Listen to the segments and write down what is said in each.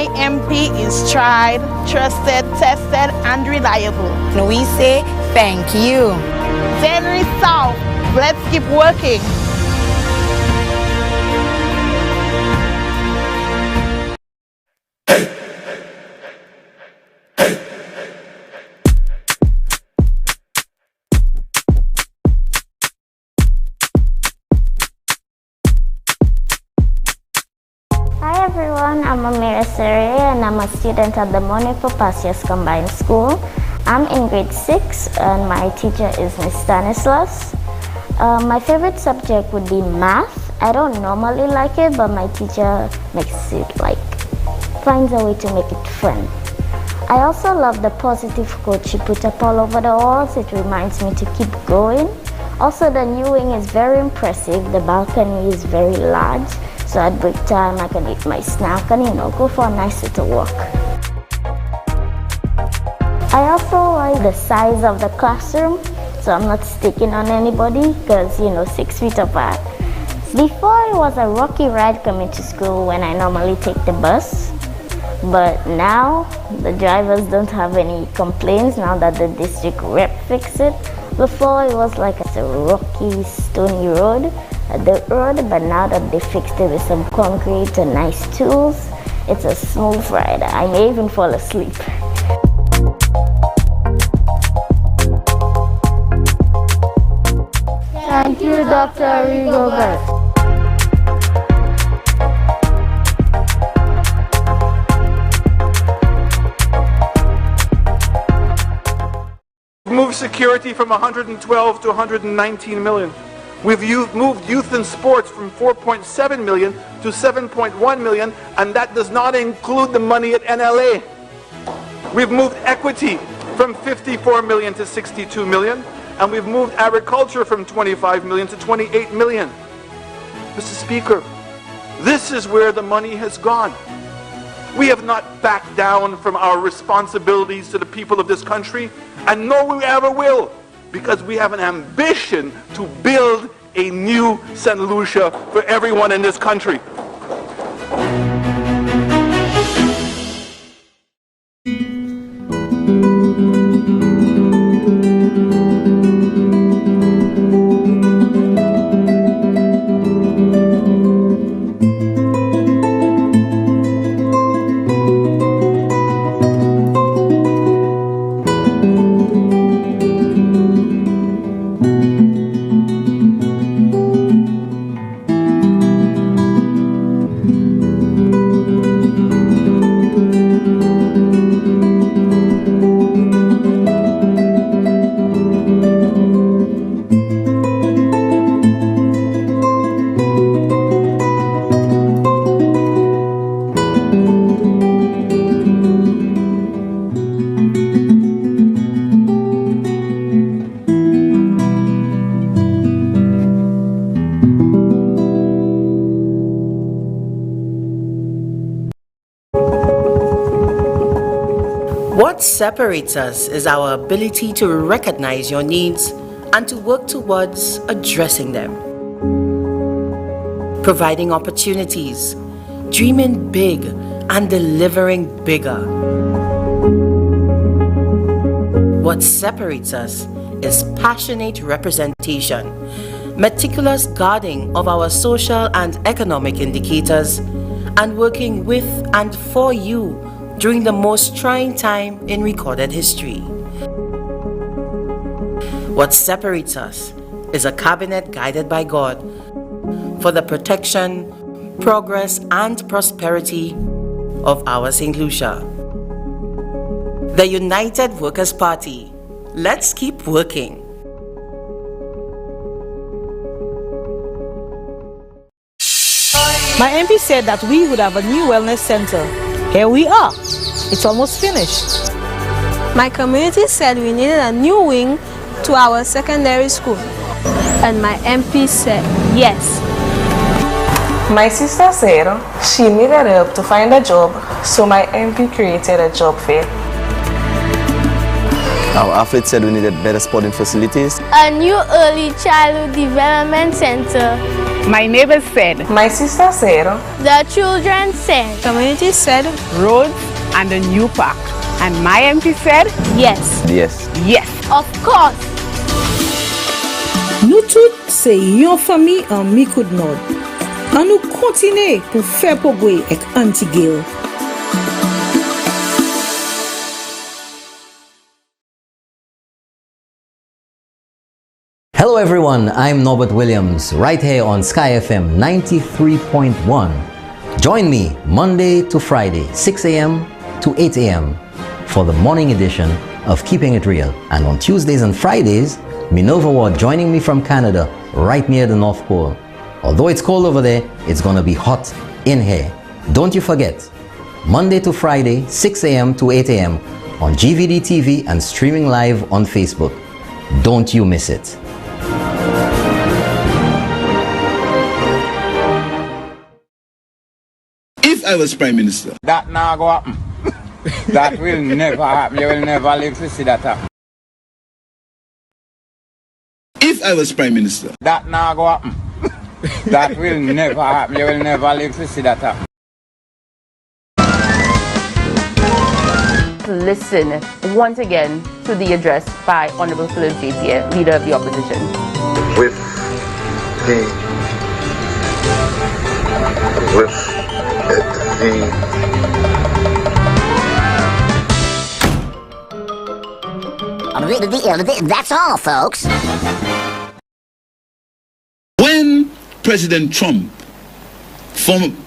My MP is tried, trusted, tested, and reliable. And we say thank you. January South, let's keep working. Hi everyone, I'm Amira Sere and I'm a student at the Monaco Pasios Combined School. I'm in grade 6 and my teacher is Ms. Stanislas. My favorite subject would be math. I don't normally like it, but my teacher finds a way to make it fun. I also love the positive quote she put up all over the walls. It reminds me to keep going. Also, the new wing is very impressive. The balcony is very large. So at break time, I can eat my snack and go for a nice little walk. I also like the size of the classroom, so I'm not sticking on anybody because 6 feet apart. Before, it was a rocky ride coming to school when I normally take the bus, but now the drivers don't have any complaints now that the district rep fixed it. Before, it was like a rocky, stony road. The road, but now that they fixed it with some concrete and nice tools, it's a smooth ride. I may even fall asleep. Thank you, Dr. Rigobert. Moved security from 112 to 119 million. We've moved youth and sports from 4.7 million to 7.1 million, and that does not include the money at NLA. We've moved equity from 54 million to 62 million, and we've moved agriculture from 25 million to 28 million. Mr. Speaker, this is where the money has gone. We have not backed down from our responsibilities to the people of this country, and no, we ever will. Because we have an ambition to build a new St. Lucia for everyone in this country. What separates us is our ability to recognize your needs and to work towards addressing them. Providing opportunities, dreaming big, and delivering bigger. What separates us is passionate representation, meticulous guarding of our social and economic indicators, and working with and for you during the most trying time in recorded history. What separates us is a cabinet guided by God for the protection, progress, and prosperity of our St. Lucia. The United Workers' Party. Let's keep working. My MP said that we would have a new wellness center. Here we are. It's almost finished. My community said we needed a new wing to our secondary school. And my MP said yes. My sister said she needed help to find a job, so my MP created a job fair. Our athlete said we needed better sporting facilities. A new early childhood development center. My neighbors said. My sister said. The children said. Community said. Roads and a new park. And my MP said. Yes. Yes. Yes. Of course. Nous toutes, c'est yon famille en mi-coup de nord. And nous continuons pour faire progrès avec Antigale. Hello everyone, I'm Norbert Williams, right here on Sky FM 93.1. Join me Monday to Friday, 6 a.m. to 8 a.m. for the morning edition of Keeping It Real. And on Tuesdays and Fridays, Minerva Ward joining me from Canada, right near the North Pole. Although it's cold over there, it's gonna be hot in here. Don't you forget, Monday to Friday, 6 a.m. to 8 a.m. on GVD TV and streaming live on Facebook. Don't you miss it. If I was Prime Minister, that now go happen. That will never happen. You will never live to see that happen. If I was Prime Minister, that now go happen. That will never happen. You will never live to see that happen. Listen once again to the address by Honorable Philip JTA, Leader of the Opposition. With the That's all, folks. When President Trump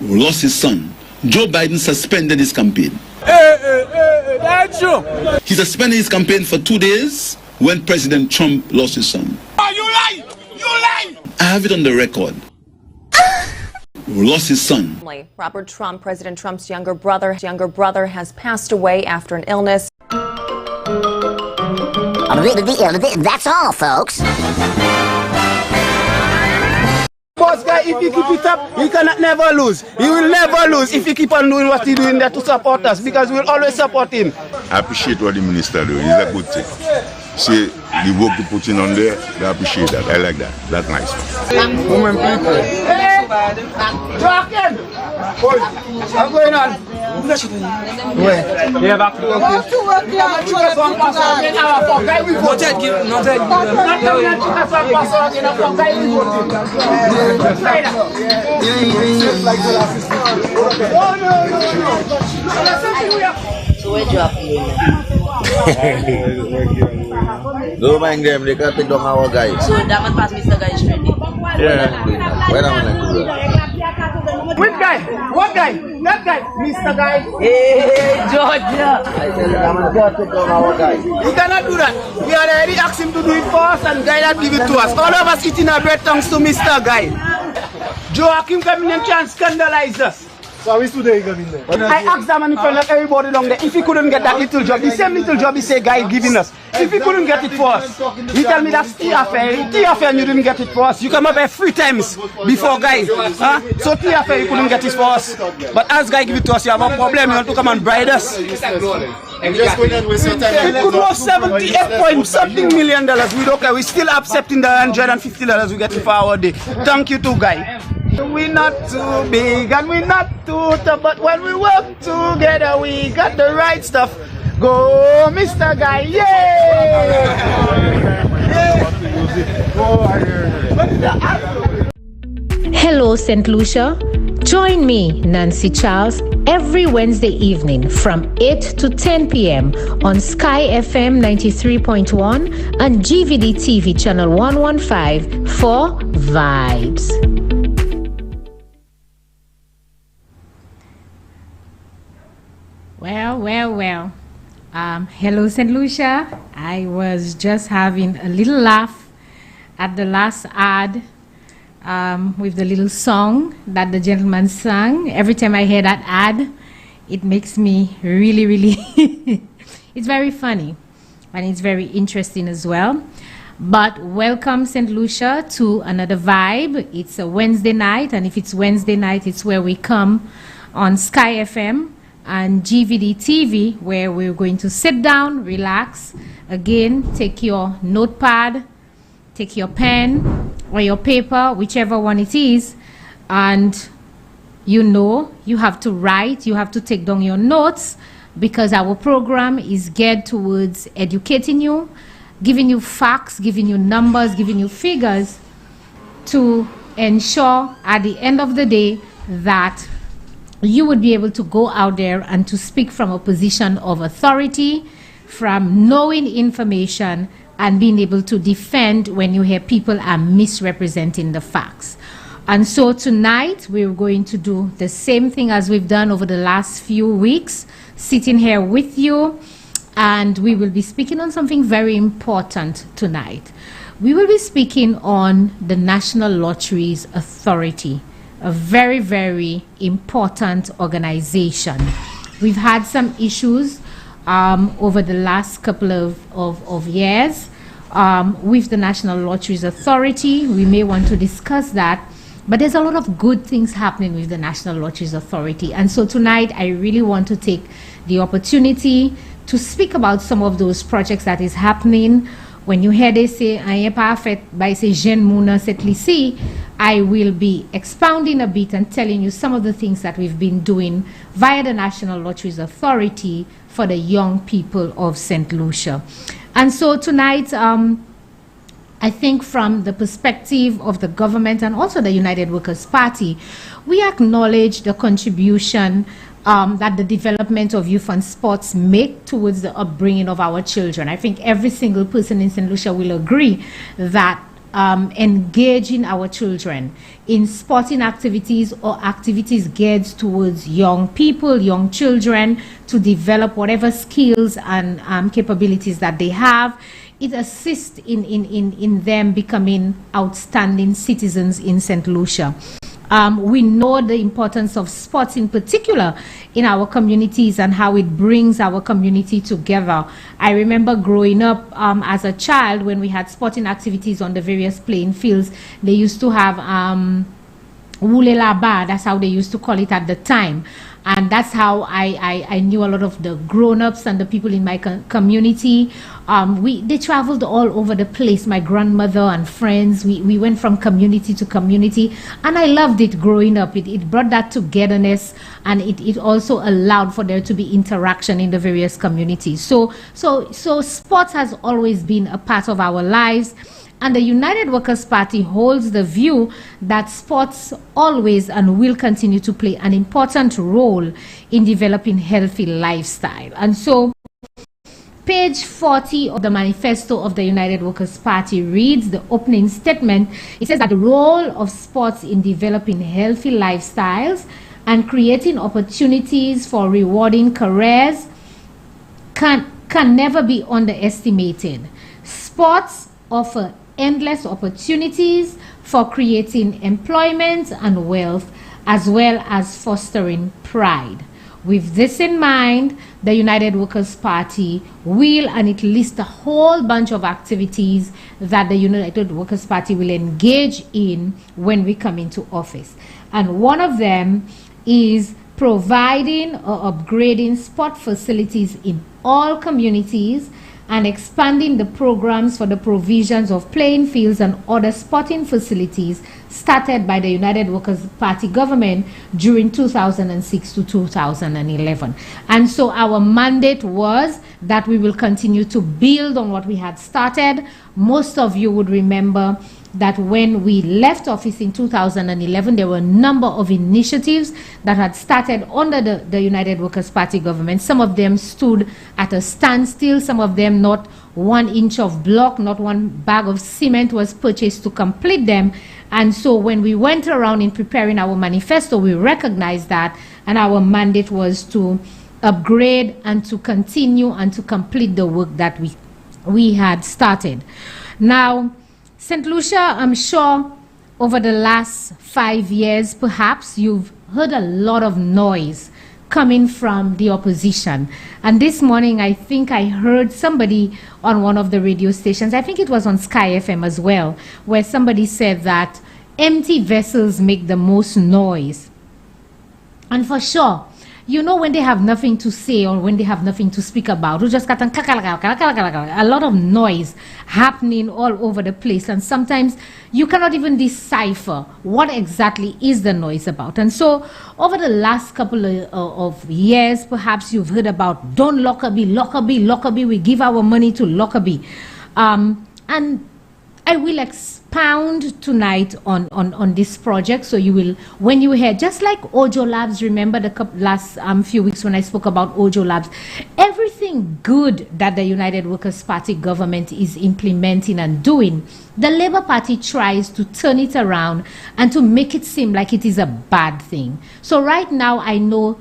lost his son, Joe Biden suspended his campaign. That's true. He suspended his campaign for 2 days when President Trump lost his son. Oh, you lie! You lie! I have it on the record. Lost his son. Robert Trump, President Trump's younger brother, has passed away after an illness. That's all, folks. Boss guy, if you keep it up, he cannot never lose. He will never lose if he keep on doing what he's doing there to support us, because we'll always support him. I appreciate what the minister doing. It's a good thing. See the work you put in on there, I appreciate that. I like that. That's nice. Women people. Joaquin! What's going on? Where? Yeah, back to work. Back to work, yeah. So where you up? Don't mind them, they can take down our guys. So that man pass Mr. Guy straight. Yeah. When am I going to do that? Which guy? What guy? That guy? Mr. Guy? Hey, Georgia! I tell you, I'm going to take down our guys. You cannot do that. We already asked him to do it for us and Guy that give it to us. All of us eating our bread thanks to Mr. Guy. Joaquin coming and trying to scandalize us. So we today coming there. I asked that man in front of everybody down there if he couldn't get that little job, the same little job he say Guy giving us. If he couldn't get it for us, he tell me that's TFA and you didn't get it for us. You come up here 3 times before Guy. Huh? So TFA you couldn't get it for us. But as Guy give it to us, you have a problem, you want to come and bribe us. It could worth 78 point something million dollars. We don't care. We still accepting the $150 we get for our day. Thank you to Guy. We're not too big and we're not too tough, but when we work together, we got the right stuff. Go, Mr. Guy, yay! Hello, St. Lucia. Join me, Nancy Charles, every Wednesday evening from 8 to 10 p.m. on Sky FM 93.1 and GVD TV channel 115 for Vibes. Well. Hello, St. Lucia. I was just having a little laugh at the last ad with the little song that the gentleman sang. Every time I hear that ad, it makes me really, it's very funny and it's very interesting as well. But welcome, St. Lucia, to another vibe. It's a Wednesday night, and if it's Wednesday night, it's where we come on Sky FM and GVD TV, where we're going to sit down, relax, again, take your notepad, take your pen, or your paper, whichever one it is, and you have to write, you have to take down your notes, because our program is geared towards educating you, giving you facts, giving you numbers, giving you figures to ensure at the end of the day that you would be able to go out there and to speak from a position of authority, from knowing information and being able to defend when you hear people are misrepresenting the facts. And so tonight we're going to do the same thing as we've done over the last few weeks, sitting here with you, and we will be speaking on something very important tonight. We will be speaking on the National Lotteries Authority, a very, very important organization. We've had some issues over the last couple of years with the National Lotteries Authority. We may want to discuss that, but there's a lot of good things happening with the National Lotteries Authority. And so tonight I really want to take the opportunity to speak about some of those projects that is happening. When you hear they say, "Aye parfait," by say Jean Mouna set lycée, I will be expounding a bit and telling you some of the things that we've been doing via the National Lotteries Authority for the young people of St. Lucia. And so tonight, I think from the perspective of the government and also the United Workers' Party, we acknowledge the contribution that the development of youth and sports make towards the upbringing of our children. I think every single person in St. Lucia will agree that engaging our children in sporting activities or activities geared towards young people, young children, to develop whatever skills and capabilities that they have, it assists in them becoming outstanding citizens in St. Lucia. We know the importance of sports in particular in our communities and how it brings our community together. I remember growing up as a child when we had sporting activities on the various playing fields. They used to have Wulelaba, that's how they used to call it at the time. And that's how I knew a lot of the grown-ups and the people in my community. They traveled all over the place, my grandmother and friends. We went from community to community, and I loved it growing up. It brought that togetherness, and it also allowed for there to be interaction in the various communities. So sports has always been a part of our lives. And the United Workers' Party holds the view that sports always and will continue to play an important role in developing healthy lifestyle. And so page 40 of the manifesto of the United Workers' Party reads the opening statement. It says that the role of sports in developing healthy lifestyles and creating opportunities for rewarding careers can never be underestimated. Sports offer endless opportunities for creating employment and wealth, as well as fostering pride. With this in mind, the United Workers' Party will, and it lists a whole bunch of activities that the United Workers' Party will engage in when we come into office. And one of them is providing or upgrading sport facilities in all communities and expanding the programs for the provisions of playing fields and other sporting facilities started by the United Workers' Party government during 2006 to 2011. And so our mandate was that we will continue to build on what we had started. Most of you would remember that when we left office in 2011, there were a number of initiatives that had started under the United Workers' Party government. Some of them stood at a standstill, some of them not 1 inch of block, not one bag of cement was purchased to complete them. And so when we went around in preparing our manifesto, we recognized that, and our mandate was to upgrade and to continue and to complete the work that we had started. Now, St. Lucia, I'm sure over the last 5 years, perhaps you've heard a lot of noise coming from the opposition. And this morning, I think I heard somebody on one of the radio stations, I think it was on Sky FM as well, where somebody said that empty vessels make the most noise. And for sure, you know, when they have nothing to say or when they have nothing to speak about, who just got a lot of noise happening all over the place, and sometimes you cannot even decipher what exactly is the noise about. And so over the last couple of years, perhaps you've heard about don't Lockerbie, we give our money to Lockerbie. And I will expound tonight on this project. So you will, when you hear, just like Ojo Labs, remember the last few weeks when I spoke about Ojo Labs, everything good that the United Workers' Party government is implementing and doing, the Labour Party tries to turn it around and to make it seem like it is a bad thing. So right now, I know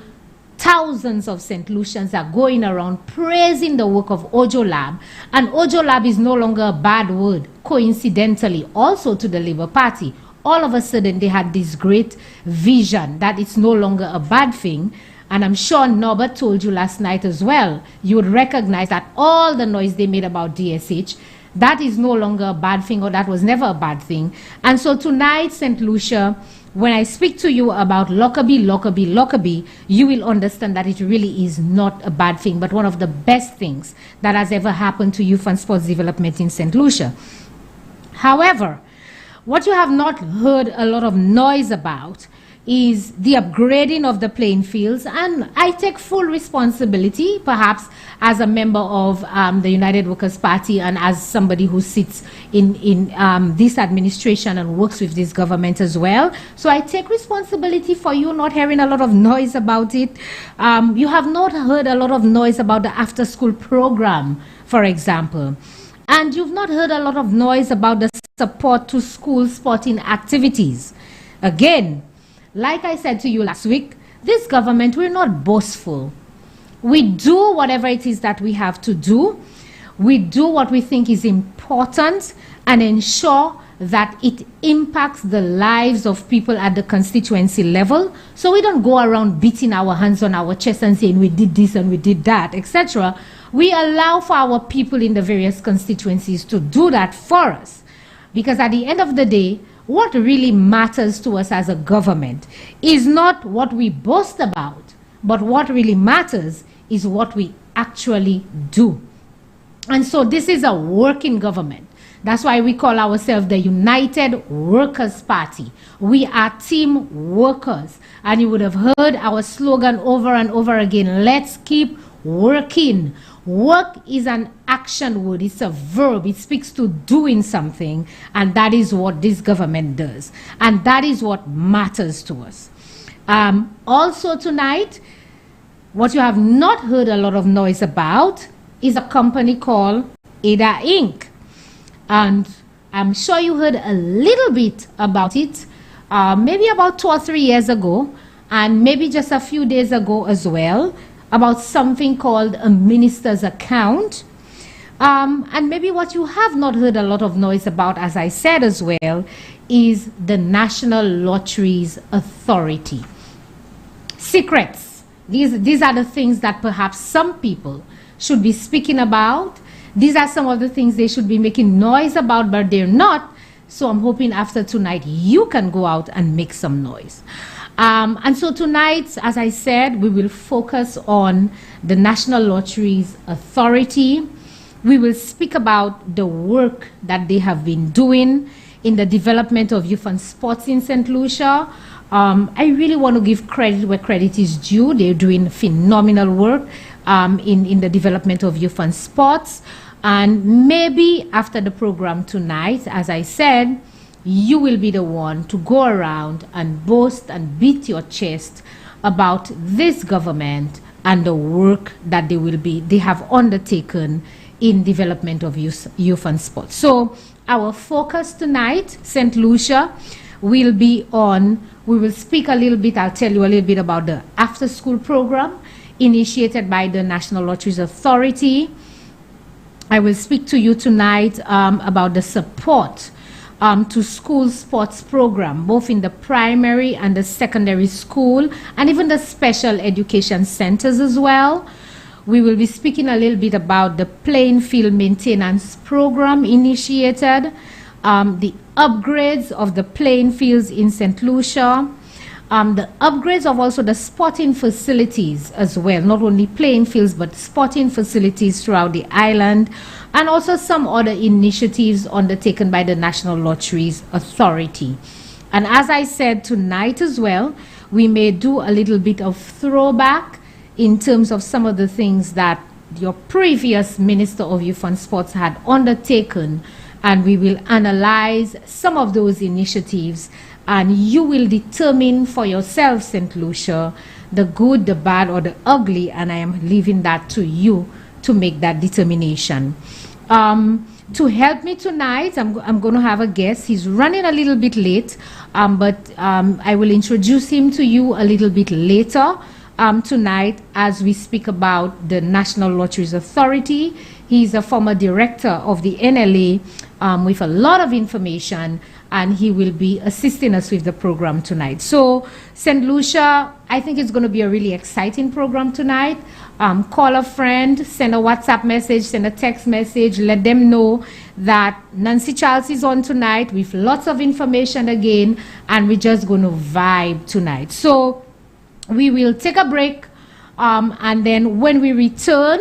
thousands of St. Lucians are going around praising the work of Ojo Lab, and Ojo Lab is no longer a bad word, coincidentally, also to the Labour Party. All of a sudden, they had this great vision that it's no longer a bad thing, and I'm sure Norbert told you last night as well. You would recognize that all the noise they made about DSH, that is no longer a bad thing, or that was never a bad thing. And so tonight, St. Lucia, when I speak to you about Lockerbie, you will understand that it really is not a bad thing, but one of the best things that has ever happened to youth and sports development in St. Lucia. However, what you have not heard a lot of noise about is the upgrading of the playing fields, and I take full responsibility, perhaps as a member of the United Workers' Party and as somebody who sits in this administration and works with this government as well. So I take responsibility for you not hearing a lot of noise about it. You have not heard a lot of noise about the after-school program, for example. And you've not heard a lot of noise about the support to school sporting activities. Again, like I said to you last week, this government, we're not boastful. We do whatever it is that we have to do. We do what we think is important and ensure that it impacts the lives of people at the constituency level. So we don't go around beating our hands on our chest and saying we did this and we did that, etc. We allow for our people in the various constituencies to do that for us. Because at the end of the day, what really matters to us as a government is not what we boast about, but what really matters is what we actually do. And so this is a working government. That's why we call ourselves the United Workers' Party. We are team workers. And you would have heard our slogan over and over again, let's keep working. Work is an action word. It's a verb. It speaks to doing something. And that is what this government does. And that is what matters to us. Also tonight, what you have not heard a lot of noise about is a company called EDA Inc. And I'm sure you heard a little bit about it, maybe about 2 or 3 years ago, and maybe just a few days ago as well, about something called a minister's account. And maybe what you have not heard a lot of noise about, as I said as well, is the National Lotteries Authority. Secrets. These are the things that perhaps some people should be speaking about. These are some of the things they should be making noise about, but they're not. So I'm hoping after tonight you can go out and make some noise. And so tonight, as I said, we will focus on the National Lotteries Authority. We will speak about the work that they have been doing in the development of youth and sports in St. Lucia. I really want to give credit where credit is due. They're doing phenomenal work in the development of youth and sports. And maybe after the program tonight, as I said, you will be the one to go around and boast and beat your chest about this government and the work that they have undertaken in development of youth and sports. So our focus tonight, St. Lucia, will be on, we will speak a little bit, I'll tell you a little bit about the after-school program initiated by the National Lotteries Authority. I will speak to you tonight about the support to school sports program, both in the primary and the secondary school, and even the special education centers as well. We will be speaking a little bit about the playing field maintenance program initiated, the upgrades of the playing fields in St. Lucia, the upgrades of also the sporting facilities as well, not only playing fields but sporting facilities throughout the island, and also some other initiatives undertaken by the National Lotteries Authority. And as I said, tonight as well, we may do a little bit of throwback in terms of some of the things that your previous Minister of Youth and Sports had undertaken, and we will analyze some of those initiatives, and you will determine for yourself, St. Lucia, the good, the bad, or the ugly, and I am leaving that to you to make that determination. To help me tonight, I'm going to have a guest. He's running a little bit late, but I will introduce him to you a little bit later tonight as we speak about the National Lotteries Authority. He's a former director of the NLA with a lot of information, and he will be assisting us with the program tonight. So, St. Lucia, I think it's going to be a really exciting program tonight. Call a friend, send a WhatsApp message, send a text message, let them know that Nancy Charles is on tonight with lots of information again, and we're just going to vibe tonight. So we will take a break, and then when we return,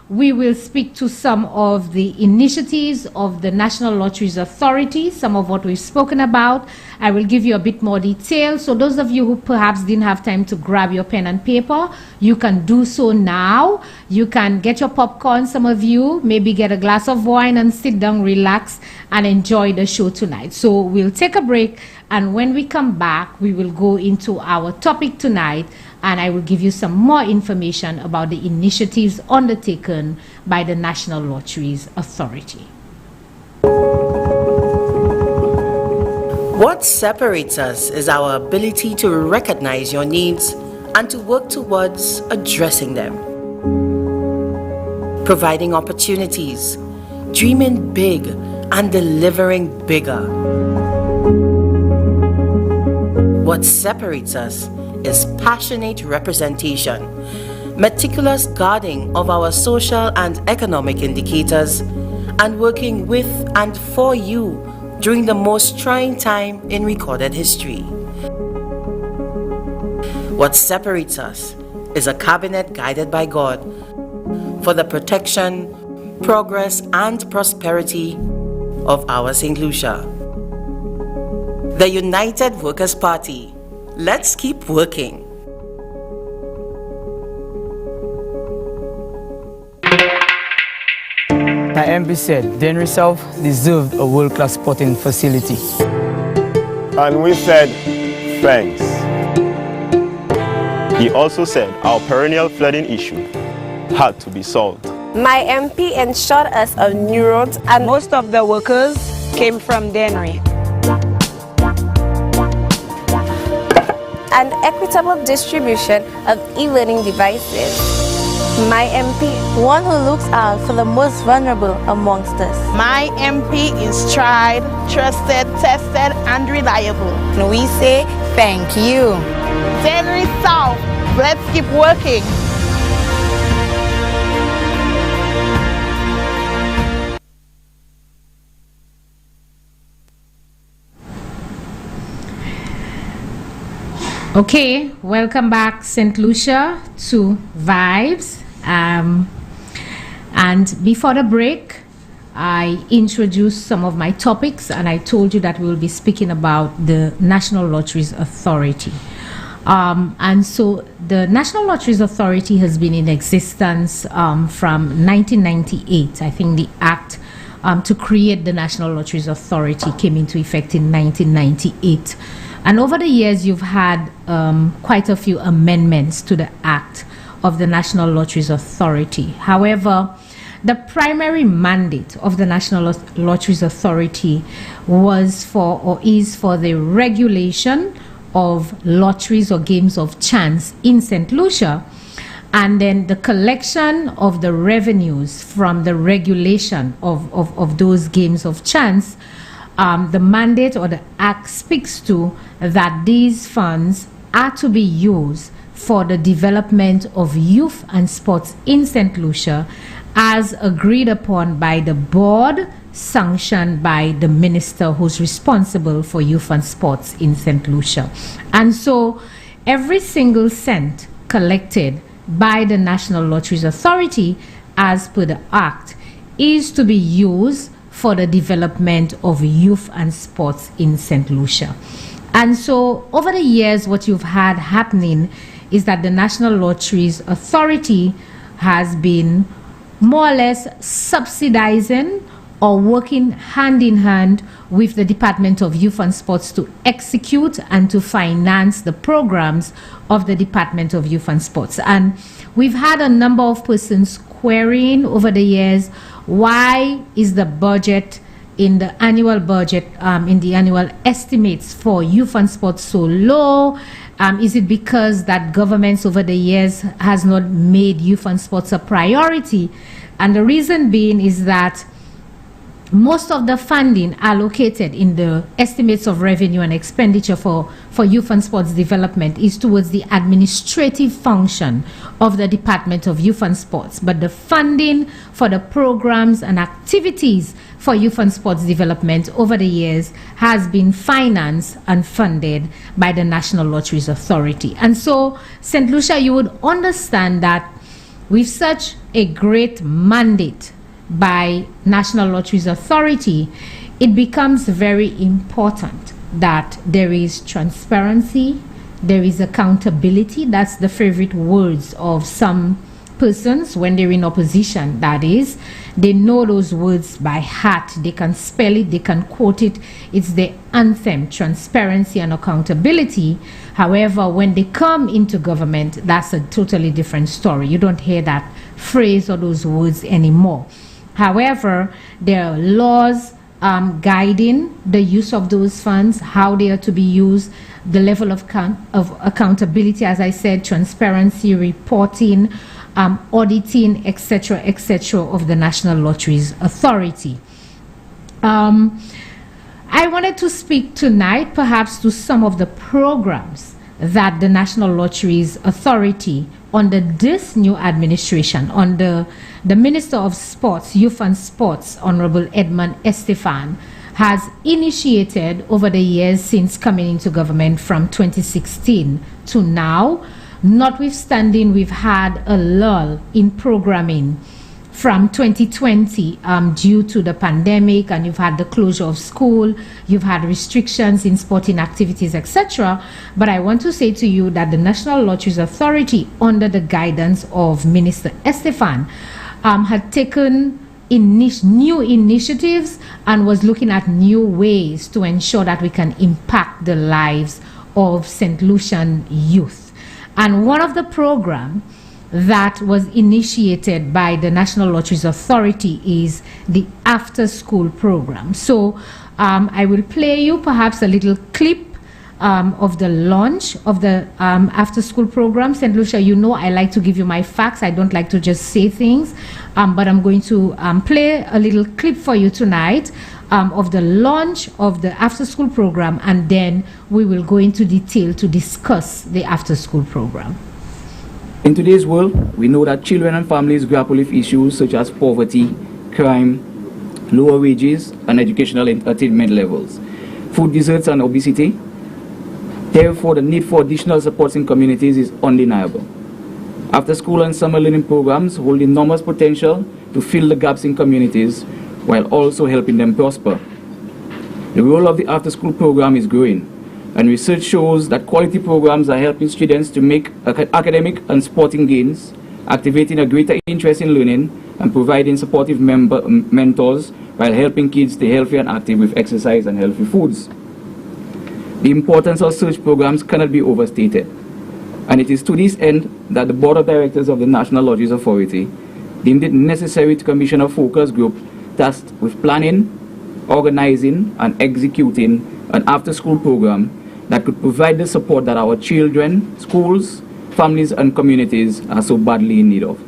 we will speak to some of the initiatives of the National Lotteries Authority, some of what we've spoken about. I will give you a bit more detail. So those of you who perhaps didn't have time to grab your pen and paper, you can do so now. You can get your popcorn, some of you, maybe get a glass of wine and sit down, relax, and enjoy the show tonight. So we'll take a break, and when we come back, we will go into our topic tonight, and I will give you some more information about the initiatives undertaken by the National Lotteries Authority. What separates us is our ability to recognize your needs and to work towards addressing them. Providing opportunities, dreaming big, and delivering bigger. What separates us is passionate representation, meticulous guarding of our social and economic indicators, and working with and for you during the most trying time in recorded history. What separates us is a cabinet guided by God for the protection, progress, and prosperity of our St. Lucia. The United Workers' Party. Let's keep working. My MP said Denry South deserved a world-class sporting facility. And we said, thanks. He also said our perennial flooding issue had to be solved. My MP ensured us of new roads, and most of the workers came from Denry. And equitable distribution of e-learning devices. My MP, one who looks out for the most vulnerable amongst us. My MP is tried, trusted, tested, and reliable. And we say thank you. Denry South, let's keep working. Okay, welcome back, St. Lucia, to Vibes. And before the break, I introduced some of my topics, and I told you that we will be speaking about the National Lotteries Authority. And so the National Lotteries Authority has been in existence from 1998. I think the act to create the National Lotteries Authority came into effect in 1998. And over the years, you've had quite a few amendments to the Act of the National Lotteries Authority. However, the primary mandate of the National Lotteries Authority was for, or is for, the regulation of lotteries or games of chance in St. Lucia, and then the collection of the revenues from the regulation of those games of chance. The mandate or the Act speaks to that these funds are to be used for the development of youth and sports in St. Lucia as agreed upon by the board, sanctioned by the minister who's responsible for youth and sports in St. Lucia. And so every single cent collected by the National Lotteries Authority, as per the Act, is to be used for the development of youth and sports in St. Lucia. And so over the years, what you've had happening is that the National Lotteries Authority has been more or less subsidizing or working hand in hand with the Department of Youth and Sports to execute and to finance the programs of the Department of Youth and Sports. And we've had a number of persons querying over the years, why is the budget in the annual budget, in the annual estimates for youth and sports so low? Is it because that governments over the years has not made youth and sports a priority? And the reason being is that most of the funding allocated in the estimates of revenue and expenditure for youth and sports development is towards the administrative function of the Department of Youth and Sports. But the funding for the programs and activities for youth and sports development over the years has been financed and funded by the National Lotteries Authority. And so, St. Lucia, you would understand that with such a great mandate by National Lotteries Authority, it becomes very important that there is transparency, there is accountability. That's the favorite words of some persons when they're in opposition. That is, they know those words by heart. They can spell it, they can quote it. It's the anthem, transparency and accountability. However, when they come into government, that's a totally different story. You don't hear that phrase or those words anymore. However, there are laws guiding the use of those funds, how they are to be used, the level of accountability, as I said, transparency, reporting, auditing, etc., of the National Lotteries Authority. I wanted to speak tonight perhaps to some of the programs that the National Lotteries Authority under this new administration, under the Minister of Sports, Youth and Sports, Honorable Edmund Estefan, has initiated over the years since coming into government from 2016 to now. Notwithstanding, we've had a lull in programming from 2020 due to the pandemic, and you've had the closure of school, you've had restrictions in sporting activities, etc. But I want to say to you that the National Lotteries Authority, under the guidance of Minister Estefan, had taken new initiatives and was looking at new ways to ensure that we can impact the lives of St. Lucian youth. And one of the programs that was initiated by the National Lotteries Authority is the after-school program. So I will play you perhaps a little clip of the launch of the after-school program. St. Lucia, you know I like to give you my facts. I don't like to just say things, but I'm going to play a little clip for you tonight of the launch of the after-school program, and then we will go into detail to discuss the after-school program. In today's world, we know that children and families grapple with issues such as poverty, crime, lower wages, and educational attainment levels, food deserts, and obesity. Therefore, the need for additional supports in communities is undeniable. After-school and summer learning programs hold enormous potential to fill the gaps in communities while also helping them prosper. The role of the after-school program is growing, and research shows that quality programs are helping students to make academic and sporting gains, activating a greater interest in learning, and providing supportive mentors while helping kids stay healthy and active with exercise and healthy foods. The importance of such programs cannot be overstated, and it is to this end that the Board of Directors of the National Lotteries Authority deemed it necessary to commission a focus group tasked with planning, organizing, and executing an after-school program that could provide the support that our children, schools, families, and communities are so badly in need of.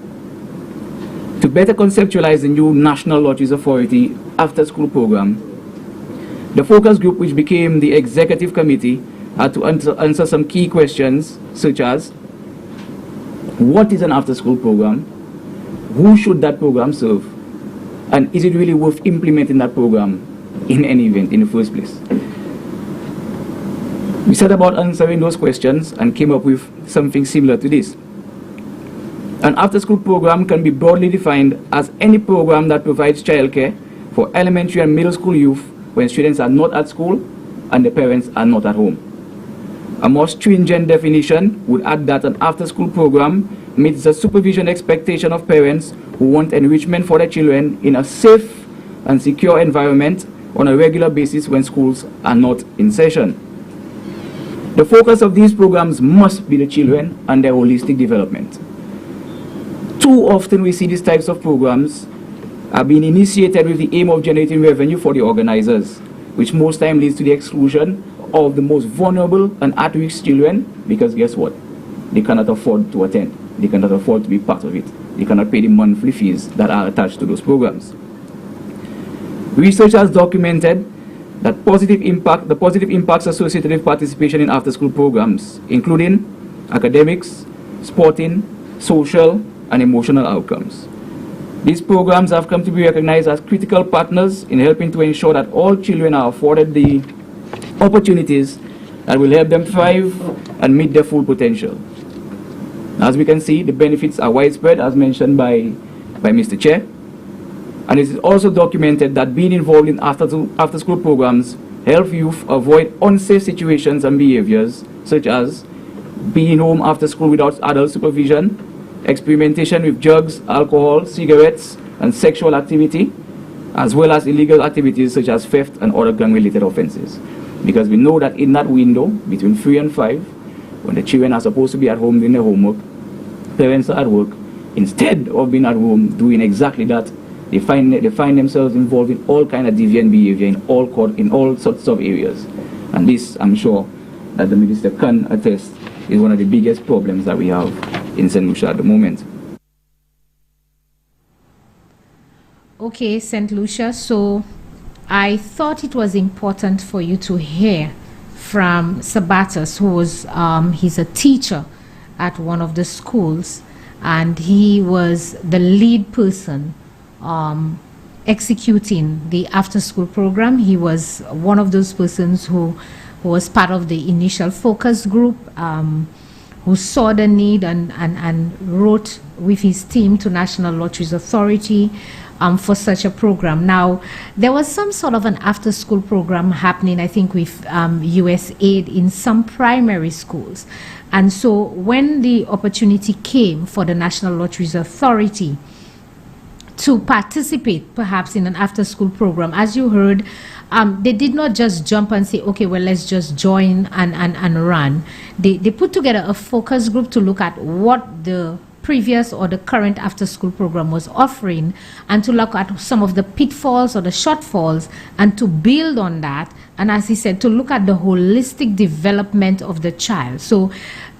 To better conceptualize the new National Lotteries Authority after-school program, the focus group, which became the executive committee, had to answer some key questions such as: what is an after-school program? Who should that program serve? And is it really worth implementing that program in any event in the first place? We set about answering those questions and came up with something similar to this. An after-school program can be broadly defined as any program that provides childcare for elementary and middle school youth when students are not at school and the parents are not at home. A more stringent definition would add that an after-school program meets the supervision expectation of parents who want enrichment for their children in a safe and secure environment on a regular basis when schools are not in session. The focus of these programs must be the children and their holistic development. Too often we see these types of programs are being initiated with the aim of generating revenue for the organizers, which most time leads to the exclusion of the most vulnerable and at-risk children, because guess what? They cannot afford to attend. They cannot afford to be part of it. They cannot pay the monthly fees that are attached to those programs. Research has documented that the positive impacts associated with participation in after-school programs, including academics, sporting, social, and emotional outcomes. These programs have come to be recognized as critical partners in helping to ensure that all children are afforded the opportunities that will help them thrive and meet their full potential. As we can see, the benefits are widespread, as mentioned by Mr. Chair. And it is also documented that being involved in after-school programs help youth avoid unsafe situations and behaviors, such as being home after school without adult supervision, experimentation with drugs, alcohol, cigarettes, and sexual activity, as well as illegal activities such as theft and other gang-related offenses. Because we know that in that window, between 3 and 5, when the children are supposed to be at home doing their homework, parents are at work, instead of being at home doing exactly that, they find themselves involved in all kind of deviant behavior in all sorts of areas. And this, I'm sure, that the Minister can attest, is one of the biggest problems that we have in St. Lucia at the moment. Okay, St. Lucia, so I thought it was important for you to hear from Sabatus, who was, he's a teacher at one of the schools, and he was the lead person executing the after-school program. He was one of those persons who was part of the initial focus group, who saw the need and wrote with his team to National Lotteries Authority for such a program. Now, there was some sort of an after-school program happening, I think, with USAID in some primary schools. And so when the opportunity came for the National Lotteries Authority to participate perhaps in an after-school program, as you heard, they did not just jump and say, okay, well, let's just join and run. They put together a focus group to look at what the previous or the current after-school program was offering, and to look at some of the pitfalls or the shortfalls and to build on that. And as he said, to look at the holistic development of the child. So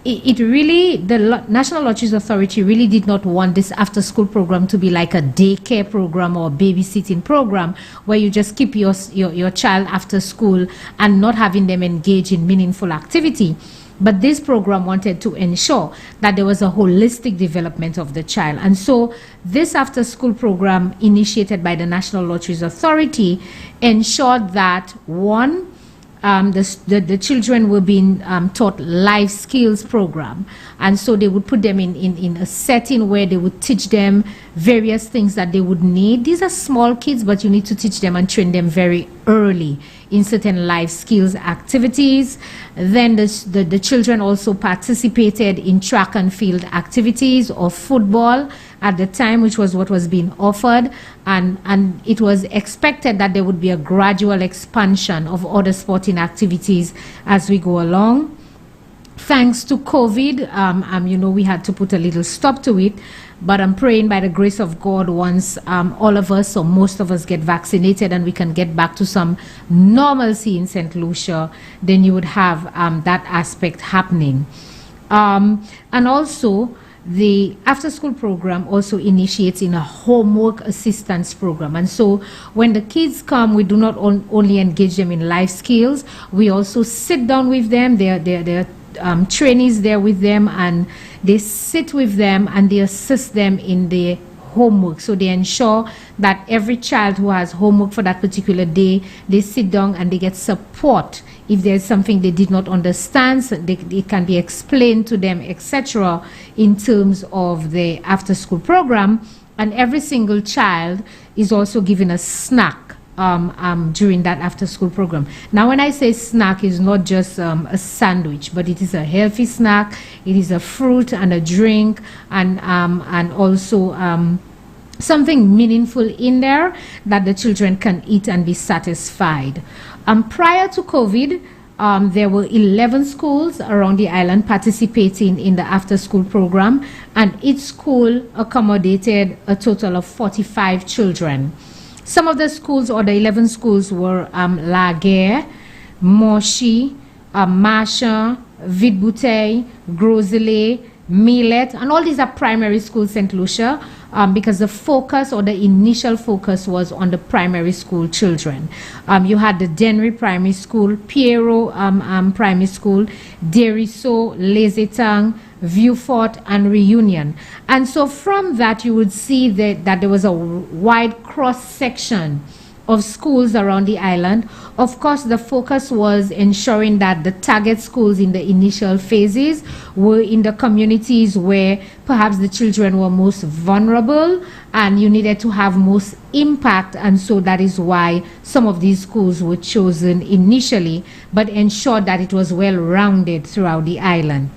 it really, the National Lotteries Authority really did not want this after-school program to be like a daycare program or babysitting program where you just keep your child after school and not having them engage in meaningful activity. But this program wanted to ensure that there was a holistic development of the child. And so this after-school program initiated by the National Lotteries Authority ensured that, one, the children were being taught life skills program, and so they would put them in a setting where they would teach them various things that they would need. These are small kids, but you need to teach them and train them very early in certain life skills activities. Then the children also participated in track and field activities or football at the time, which was what was being offered, and it was expected that there would be a gradual expansion of other sporting activities as we go along. Thanks to COVID, you know, we had to put a little stop to it, but I'm praying by the grace of God, once all of us or most of us get vaccinated and we can get back to some normalcy in St. Lucia, then you would have that aspect happening. And also, the after-school program also initiates in a homework assistance program. And so when the kids come, we do not only engage them in life skills, we also sit down with them. They're trainees there with them, and they sit with them and they assist them in the homework. So they ensure that every child who has homework for that particular day, they sit down and they get support. If there's something they did not understand, so it can be explained to them, etc., in terms of the after-school program. And every single child is also given a snack during that after-school program. Now, when I say snack, it's not just a sandwich, but it is a healthy snack. It is a fruit and a drink, and also something meaningful in there that the children can eat and be satisfied. Prior to COVID, there were 11 schools around the island participating in the after-school program, and each school accommodated a total of 45 children. Some of the schools, or the 11 schools, were La Guerre, Moshi, Marchand, Vide-Bouteille, Groselet, Millet, and all these are primary schools, St. Lucia, because the focus, or the initial focus, was on the primary school children. You had the Dennery Primary School, Pierrot Primary School, Deriso, Les Etangs, Vieux-Fort, and Reunion. And so from that, you would see that there was a wide cross-section of schools around the island. Of course, the focus was ensuring that the target schools in the initial phases were in the communities where perhaps the children were most vulnerable and you needed to have most impact, and so that is why some of these schools were chosen initially, but ensured that it was well-rounded throughout the island.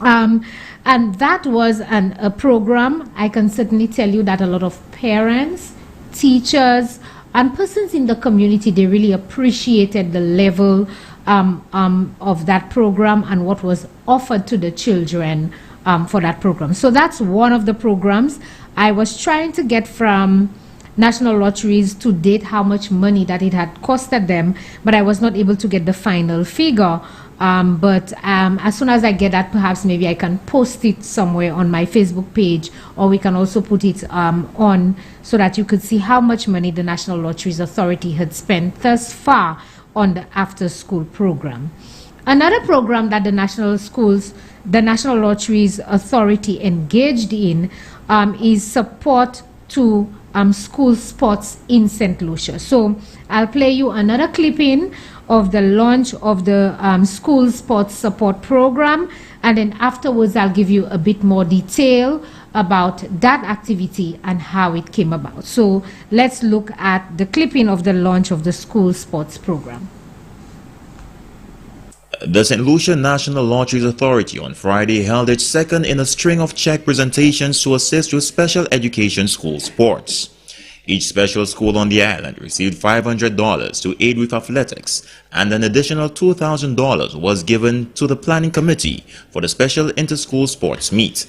And that was a program. I can certainly tell you that a lot of parents, teachers, and persons in the community, they really appreciated the level of that program and what was offered to the children for that program. So that's one of the programs. I was trying to get from National Lotteries to date how much money that it had costed them, but I was not able to get the final figure. But as soon as I get that, perhaps maybe I can post it somewhere on my Facebook page, or we can also put it on so that you could see how much money the National Lotteries Authority had spent thus far on the after-school program. Another program that the National Lotteries Authority engaged in is support to school sports in St. Lucia. So I'll play you another clipping of the launch of the school sports support program, and then afterwards I'll give you a bit more detail about that activity and how it came about. So let's look at the clipping of the launch of the school sports program. The St. Lucia National Lotteries Authority on Friday held its second in a string of check presentations to assist with special education school sports. Each special school on the island received $500 to aid with athletics, and an additional $2,000 was given to the planning committee for the special inter-school sports meet.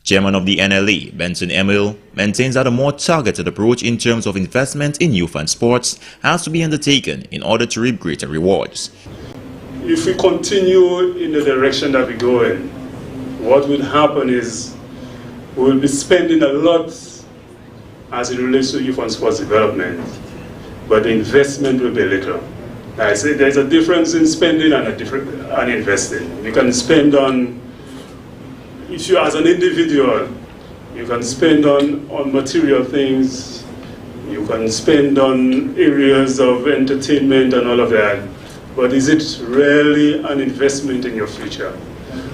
Chairman of the NLA, Benson Emil, maintains that a more targeted approach in terms of investment in youth and sports has to be undertaken in order to reap greater rewards. If we continue in the direction that we go in, what will happen is we will be spending a lot as it relates to youth and sports development, but the investment will be little. I say there's a difference in spending and investing. You can spend on, if you as an individual, you can spend on material things, you can spend on areas of entertainment and all of that, but is it really an investment in your future?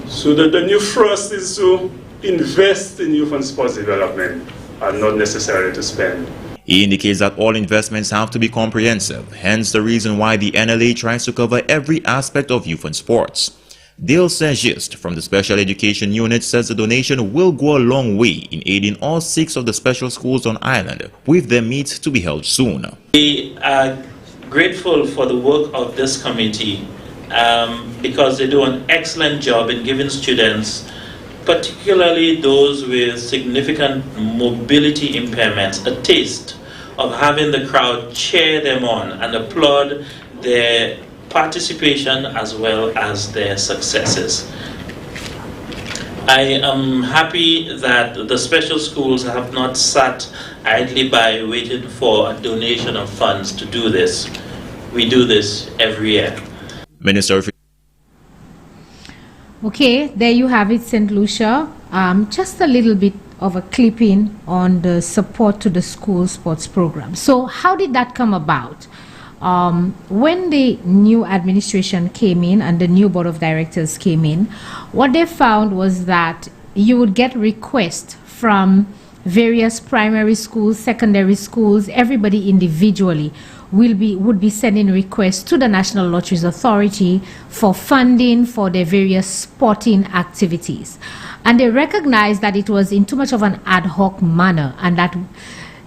So the new thrust is to invest in youth and sports development and not necessarily to spend. He indicates that all investments have to be comprehensive, hence the reason why the NLA tries to cover every aspect of youth and sports. Dale Saint-Just from the Special Education Unit says the donation will go a long way in aiding all 6 of the special schools on island, with their meet to be held soon. We are grateful for the work of this committee because they do an excellent job in giving students, particularly those with significant mobility impairments, a taste of having the crowd cheer them on and applaud their participation as well as their successes. I am happy that the special schools have not sat idly by waiting for a donation of funds to do this. We do this every year. Minister of Okay, there you have it, St. Lucia. Just a little bit of a clipping on the support to the school sports program. So how did that come about? When the new administration came in and the new board of directors came in, what they found was that you would get requests from various primary schools, secondary schools, everybody individually would be sending requests to the National Lotteries Authority for funding for their various sporting activities. And they recognized that it was in too much of an ad hoc manner, and that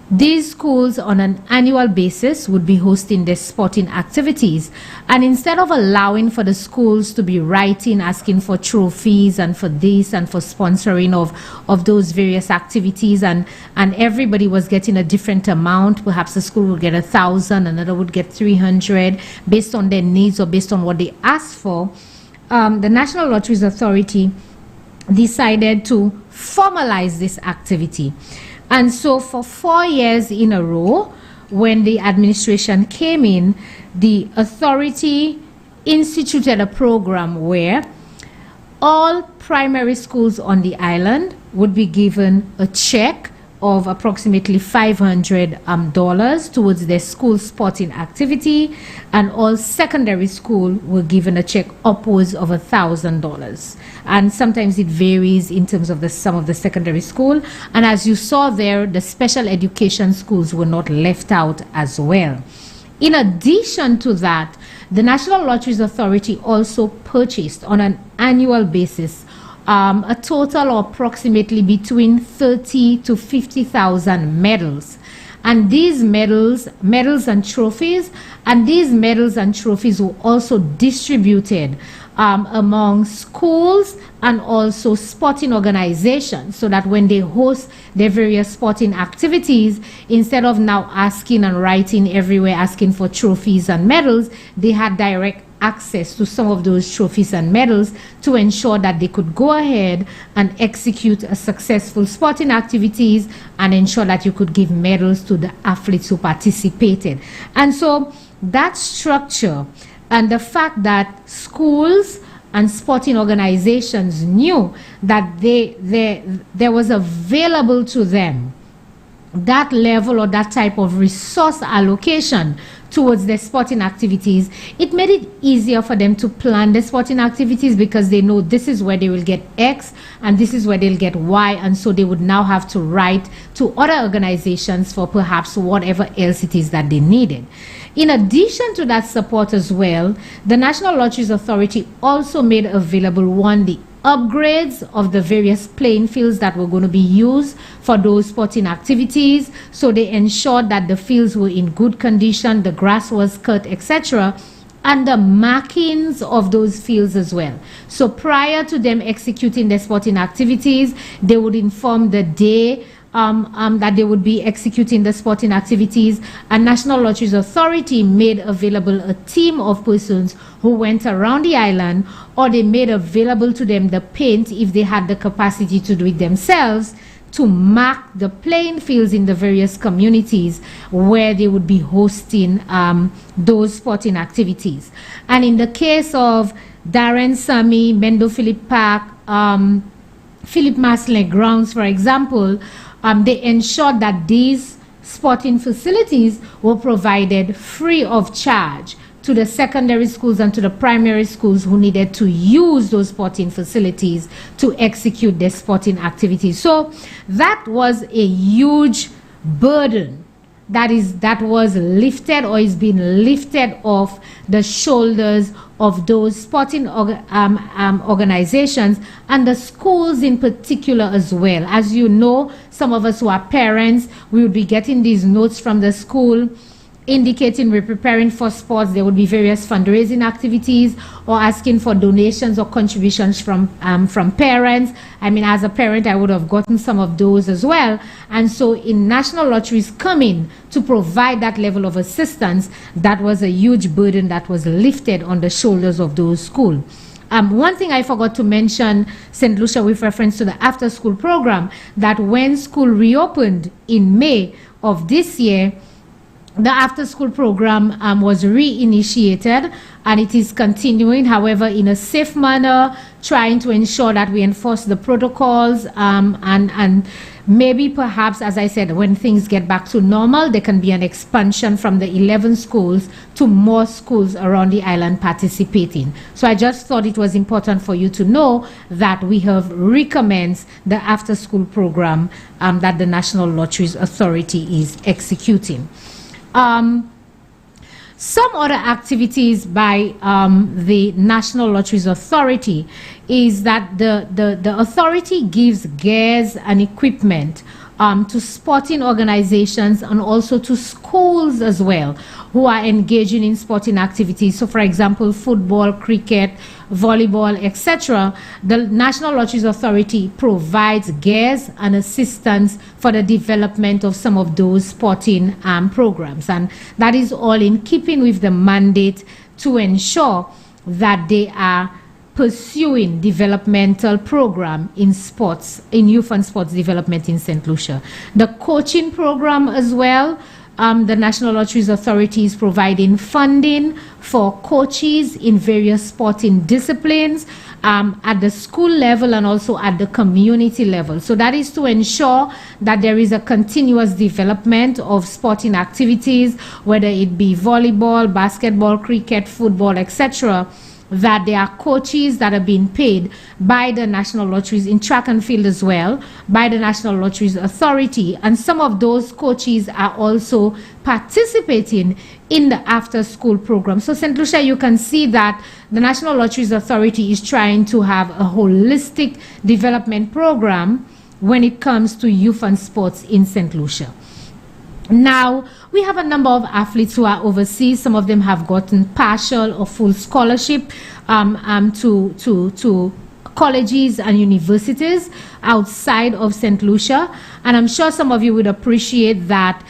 these schools on an annual basis would be hosting their sporting activities. And instead of allowing for the schools to be writing, asking for trophies and for this and for sponsoring of those various activities, and everybody was getting a different amount, perhaps a school would get 1,000, another would get 300, based on their needs or based on what they asked for, the National Lotteries Authority decided to formalize this activity. And so for 4 years in a row, when the administration came in, the authority instituted a program where all primary schools on the island would be given a check of approximately $500 towards their school sporting activity, and all secondary school were given a check upwards of $1,000. And sometimes it varies in terms of the sum of the secondary school. And as you saw there, the special education schools were not left out as well. In addition to that, the National Lotteries Authority also purchased on an annual basis a total of approximately between 30 to 50,000 medals. And these medals and trophies, were also distributed among schools and also sporting organizations, so that when they host their various sporting activities, instead of now asking and writing everywhere asking for trophies and medals, they had direct access to some of those trophies and medals to ensure that they could go ahead and execute a successful sporting activities and ensure that you could give medals to the athletes who participated. And so that structure and the fact that schools and sporting organizations knew that there was available to them that level or that type of resource allocation towards their sporting activities, it made it easier for them to plan their sporting activities, because they know this is where they will get X and this is where they'll get Y, and so they would now have to write to other organizations for perhaps whatever else it is that they needed. In addition to that support as well, the National Lotteries Authority also made available, the upgrades of the various playing fields that were going to be used for those sporting activities. So they ensured that the fields were in good condition, the grass was cut, etc., and the markings of those fields as well. So prior to them executing their sporting activities, they would inform the day that they would be executing the sporting activities, and National Lotteries Authority made available a team of persons who went around the island, or they made available to them the paint if they had the capacity to do it themselves, to mark the playing fields in the various communities where they would be hosting those sporting activities. And in the case of Darren Sammy, Mendo Philip Park, Philip Maslin grounds, for example, they ensured that these sporting facilities were provided free of charge to the secondary schools and to the primary schools who needed to use those sporting facilities to execute their sporting activities. So that was a huge burden that was lifted, or is being lifted off the shoulders of those sporting organizations, and the schools in particular as well. As you know, some of us who are parents, we would be getting these notes from the school indicating we're preparing for sports. There would be various fundraising activities, or asking for donations or contributions from parents. I mean, as a parent, I would have gotten some of those as well. And so in National Lotteries coming to provide that level of assistance, that was a huge burden that was lifted on the shoulders of those schools. One thing I forgot to mention, St. Lucia, with reference to the after-school program, that when school reopened in May of this year, the after-school program was reinitiated, and it is continuing, however, in a safe manner, trying to ensure that we enforce the protocols, and maybe perhaps, as I said, when things get back to normal, there can be an expansion from the 11 schools to more schools around the island participating. So I just thought it was important for you to know that we have recommenced the after-school program that the National Lotteries Authority is executing. Some other activities by the National Lotteries Authority is that the authority gives gears and equipment to sporting organizations and also to schools as well who are engaging in sporting activities. So for example, football, cricket, volleyball, etc. The National Lotteries Authority provides gears and assistance for the development of some of those sporting programs, and that is all in keeping with the mandate to ensure that they are pursuing developmental program in sports, in youth and sports development in St. Lucia. The coaching program as well, the National Lotteries Authority is providing funding for coaches in various sporting disciplines at the school level and also at the community level. So that is to ensure that there is a continuous development of sporting activities, whether it be volleyball, basketball, cricket, football, etc., that there are coaches that are being paid by the National Lotteries in track and field as well, by the National Lotteries Authority, and some of those coaches are also participating in the after-school program. So St. Lucia, you can see that the National Lotteries Authority is trying to have a holistic development program when it comes to youth and sports in St. Lucia. Now, we have a number of athletes who are overseas. Some of them have gotten partial or full scholarship to colleges and universities outside of St. Lucia. And I'm sure some of you would appreciate that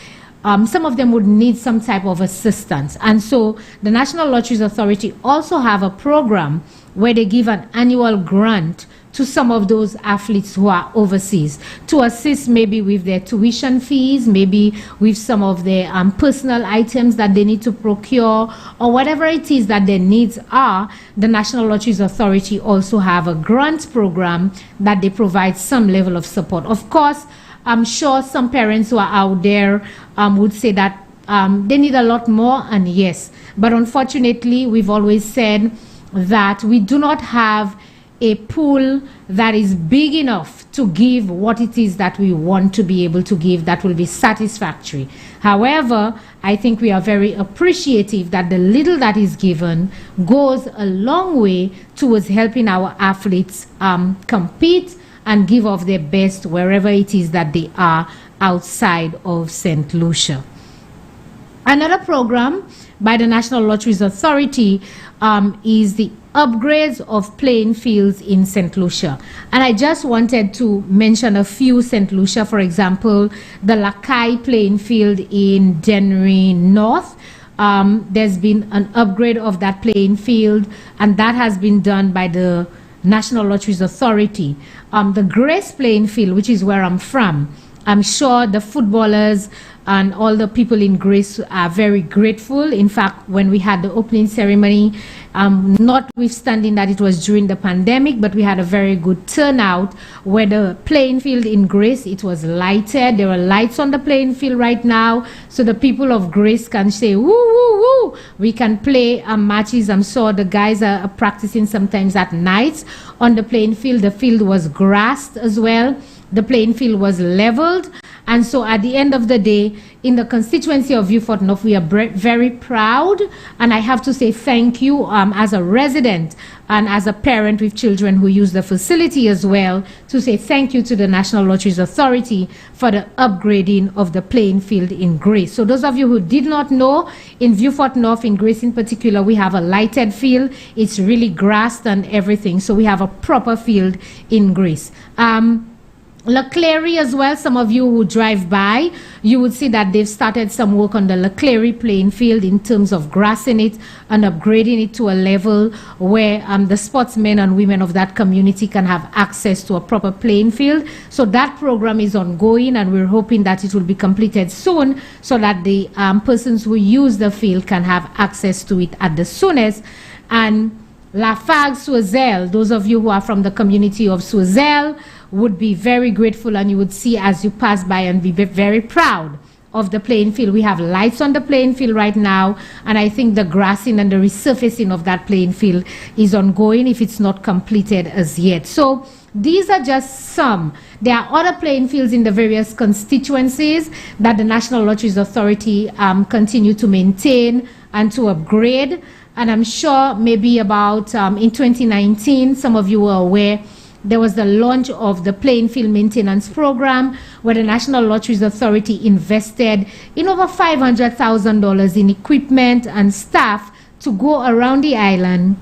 some of them would need some type of assistance. And so the National Lotteries Authority also have a program where they give an annual grant to some of those athletes who are overseas to assist maybe with their tuition fees, maybe with some of their personal items that they need to procure, or whatever it is that their needs are. The National Lotteries Authority also have a grant program that they provide some level of support. Of course, I'm sure some parents who are out there would say that they need a lot more, and yes, but unfortunately, we've always said that we do not have a pool that is big enough to give what it is that we want to be able to give that will be satisfactory. However, I think we are very appreciative that the little that is given goes a long way towards helping our athletes compete and give of their best wherever it is that they are outside of St. Lucia. Another program by the National Lotteries Authority is the upgrades of playing fields in St. Lucia. And I just wanted to mention a few St. Lucia, for example, the Lakai playing field in Dennery North. There's been an upgrade of that playing field, and that has been done by the National Lotteries Authority. The Grace playing field, which is where I'm from, I'm sure the footballers and all the people in Grace are very grateful. In fact, when we had the opening ceremony, notwithstanding that it was during the pandemic, but we had a very good turnout where the playing field in Grace, it was lighted. There were lights on the playing field right now, so the people of Grace can say, woo, woo, woo. We can play matches. I'm sure the guys are practicing sometimes at night on the playing field. The field was grassed as well. The playing field was leveled. And so at the end of the day, in the constituency of Beaufort North, we are very proud. And I have to say thank you as a resident and as a parent with children who use the facility as well, to say thank you to the National Lotteries Authority for the upgrading of the playing field in Grace. So those of you who did not know, in Beaufort North, in Grace in particular, we have a lighted field. It's really grassed and everything. So we have a proper field in Grace. Lotteries as well, some of you who drive by, you would see that they've started some work on the Lotteries playing field in terms of grassing it and upgrading it to a level where the sportsmen and women of that community can have access to a proper playing field. So that program is ongoing, and we're hoping that it will be completed soon so that the persons who use the field can have access to it at the soonest. And Lafargue, Soisel, those of you who are from the community of Soisel would be very grateful, and you would see as you pass by and be very proud of the playing field. We have lights on the playing field right now, and I think the grassing and the resurfacing of that playing field is ongoing if it's not completed as yet. So these are just some. There are other playing fields in the various constituencies that the National Lotteries Authority continue to maintain and to upgrade. And I'm sure maybe about in 2019, some of you were aware, there was the launch of the playing field maintenance program where the National Lotteries Authority invested in over $500,000 in equipment and staff to go around the island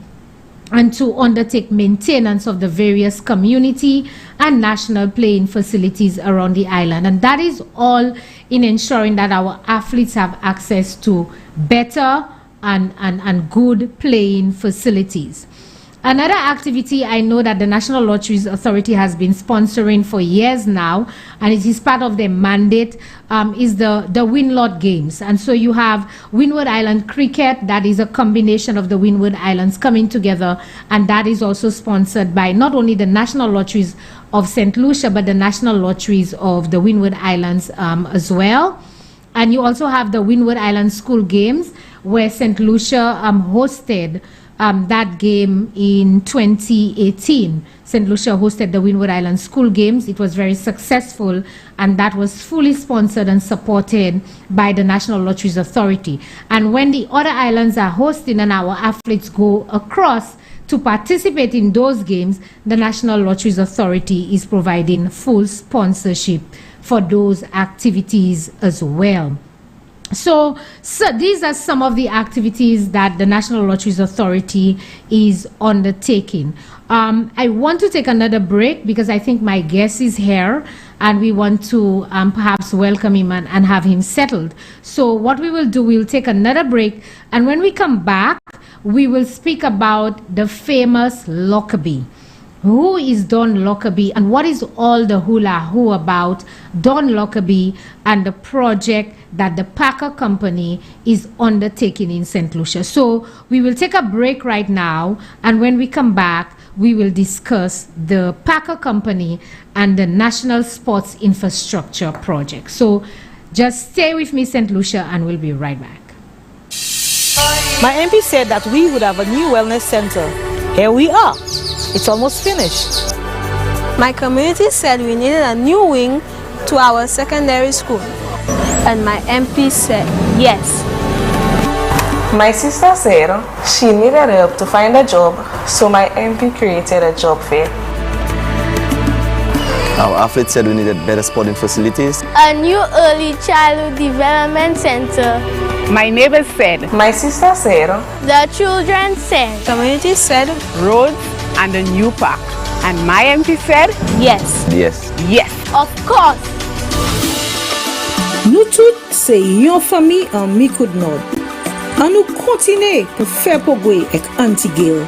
and to undertake maintenance of the various community and national playing facilities around the island. And that is all in ensuring that our athletes have access to better and good playing facilities. Another activity I know that the National Lotteries Authority has been sponsoring for years now, and it is part of their mandate, is the Winlot Games. And so you have Windward Island Cricket, that is a combination of the Windward Islands coming together, and that is also sponsored by not only the National Lotteries of St. Lucia, but the National Lotteries of the Windward Islands as well. And you also have the Windward Island School Games, where St. Lucia hosted that game in 2018. St. Lucia hosted the Windward Island School Games. It was very successful, and that was fully sponsored and supported by the National Lotteries Authority. And when the other islands are hosting and our athletes go across to participate in those games, the National Lotteries Authority is providing full sponsorship for those activities as well. So these are some of the activities that the National Lotteries Authority is undertaking. I want to take another break because I think my guest is here and we want to perhaps welcome him and have him settled. So what we will do, we'll take another break, and when we come back, we will speak about the famous Lockerbie. Who is Don Lockerbie, and what is all the hula-hoo about Don Lockerbie and the project that the Packer Company is undertaking in St. Lucia? So we will take a break right now, and when we come back, we will discuss the Packer Company and the National Sports Infrastructure Project. So just stay with me, St. Lucia, and we'll be right back. My MP said that we would have a new wellness center. Here we are. It's almost finished. My community said we needed a new wing to our secondary school, and my MP said yes. My sister said she needed help to find a job, so my MP created a job fair. Our athlete said we needed better sporting facilities. A new early childhood development center. My neighbors said. My sister said. The children said. Community said. Roads and a new park. And my MP said. Yes. Yes. Yes. Of course. Nous toutes, c'est yon famille en mi coup de nord. Et nous continuons pour faire progrès avec Antigale.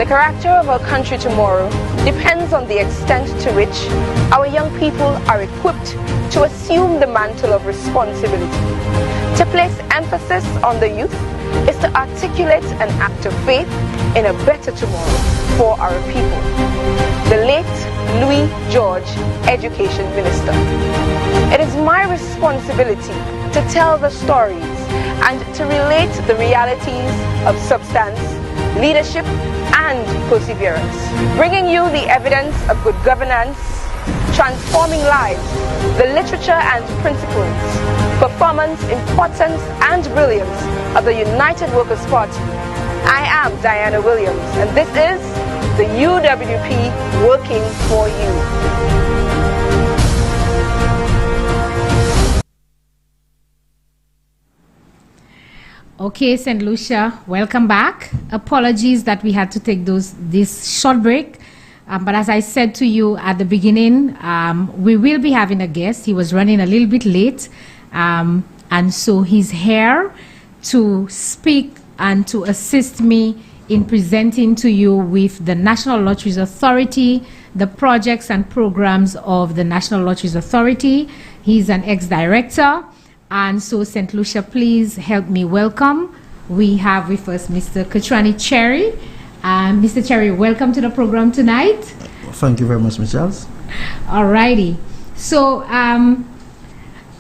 The character of our country tomorrow depends on the extent to which our young people are equipped to assume the mantle of responsibility. To place emphasis on the youth is to articulate an act of faith in a better tomorrow for our people. The late Louis George, Education Minister. It is my responsibility to tell the stories and to relate the realities of substance, leadership, and perseverance, bringing you the evidence of good governance, transforming lives, the literature and principles, performance, importance, and brilliance of the United Workers' Party. I am Diana Williams, and this is the UWP Working for You. Okay, St. Lucia, welcome back. Apologies that we had to take this short break. But as I said to you at the beginning, we will be having a guest. He was running a little bit late. And so he's here to speak and to assist me in presenting to you with the National Lotteries Authority, the projects and programs of the National Lotteries Authority. He's an ex-director. And so, St. Lucia, please help me welcome. We have with us Mr. Katrani Cherry. Mr. Cherry, welcome to the program tonight. Thank you very much, Ms. Charles. All righty. So,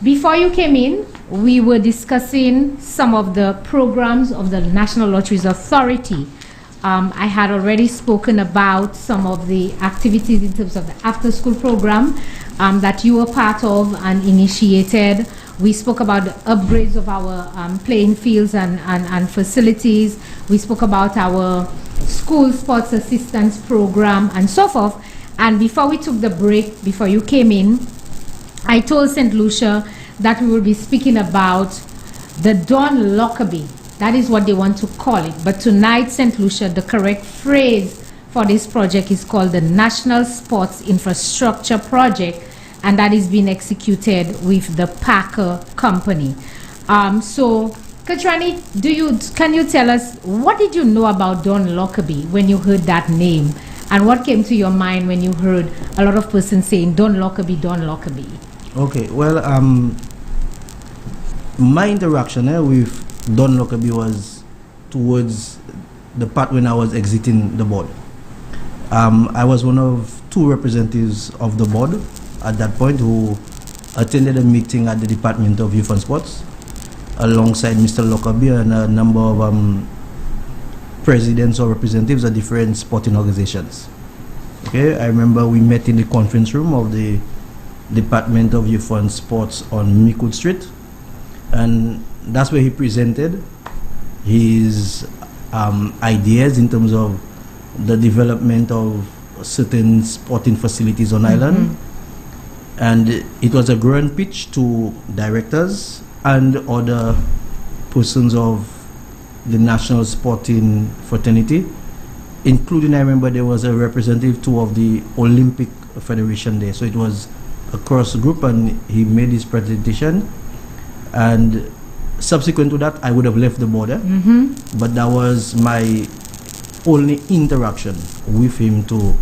before you came in, we were discussing some of the programs of the National Lotteries Authority. I had already spoken about some of the activities in terms of the after-school program that you were part of and initiated. We spoke about the upgrades of our playing fields and facilities. We spoke about our school sports assistance program and so forth. And before we took the break, before you came in, I told St. Lucia that we will be speaking about the Don Lockerbie. That is what they want to call it. But tonight, St. Lucia, the correct phrase for this project is called the National Sports Infrastructure Project, and that is being executed with the Packer Company. So, Katrani, can you tell us, what did you know about Don Lockerbie when you heard that name? And what came to your mind when you heard a lot of persons saying Don Lockerbie, Don Lockerbie? Okay, well, my interaction with Don Lockerbie was towards the part when I was exiting the board. I was one of two representatives of the board at that point who attended a meeting at the Department of Youth and Sports alongside Mr. Lockerbie and a number of presidents or representatives of different sporting organizations. Okay, I remember we met in the conference room of the Department of Youth and Sports on Mikud Street, and that's where he presented his ideas in terms of the development of certain sporting facilities on island. And it was a grand pitch to directors and other persons of the national sporting fraternity, including, I remember there was a representative too of the Olympic Federation there. So it was a cross group, and he made his presentation. And subsequent to that, I would have left the border, but that was my only interaction with him too,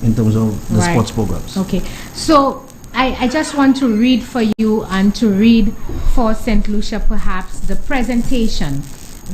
in terms of the sports programs. Okay, so I just want to read for you and to read for St. Lucia perhaps the presentation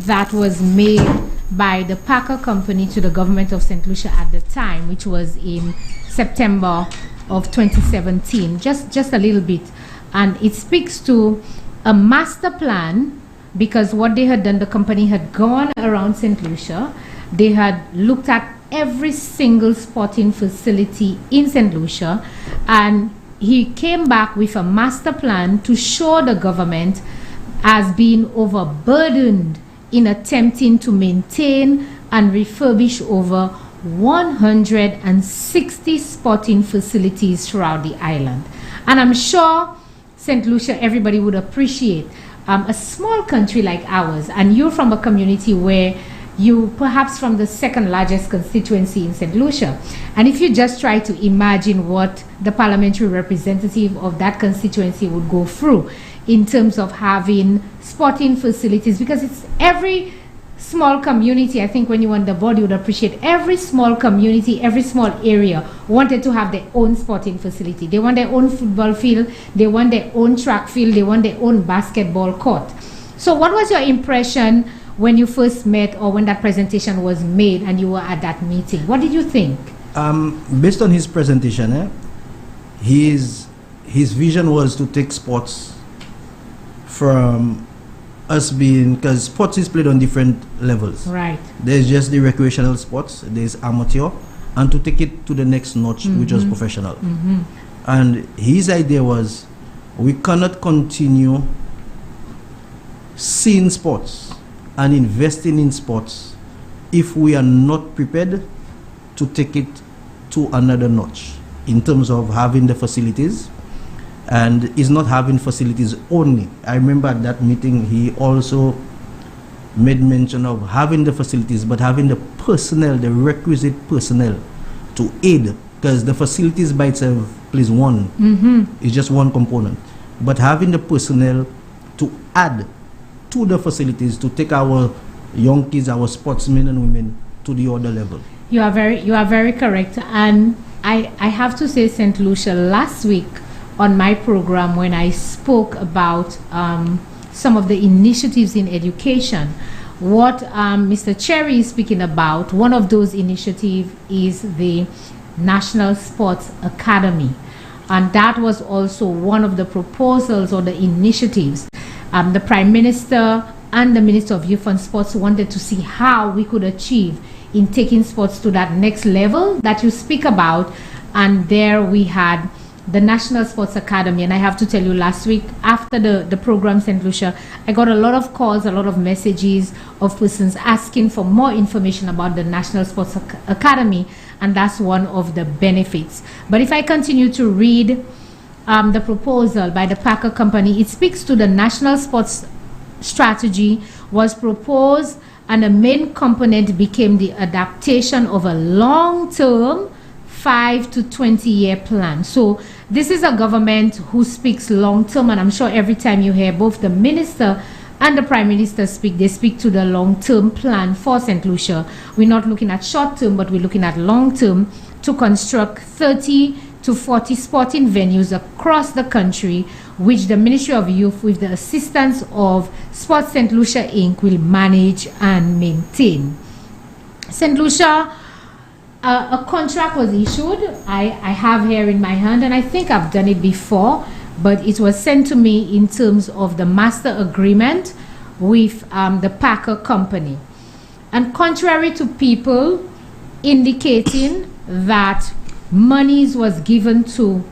that was made by the Packer Company to the government of St. Lucia at the time, which was in September of 2017, just a little bit. And it speaks to a master plan, because what they had done, the company had gone around St. Lucia, they had looked at every single sporting facility in St. Lucia, and he came back with a master plan to show the government as being overburdened in attempting to maintain and refurbish over 160 sporting facilities throughout the island. And I'm sure St. Lucia, everybody would appreciate a small country like ours, and you're from a community where you perhaps from the second largest constituency in St. Lucia. And if you just try to imagine what the parliamentary representative of that constituency would go through in terms of having sporting facilities, because it's every small community, I think when you were on the board, you would appreciate every small community, every small area wanted to have their own sporting facility. They want their own football field, they want their own track field, they want their own basketball court. So what was your impression when you first met or when that presentation was made and you were at that meeting? What did you think? Based on his presentation, his vision was to take sports from us being, because sports is played on different levels. Right. There's just the recreational sports, there's amateur, and to take it to the next notch, which was professional. And his idea was, we cannot continue seeing sports and investing in sports if we are not prepared to take it to another notch in terms of having the facilities. And is not having facilities only. I remember at that meeting he also made mention of having the facilities, but having the personnel, the requisite personnel to aid, because the facilities by itself plays one. It's just one component. But having the personnel to add to the facilities to take our young kids, our sportsmen and women to the other level. You are very correct. And I have to say, St. Lucia, last week on my program when I spoke about some of the initiatives in education, what Mr. Cherry is speaking about, one of those initiatives is the National Sports Academy. And that was also one of the proposals or the initiatives. The Prime Minister and the Minister of Youth and Sports wanted to see how we could achieve in taking sports to that next level that you speak about. And there we had the National Sports Academy. And I have to tell you, last week after the program, St. Lucia, I got a lot of calls, a lot of messages of persons asking for more information about the National Sports Academy, and that's one of the benefits. But if I continue to read the proposal by the Packer Company, it speaks to the National Sports Strategy was proposed, and a main component became the adaptation of a long-term 5 to 20-year plan. So this is a government who speaks long-term, and I'm sure every time you hear both the minister and the Prime Minister speak, they speak to the long-term plan for St. Lucia. We're not looking at short-term, but we're looking at long-term to construct 30 to 40 sporting venues across the country, which the Ministry of Youth, with the assistance of Sports St. Lucia Inc., will manage and maintain. St. Lucia, a contract was issued. I have here in my hand, and I think I've done it before, but it was sent to me in terms of the master agreement with the Packer Company. And contrary to people indicating that monies was given to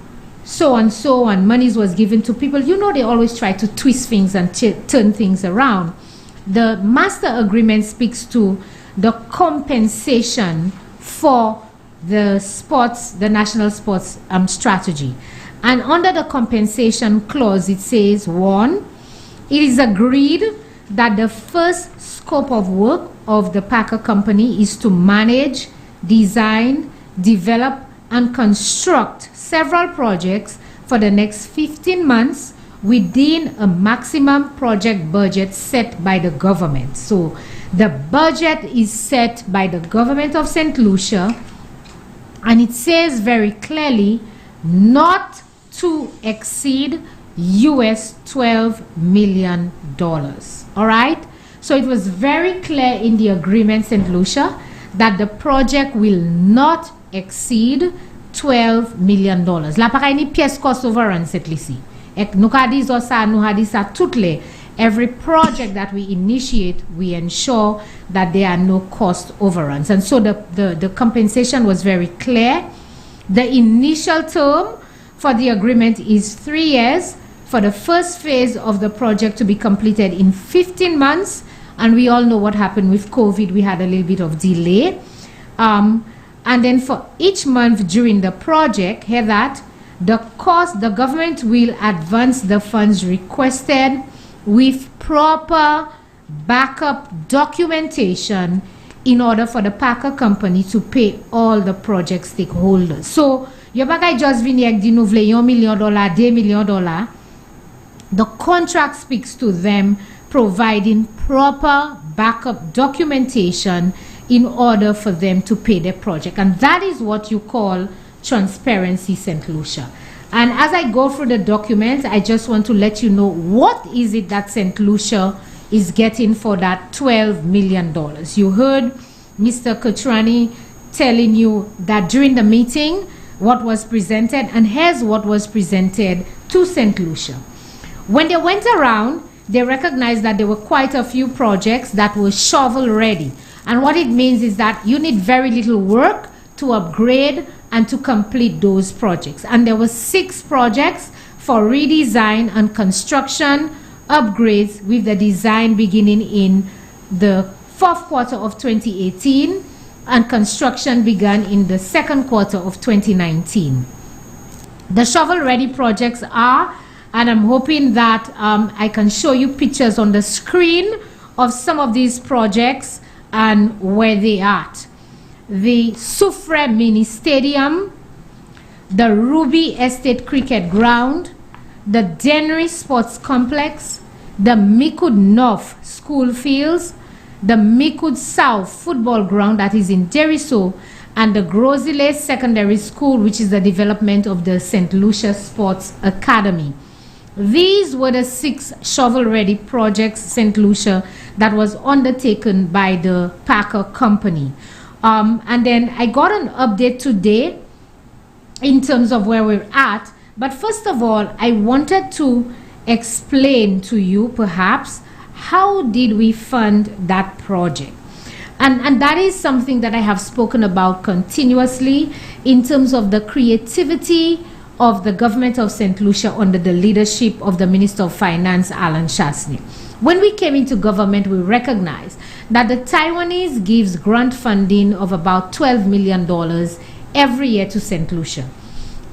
so and so and monies was given to people, you know, they always try to twist things and turn things around. The master agreement speaks to the compensation for the sports, the national sports strategy. And under the compensation clause, it says, 1, it is agreed that the first scope of work of the Packer Company is to manage, design, develop, and construct several projects for the next 15 months within a maximum project budget set by the government. So the budget is set by the government of St. Lucia, and it says very clearly not to exceed US $12 million. All right? So it was very clear in the agreement, St. Lucia, that the project will not exceed $12 million. La pa ni pièce cost overrun cette lisi. Ek nou ka di zo sa, nou ha di sa tout le. Every project that we initiate, we ensure that there are no cost overruns. And so the compensation was very clear. The initial term for the agreement is 3 years for the first phase of the project to be completed in 15 months. And we all know what happened with COVID. We had a little bit of delay. And then for each month during the project, hear that, the government will advance the funds requested with proper backup documentation in order for the Packer Company to pay all the project stakeholders. So, you bagay just vini ek di nou vle $1 million, $2 million. The contract speaks to them providing proper backup documentation in order for them to pay their project. And that is what you call transparency, St. Lucia. And as I go through the documents, I just want to let you know what is it that St. Lucia is getting for that $12 million. You heard Mr. Kutrani telling you that during the meeting, what was presented, and here's what was presented to St. Lucia. When they went around, they recognized that there were quite a few projects that were shovel ready. And what it means is that you need very little work to upgrade and to complete those projects. And there were 6 projects for redesign and construction upgrades, with the design beginning in the 4th quarter of 2018 and construction began in the 2nd quarter of 2019. The shovel-ready projects are, and I'm hoping that I can show you pictures on the screen of some of these projects and where they are at. The Soufre Mini Stadium, the Ruby Estate Cricket Ground, the Dennery Sports Complex, the Mikud North School Fields, the Mikud South Football Ground that is in Deriso, and the Grozile Secondary School, which is the development of the St. Lucia Sports Academy. These were the 6 shovel-ready projects, St. Lucia, that was undertaken by the Packer Company. And then I got an update today in terms of where we're at. But first of all, I wanted to explain to you perhaps how did we fund that project. And that is something that I have spoken about continuously in terms of the creativity of the government of St. Lucia under the leadership of the Minister of Finance, Alan Chasney. When we came into government, we recognized that the Taiwanese gives grant funding of about $12 million every year to St. Lucia.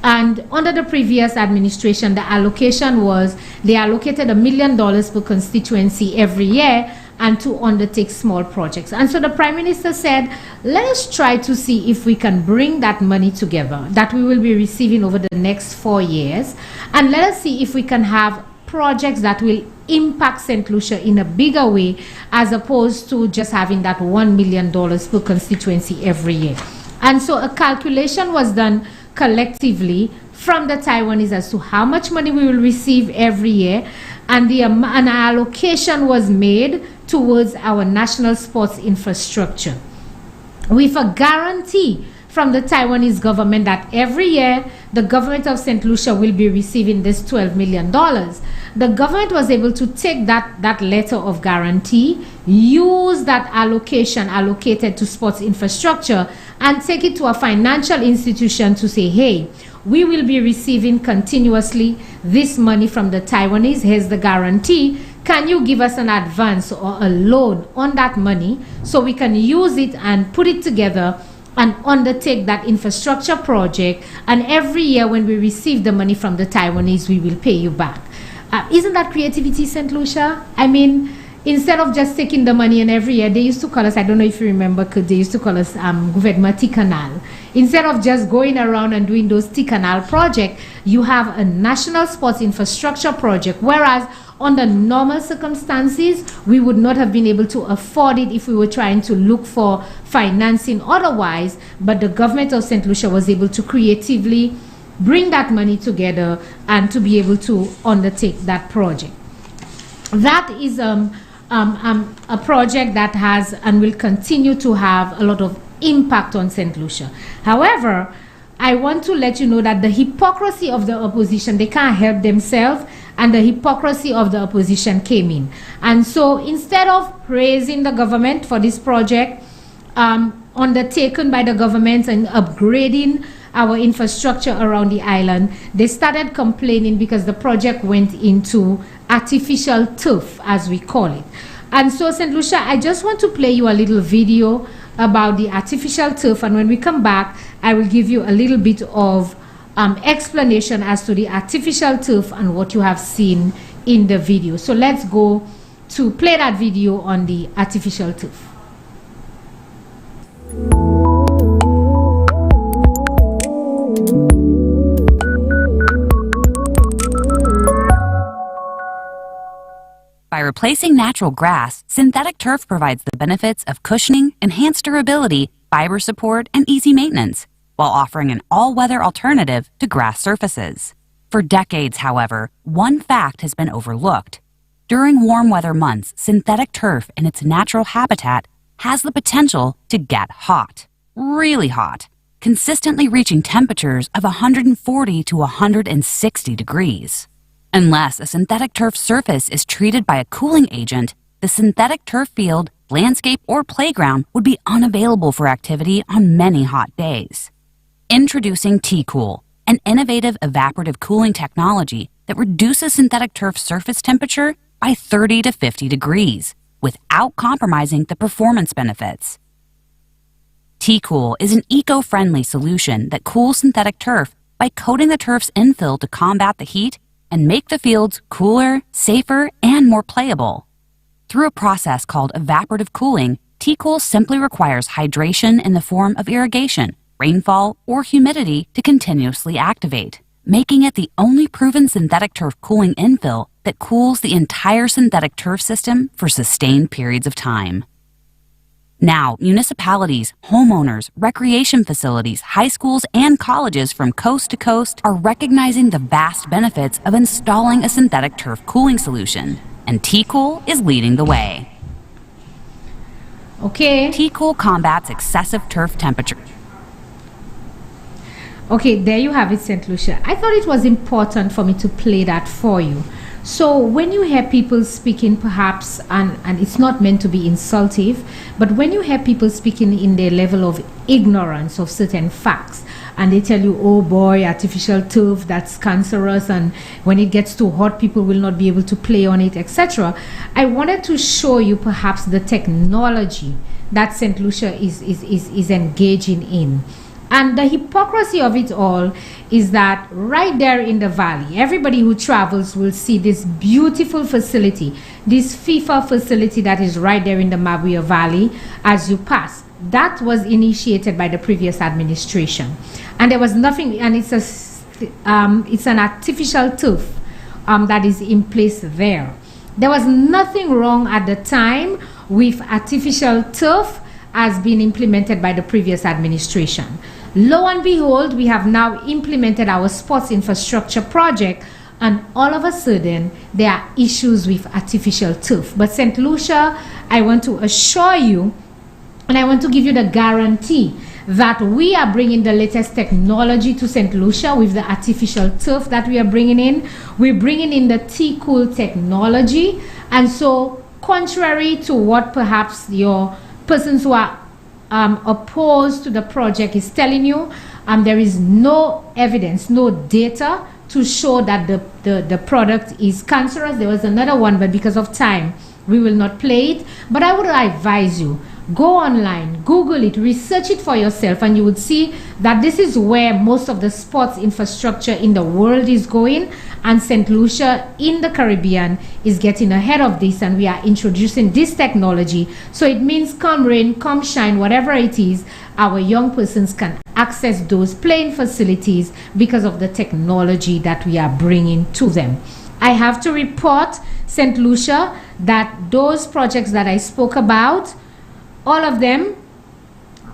And under the previous administration, the allocation was they allocated $1 million per constituency every year and to undertake small projects. And so the Prime Minister said, let us try to see if we can bring that money together that we will be receiving over the next 4 years, and let us see if we can have projects that will impact St. Lucia in a bigger way, as opposed to just having that $1 million per constituency every year. And so a calculation was done collectively from the Taiwanese as to how much money we will receive every year, and an allocation was made towards our national sports infrastructure, with a guarantee from the Taiwanese government that every year the government of St. Lucia will be receiving this $12 million. The government was able to take that letter of guarantee, use that allocation allocated to sports infrastructure, and take it to a financial institution to say, hey, we will be receiving continuously this money from the Taiwanese. Here's the guarantee. Can you give us an advance or a loan on that money so we can use it and put it together and undertake that infrastructure project? And every year when we receive the money from the Taiwanese, we will pay you back. Isn't that creativity, St. Lucia? I mean, instead of just taking the money and every year, they used to call us, I don't know if you remember, they used to call us Gouvernement T-Canal. Instead of just going around and doing those T-Canal projects, you have a national sports infrastructure project, whereas under normal circumstances, we would not have been able to afford it if we were trying to look for financing otherwise, but the government of St. Lucia was able to creatively bring that money together and to be able to undertake that project. That is a project that has and will continue to have a lot of impact on St. Lucia. However, I want to let you know that the hypocrisy of the opposition, they can't help themselves, and the hypocrisy of the opposition came in. And so instead of praising the government for this project undertaken by the government and upgrading our infrastructure around the island, they started complaining because the project went into artificial turf, as we call it. And so, St. Lucia, I just want to play you a little video about the artificial turf, and when we come back, I will give you a little bit of explanation as to the artificial turf and what you have seen in the video. So let's go to play that video on the artificial turf. By replacing natural grass, synthetic turf provides the benefits of cushioning, enhanced durability, fiber support, and easy maintenance, while offering an all-weather alternative to grass surfaces. For decades, however, one fact has been overlooked. During warm weather months, synthetic turf in its natural habitat has the potential to get hot, really hot, consistently reaching temperatures of 140 to 160 degrees. Unless a synthetic turf surface is treated by a cooling agent, the synthetic turf field, landscape, or playground would be unavailable for activity on many hot days. Introducing T-Cool, an innovative evaporative cooling technology that reduces synthetic turf surface temperature by 30 to 50 degrees without compromising the performance benefits. T-Cool is an eco-friendly solution that cools synthetic turf by coating the turf's infill to combat the heat and make the fields cooler, safer, and more playable. Through a process called evaporative cooling, T-Cool simply requires hydration in the form of irrigation, rainfall, or humidity to continuously activate, making it the only proven synthetic turf cooling infill that cools the entire synthetic turf system for sustained periods of time. Now, municipalities, homeowners, recreation facilities, high schools, and colleges from coast to coast are recognizing the vast benefits of installing a synthetic turf cooling solution, and T-Cool is leading the way. Okay. T-Cool combats excessive turf temperature. Okay, there you have it, St. Lucia. I thought it was important for me to play that for you. So when you hear people speaking, perhaps, and it's not meant to be insultive, but when you hear people speaking in their level of ignorance of certain facts, and they tell you, oh boy, artificial turf, that's cancerous, and when it gets too hot, people will not be able to play on it, etc. I wanted to show you perhaps the technology that St. Lucia is engaging in. And the hypocrisy of it all is that right there in the valley, everybody who travels will see this beautiful facility, this FIFA facility that is right there in the Mabuya Valley as you pass. That was initiated by the previous administration. And there was nothing, and it's an artificial turf that is in place there. There was nothing wrong at the time with artificial turf as being implemented by the previous administration. Lo and behold, we have now implemented our sports infrastructure project, and all of a sudden, there are issues with artificial turf. But St. Lucia, I want to assure you, and I want to give you the guarantee that we are bringing the latest technology to St. Lucia with the artificial turf that we are bringing in. We're bringing in the T-Cool technology. And so, contrary to what perhaps your persons who are opposed to the project is telling you, there is no evidence, no data to show that the product is cancerous. There was another one, but because of time, we will not play it. But I would advise you, go online, Google it, research it for yourself, and you would see that this is where most of the sports infrastructure in the world is going. And St. Lucia in the Caribbean is getting ahead of this, and we are introducing this technology. So it means come rain, come shine, whatever it is, our young persons can access those playing facilities because of the technology that we are bringing to them. I have to report, St. Lucia, that those projects that I spoke about, all of them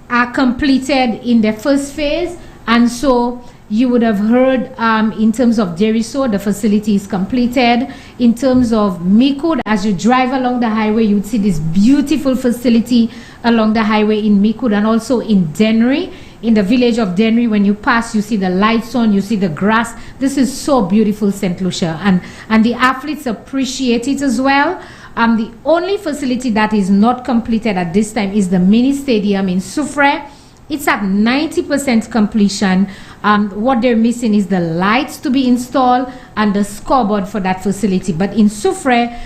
are completed in the first phase, and so you would have heard in terms of Deriso, the facility is completed. In terms of Mikud, as you drive along the highway, you would see this beautiful facility along the highway in Mikud, and also in Dennery. In the village of Dennery, when you pass, you see the lights on, you see the grass. This is so beautiful, St. Lucia, and the athletes appreciate it as well. The only facility that is not completed at this time is the mini stadium in Soufrière. It's at 90% completion. What they're missing is the lights to be installed and the scoreboard for that facility. But in Soufrière,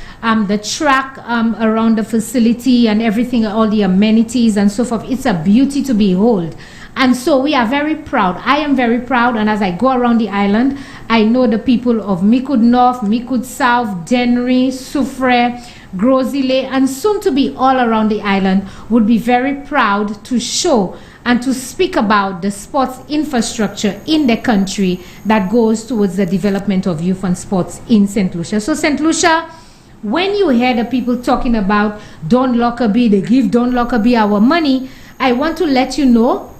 the track around the facility and everything, all the amenities and so forth, it's a beauty to behold. And so we are very proud. I am very proud, and as I go around the island, I know the people of Mikud North, Mikud South, Dennery, Soufrière, Grosile, and soon to be all around the island would be very proud to show and to speak about the sports infrastructure in the country that goes towards the development of youth and sports in St. Lucia. So St. Lucia, when you hear the people talking about Don Lockerbie, they give Don Lockerbie our money, I want to let you know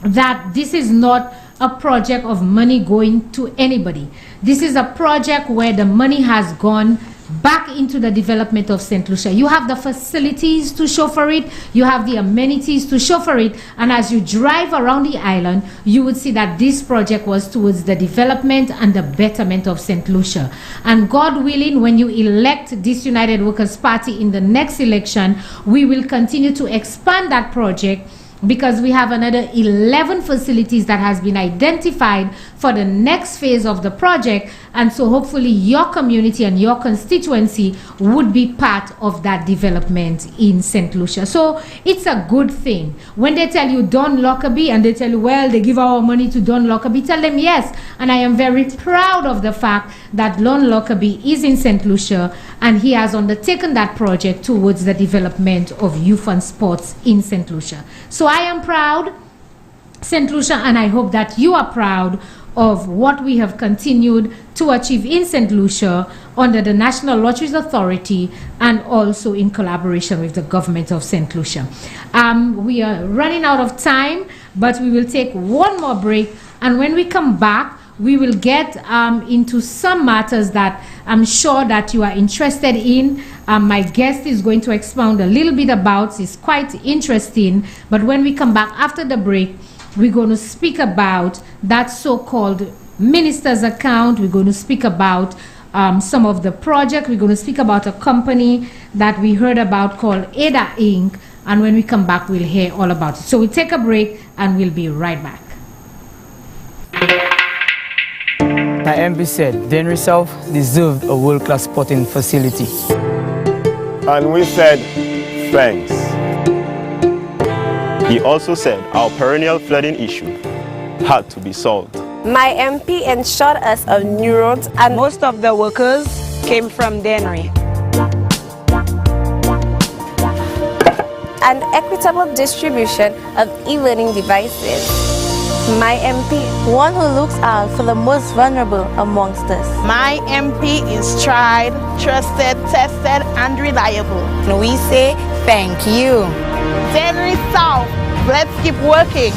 that this is not a project of money going to anybody. This is a project where the money has gone back into the development of St. Lucia. You have the facilities to show for it, you have the amenities to show for it, and as you drive around the island, you would see that this project was towards the development and the betterment of St. Lucia. And God willing, when you elect this United Workers' Party in the next election, we will continue to expand that project, because we have another 11 facilities that has been identified for the next phase of the project, and so hopefully your community and your constituency would be part of that development in St. Lucia. So it's a good thing. When they tell you Don Lockerbie and they tell you, well, they give our money to Don Lockerbie, tell them yes. And I am very proud of the fact that Don Lockerbie is in St. Lucia and he has undertaken that project towards the development of youth and sports in St. Lucia. So I am proud, St. Lucia, and I hope that you are proud of what we have continued to achieve in St. Lucia under the National Lotteries Authority and also in collaboration with the government of St. Lucia. We are running out of time, but we will take one more break, and when we come back, we will get into some matters that I'm sure that you are interested in. My guest is going to expound a little bit about. It's quite interesting, but when we come back after the break, we're going to speak about that so-called minister's account. We're going to speak about some of the project. We're going to speak about a company that we heard about called EDA Inc. And when we come back, we'll hear all about it. So we'll take a break and we'll be right back. My MP said Denry South deserved a world-class sporting facility. And we said, thanks. He also said our perennial flooding issue had to be solved. My MP ensured us of new roads, and most of the workers came from Denry. An equitable distribution of e-learning devices. My MP, one who looks out for the most vulnerable amongst us. My MP is tried, trusted, tested, and reliable. And we say thank you. Denry South, let's keep working.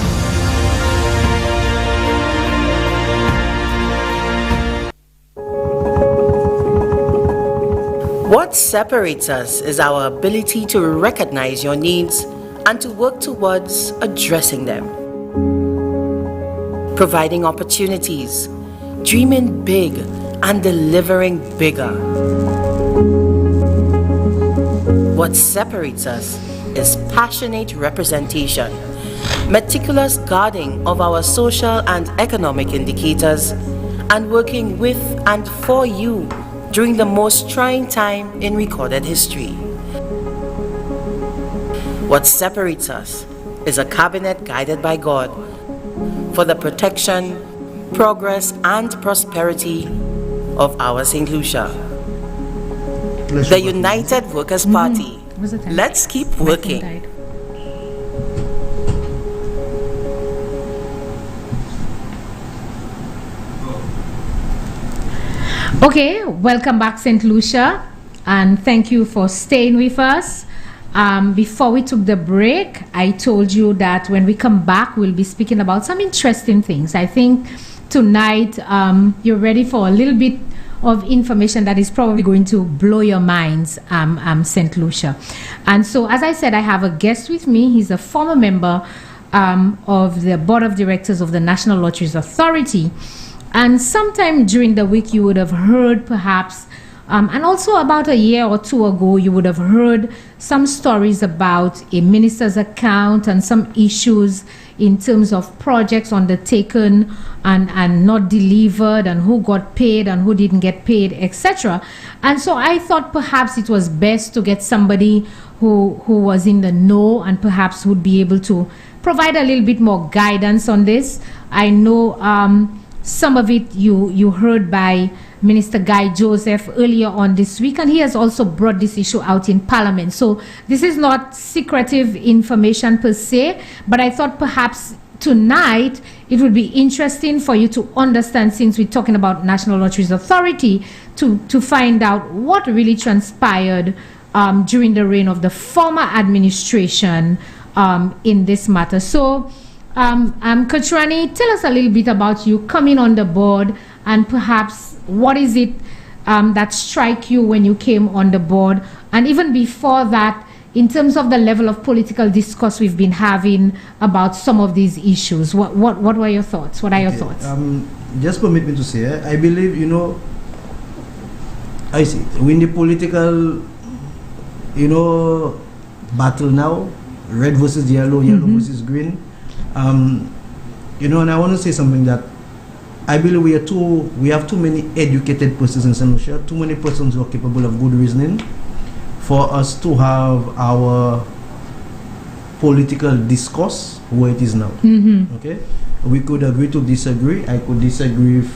What separates us is our ability to recognize your needs and to work towards addressing them. Providing opportunities, dreaming big, and delivering bigger. What separates us is passionate representation, meticulous guarding of our social and economic indicators, and working with and for you during the most trying time in recorded history. What separates us is a cabinet guided by God for the protection, progress, and prosperity of our St. Lucia. The United Workers' Party. Let's keep working. Okay, welcome back, St. Lucia, and thank you for staying with us. Before we took the break, I told you that when we come back, we'll be speaking about some interesting things. I think tonight you're ready for a little bit of information that is probably going to blow your minds, St. Lucia. And so, as I said, I have a guest with me. He's a former member of the Board of Directors of the National Lotteries Authority. And sometime during the week, you would have heard perhaps, and also about a year or two ago, you would have heard some stories about a minister's account and some issues in terms of projects undertaken and not delivered, and who got paid and who didn't get paid, etc. And so I thought perhaps it was best to get somebody who was in the know and perhaps would be able to provide a little bit more guidance on this. I know some of it you heard by Minister Guy Joseph earlier on this week, and he has also brought this issue out in Parliament. So this is not secretive information per se, but I thought perhaps tonight, it would be interesting for you to understand, since we're talking about National Lotteries Authority, to find out what really transpired during the reign of the former administration in this matter. So, Coach Rani, tell us a little bit about you coming on the board, and perhaps what is it that struck you when you came on the board, and even before that, in terms of the level of political discourse we've been having about some of these issues. What were your thoughts? What are your thoughts? Just permit me to say, I believe, I see, when the political, battle now, red versus yellow, yellow versus green, and I want to say something that I believe we have too many educated persons in St. Lucia, too many persons who are capable of good reasoning for us to have our political discourse where it is now. Okay, we could agree to disagree. I could disagree with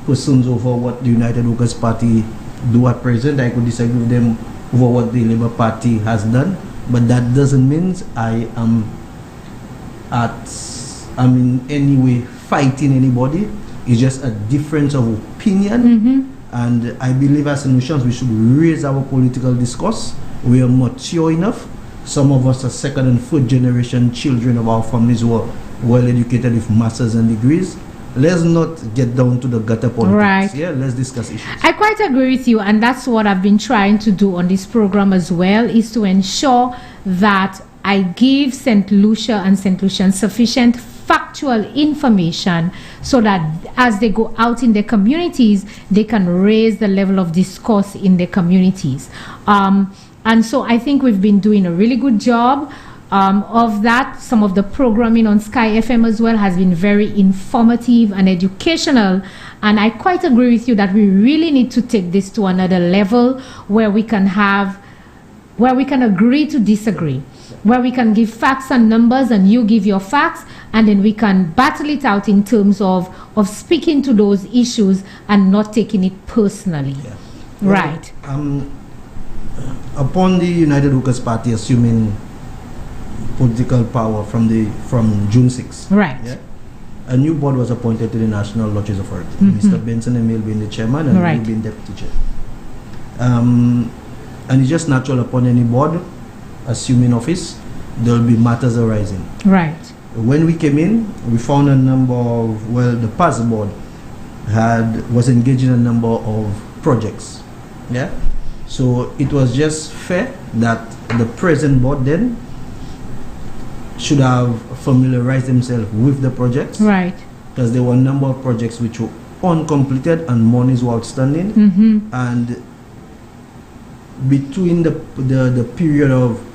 persons over what the United Workers' Party do at present. I could disagree with them over what the Labour Party has done, but that doesn't mean I am in any way fighting anybody. It's just a difference of opinion. And I believe as Lucians we should raise our political discourse. We are mature enough. Some of us are second and third generation children of our families who are well educated with masters and degrees. Let's not get down to the gutter politics. Right. Yeah, let's discuss issues. I quite agree with you, and that's what I've been trying to do on this program as well, is to ensure that I give St. Lucia and St. Lucians sufficient factual information so that as they go out in their communities, they can raise the level of discourse in their communities. And so I think we've been doing a really good job of that. Some of the programming on Sky FM as well has been very informative and educational. And I quite agree with you that we really need to take this to another level where we can agree to disagree, where we can give facts and numbers and you give your facts, and then we can battle it out in terms of speaking to those issues and not taking it personally. Right. Upon the United Workers' Party assuming political power from June 6th, right? Yeah, a new board was appointed to the National Lotteries Authority. Mr. Benson Emil being the chairman and me being deputy chair. And it's just natural upon any board assuming office, there will be matters arising. Right. When we came in, we found a number of, the past board was engaged in a number of projects. Yeah. So it was just fair that the present board then should have familiarized themselves with the projects. Right. Because there were a number of projects which were uncompleted and monies were outstanding. And between the period of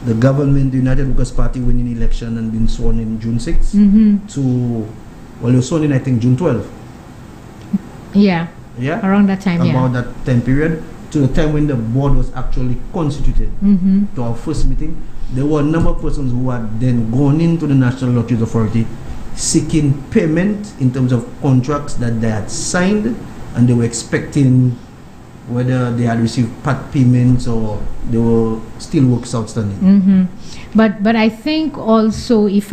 the government, the United Workers' Party winning election and being sworn in June 6th to, it was sworn in I think June 12th. Yeah. Yeah. Around that time, About that time period, to the time when the board was actually constituted, to our first meeting, there were a number of persons who had then gone into the National Lotteries Authority seeking payment in terms of contracts that they had signed, and they were expecting whether they had received part payments or there were still works outstanding. But I think also, if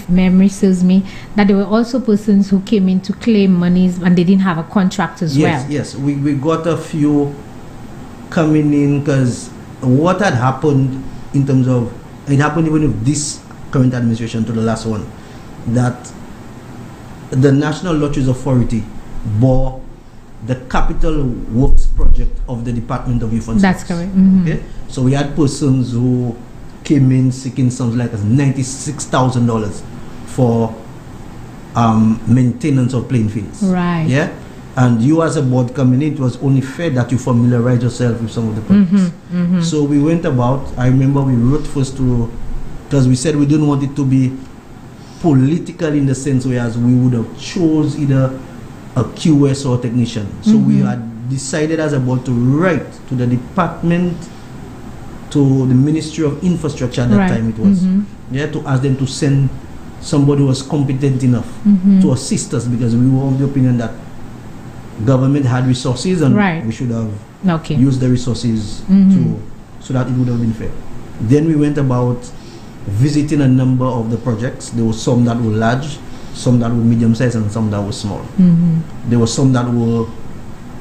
memory serves me, that there were also persons who came in to claim monies and they didn't have a contract as well. Yes, we got a few coming in, because what had happened in terms of, it happened even with this current administration to the last one, that the National Lotteries Authority bore the capital works project of the Department of Youth and Sports. That's correct. Okay, so we had persons who came in seeking sums like $96,000 for maintenance of playing fields. Right. Yeah, and you as a board coming in, it was only fair that you familiarize yourself with some of the projects. So we went about. I remember we wrote first to, because we said we didn't want it to be political in the sense whereas we would have chose either a QS or a technician. So we had decided as a board to write to the department, to the Ministry of Infrastructure at that time it was, to ask them to send somebody who was competent enough to assist us, because we were of the opinion that government had resources and we should have used the resources so that it would have been fair. Then we went about visiting a number of the projects. There were some that were large, some that were medium sized, and some that were small. There were some that were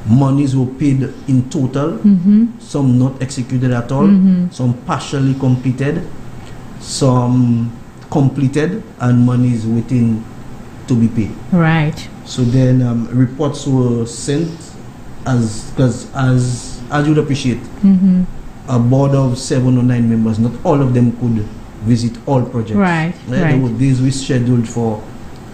monies were paid in total, some not executed at all, some partially completed, some completed, and monies waiting to be paid. Right. So then reports were sent because as you would appreciate, a board of 7 or 9 members, not all of them could visit all projects. Right. There were days we scheduled for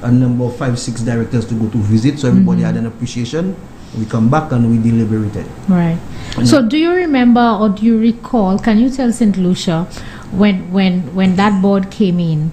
a number of 5-6 directors to go to visit, so everybody had an appreciation. We come back and we deliberated. Right. So do you remember or do you recall, can you tell St. Lucia when that board came in,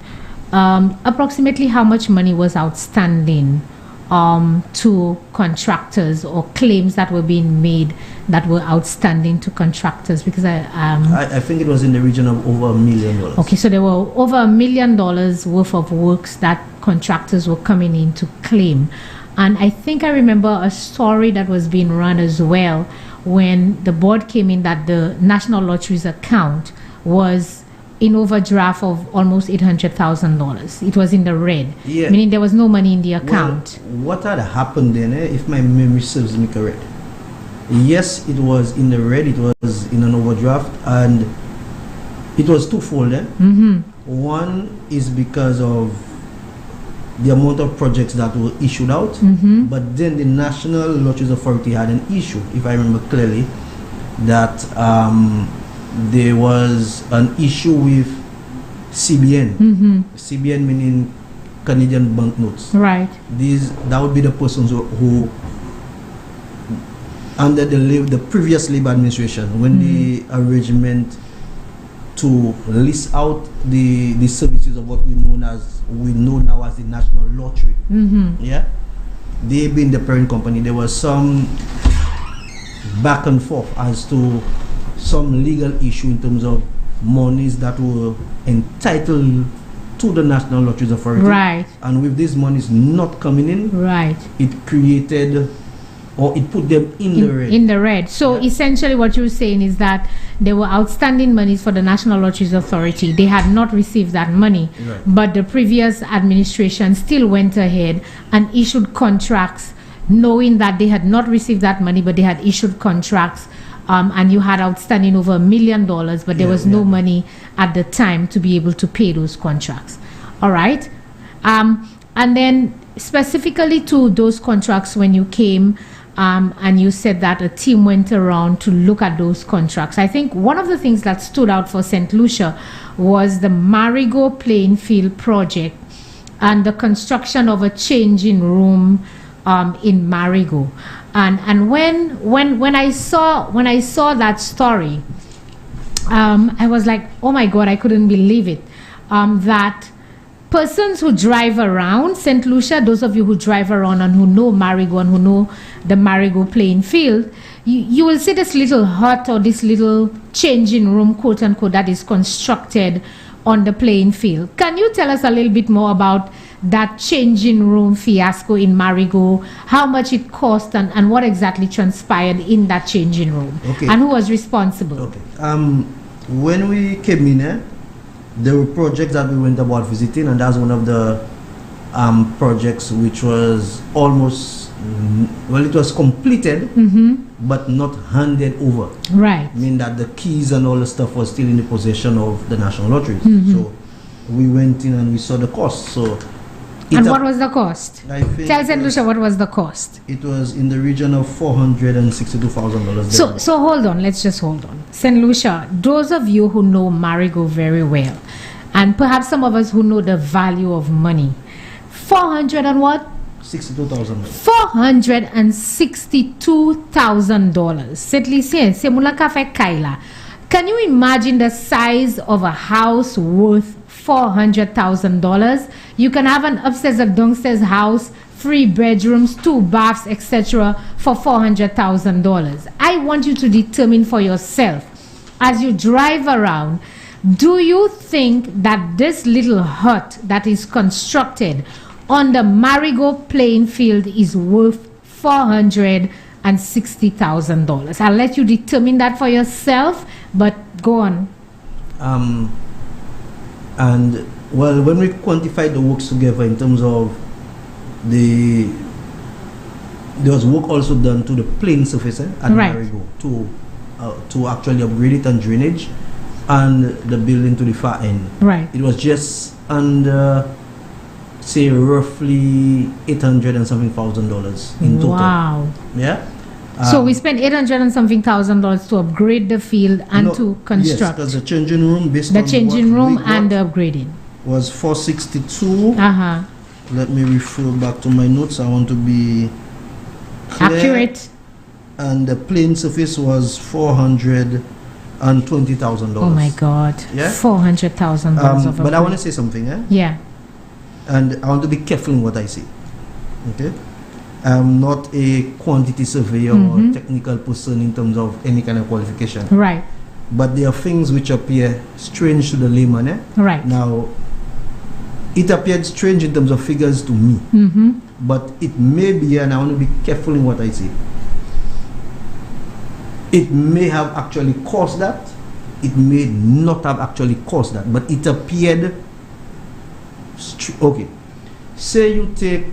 approximately how much money was outstanding to contractors, or claims that were being made that were outstanding to contractors? Because I think it was in the region of over $1 million. Okay, so there were over $1 million worth of works that contractors were coming in to claim. And I think I remember a story that was being run as well when the board came in, that the National Lotteries account was in overdraft of almost $800,000. It was in the red, meaning there was no money in the account. Well, what had happened then, if my memory serves me correct? Yes, it was in the red, it was in an overdraft, and it was twofold. One is because of the amount of projects that were issued out, but then the National Lotteries Authority had an issue, if I remember clearly, that there was an issue with CBN. CBN meaning Canadian banknotes. Right. That would be the persons who under the previous Labour administration, when the arrangement to list out the services of what we know now as the National Lottery. They being the parent company, there was some back and forth as to some legal issue in terms of monies that were entitled to the National Lotteries Authority. Right. And with these monies not coming in, it created, or it put them in the red. In the red. So essentially what you're saying is that there were outstanding monies for the National Lotteries Authority. They had not received that money, but the previous administration still went ahead and issued contracts knowing that they had not received that money, but they had issued contracts, and you had outstanding over $1 million, but there was no money at the time to be able to pay those contracts. All right. And then specifically to those contracts, when you came, and you said that a team went around to look at those contracts, I think one of the things that stood out for St. Lucia was the Marigot playing field project and the construction of a changing room in Marigot. And when I saw that story, I was like, oh my God, I couldn't believe it. That persons who drive around St. Lucia, those of you who drive around and who know Marigot and who know the Marigot playing field, you will see this little hut or this little changing room, quote unquote, that is constructed on the playing field. Can you tell us a little bit more about that changing room fiasco in Marigot, how much it cost, and what exactly transpired in that changing room, and who was responsible? When we came in, there were projects that we went about visiting, and that's one of the projects which was almost, it was completed, but not handed over. Right. I mean that the keys and all the stuff was still in the possession of the National Lotteries. So we went in and we saw the cost. So and what was the cost? Tell St. Lucia what was the cost. It was in the region of $462,000. So hold on, let's just hold on. St. Lucia, those of you who know Marigot very well, and perhaps some of us who know the value of money, 400 and what? $62,000. $462,000. Can you imagine the size of a house worth $400,000? You can have an upstairs and downstairs house, 3 bedrooms, 2 baths, etc. for $400,000. I want you to determine for yourself, as you drive around, do you think that this little hut that is constructed on the Marigot playing field is worth $460,000? I'll let you determine that for yourself, but go on. And well, when we quantified the works together in terms of there was work also done to the plain surface at Marigo to actually upgrade it and drainage, and the building to the far end. Right. It was just under, say, roughly $800 and something thousand in total. Wow. Yeah. So we spent $800 and something thousand to upgrade the field and to construct. Yes, because the changing room, based the on changing room and the upgrading was 462. Let me refer back to my notes. I want to be clear. Accurate. And the plain surface was $420,000. Oh my God! Yeah, $400,000. But I want to say something. Yeah. And I want to be careful in what I say. Okay. I'm not a quantity surveyor or technical person in terms of any kind of qualification. Right. But there are things which appear strange to the layman. Right. Now, it appeared strange in terms of figures to me. But it may be, and I want to be careful in what I say, it may have actually caused that. It may not have actually caused that. but it appeared okay. Say you take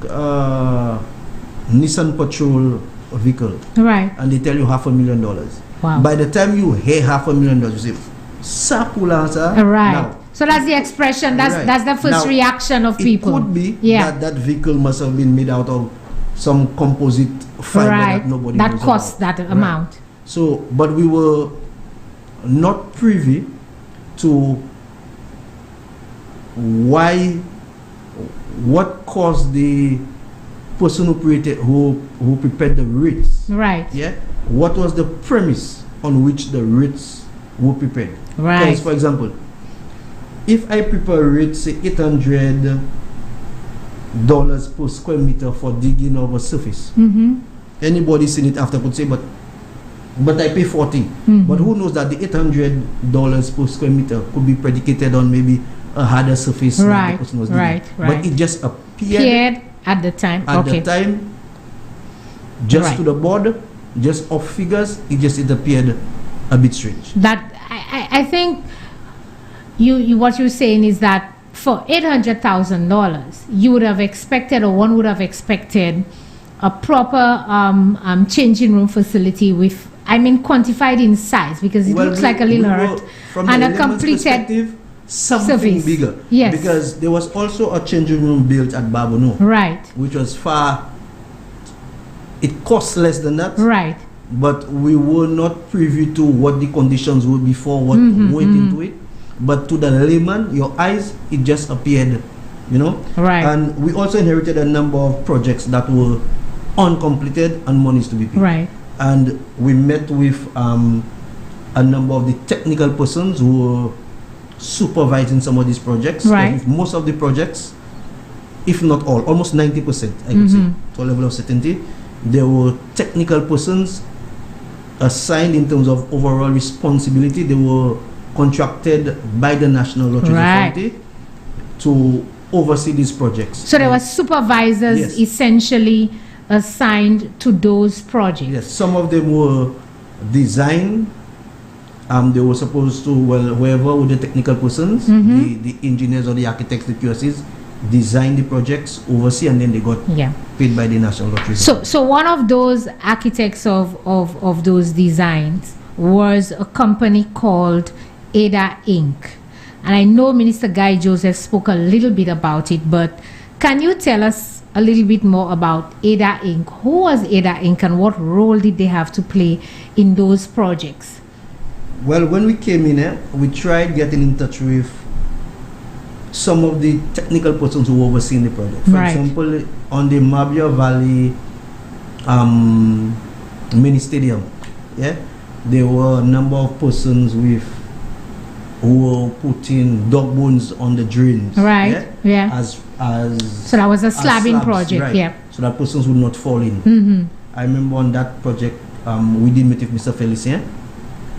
Nissan Patrol vehicle, right, and they tell you $500,000. Wow. By the time you hear $500,000, you say, "Sapulansa." Right. Now, so that's the expression. That's the first now, reaction of people. It could be that vehicle must have been made out of some composite fiber that nobody knows costs about. that amount. So, but we were not privy to what caused the person who prepared the rates. Right. Yeah. What was the premise on which the rates were prepared? Right. Because, for example, if I prepare a rate, say $800 per square meter for digging of a surface, anybody seen it after could say, but I pay $40. But who knows that the $800 per square meter could be predicated on maybe a harder surface that the person was digging. But it just appeared at the time. Just to the board, just off figures, it appeared a bit strange. That I think you what you're saying is that for $800,000 you would have expected, or one would have expected, a proper changing room facility with, quantified in size, because it looks like a little earth, and a completed something service. Bigger. Yes. Because there was also a changing room built at Babono. Right. Which was it cost less than that. Right. But we were not privy to what the conditions were before what went into it. But to the layman, your eyes, it just appeared, Right. And we also inherited a number of projects that were uncompleted and monies to be paid. Right. And we met with a number of the technical persons who were supervising some of these projects. Right. With most of the projects, if not all, almost 90%, I would say, to a level of certainty, there were technical persons assigned in terms of overall responsibility. They were contracted by the National Lotteries Authority to oversee these projects. So there were supervisors essentially assigned to those projects. Yes, some of them were designed. They were supposed to, whoever were the technical persons, the engineers or the architects, the QSs, design the projects, oversee, and then they got paid by the National Lotteries. So one of those architects of those designs was a company called EDA Inc. And I know Minister Guy Joseph spoke a little bit about it, but can you tell us a little bit more about EDA Inc? Who was EDA Inc and what role did they have to play in those projects? Well, when we came in, we tried getting in touch with some of the technical persons who were overseeing the project. For example, on the Mabia Valley mini stadium, there were a number of persons who were putting dog bones on the drains. So that was a slabbing project, so that persons would not fall in. I remember on that project, we did meet with Mr. Felicien.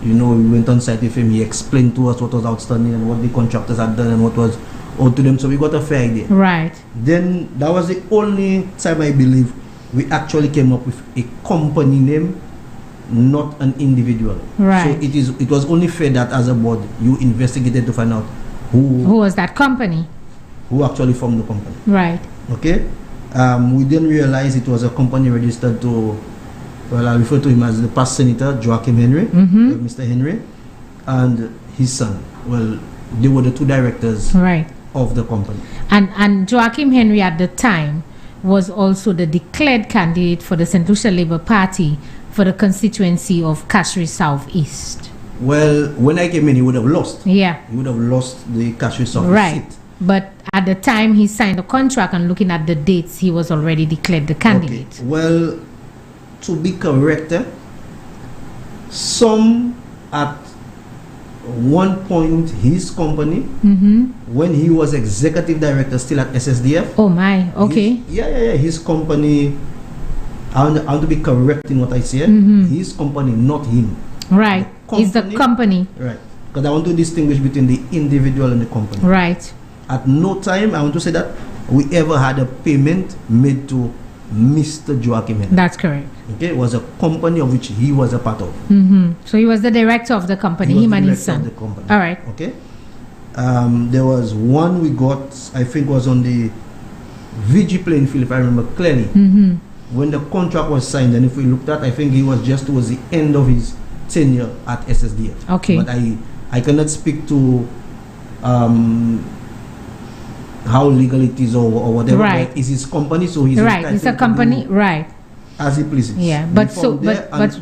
We went on site with him. He explained to us what was outstanding and what the contractors had done and what was owed to them. So we got a fair idea. Right. Then that was the only time I believe we actually came up with a company name, not an individual. Right. So it was only fair that as a board you investigated to find out Who was that company? Who actually formed the company. Right. Okay. We didn't realize it was a company registered to, well, I refer to him as the past senator, Joachim Henry, Mr. Henry, and his son. Well, they were the two directors of the company. And Joachim Henry at the time was also the declared candidate for the St. Lucia Labour Party for the constituency of Cashry Southeast. Well, when I came in, he would have lost. Yeah. He would have lost the Cashry Southeast seat. But at the time he signed the contract and looking at the dates, he was already declared the candidate. Okay. Well, to be correct, some at one point his company, when he was executive director still at SSDF. Oh my, okay. His company, I want to be correct in what I said. His company, not him. Right. It's the company. Right. Because I want to distinguish between the individual and the company. Right. At no time, I want to say that we ever had a payment made to Mr. Joachim Henry. That's correct. Okay, it was a company of which he was a part of. So he was the director of the company, him and his son. Of the company. All right. Okay. There was one we got, I think was on the VG playing field, if I remember clearly. When the contract was signed, and if we looked at, I think he was just towards the end of his tenure at SSDF. Okay. But I cannot speak to how legal it is or whatever. Right. It's his company, so he's right. It's a company, right? As he pleases. Yeah, but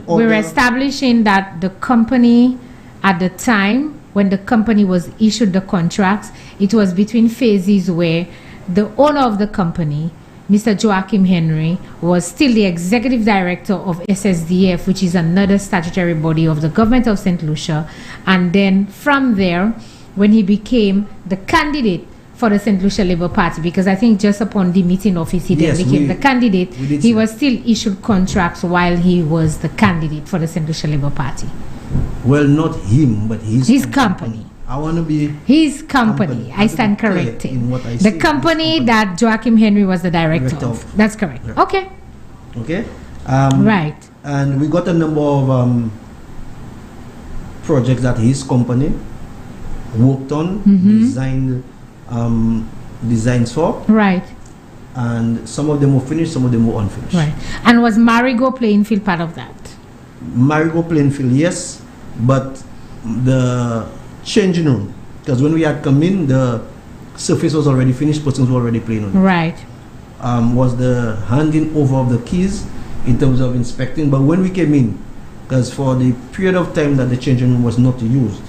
we're establishing that the company at the time when the company was issued the contracts, it was between phases where the owner of the company, Mr. Joachim Henry, was still the executive director of SSDF, which is another statutory body of the government of St. Lucia, and then from there, when he became the candidate for the St. Lucia Labour Party, because I think just upon the meeting office he then became the candidate. He was still issued contracts while he was the candidate for the St. Lucia Labour Party. Well, not him, but his company. I want to be his company. I stand corrected. The company that Joachim Henry was the director of. That's correct. Right. Okay. Okay. Right. And we got a number of projects that his company worked on, designed. Designs for. Right. And some of them were finished, some of them were unfinished. Right. And was Marigo playing field part of that? Marigo playing field, yes. But the changing room, because when we had come in, the surface was already finished, persons were already playing on it. Right. Was the handing over of the keys in terms of inspecting. But when we came in, because for the period of time that the changing room was not used,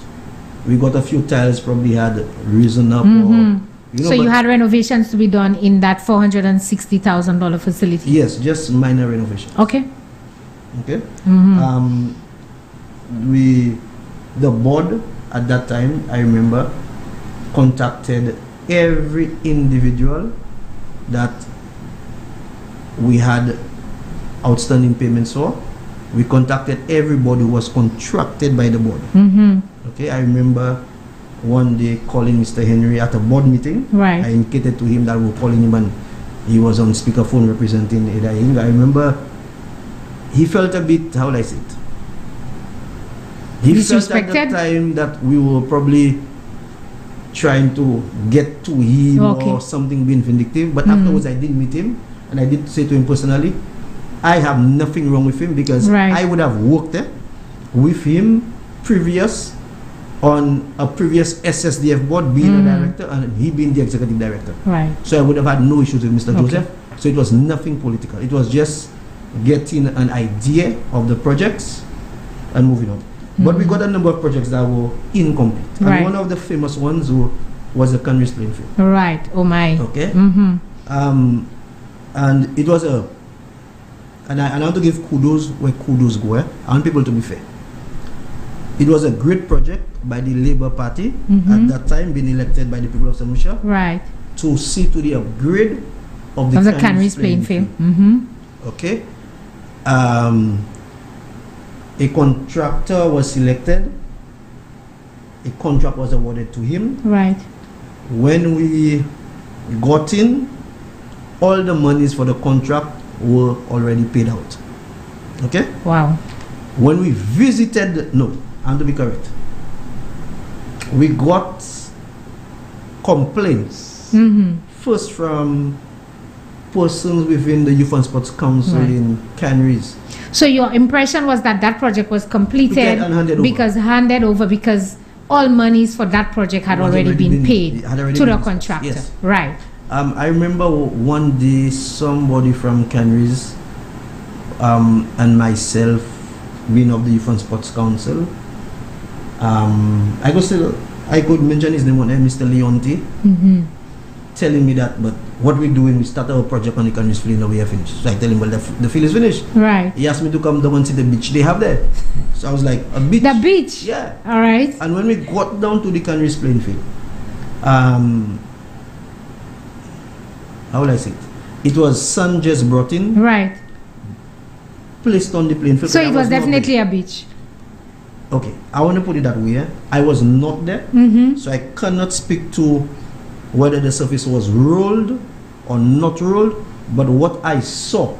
we got a few tiles probably had risen up. Or, so you had renovations to be done in that $460,000 facility? Yes, just minor renovations. Okay. Okay. The board at that time, I remember, contacted every individual that we had outstanding payments for. We contacted everybody who was contracted by the board. Okay, I remember one day calling Mr. Henry at a board meeting. Right. I indicated to him that we were calling him and he was on speakerphone representing EDA Inc. I remember he felt a bit, how will I say it? He felt at the time that we were probably trying to get to him or something being vindictive. But afterwards I did meet him and I did say to him personally, I have nothing wrong with him because I would have worked with him previous on a previous SSDF board, being a director and he being the executive director. Right. So I would have had no issues with Mr. Joseph. So it was nothing political. It was just getting an idea of the projects and moving on. But we got a number of projects that were incomplete. And one of the famous ones was the Canris playing field. Right. Oh my. Okay. And it was and I want to give kudos where kudos go. I want people to be fair. It was a great project by the Labour Party at that time, being elected by the people of St. Lucia. Right. To see to the upgrade of the Canris playing field. Okay. A contractor was selected. A contract was awarded to him. Right. When we got in, all the monies for the contract were already paid out. Okay? Wow. When we visited, no, I want to be correct. We got complaints. Mm-hmm. First from persons within the Youth and Sports Council Right. in Canaries. So your impression was that that project was completed And handed over. because all monies for that project had Was already been paid had already to been the discussed, contractor. yes. Right. I remember one day somebody from Canaries and myself being of the Youth and Sports Council. I could mention his name on there, Mr. Leonti, Mm-hmm. telling me that, but what we're doing, we start our project on the Canaries field and we are finished. So I tell him, well, the field is finished. Right. He asked me to come down and see the beach they have there. So I was like, a beach? The beach? Yeah. All right. And when we got down to the Canaries playing field, how will I say it? It was sun just brought in. Right. Placed on the playing field. So but I it was not definitely there. a beach. Okay, I want to put it that way. I was not there, Mm-hmm. so I cannot speak to whether the surface was rolled or not rolled. But what I saw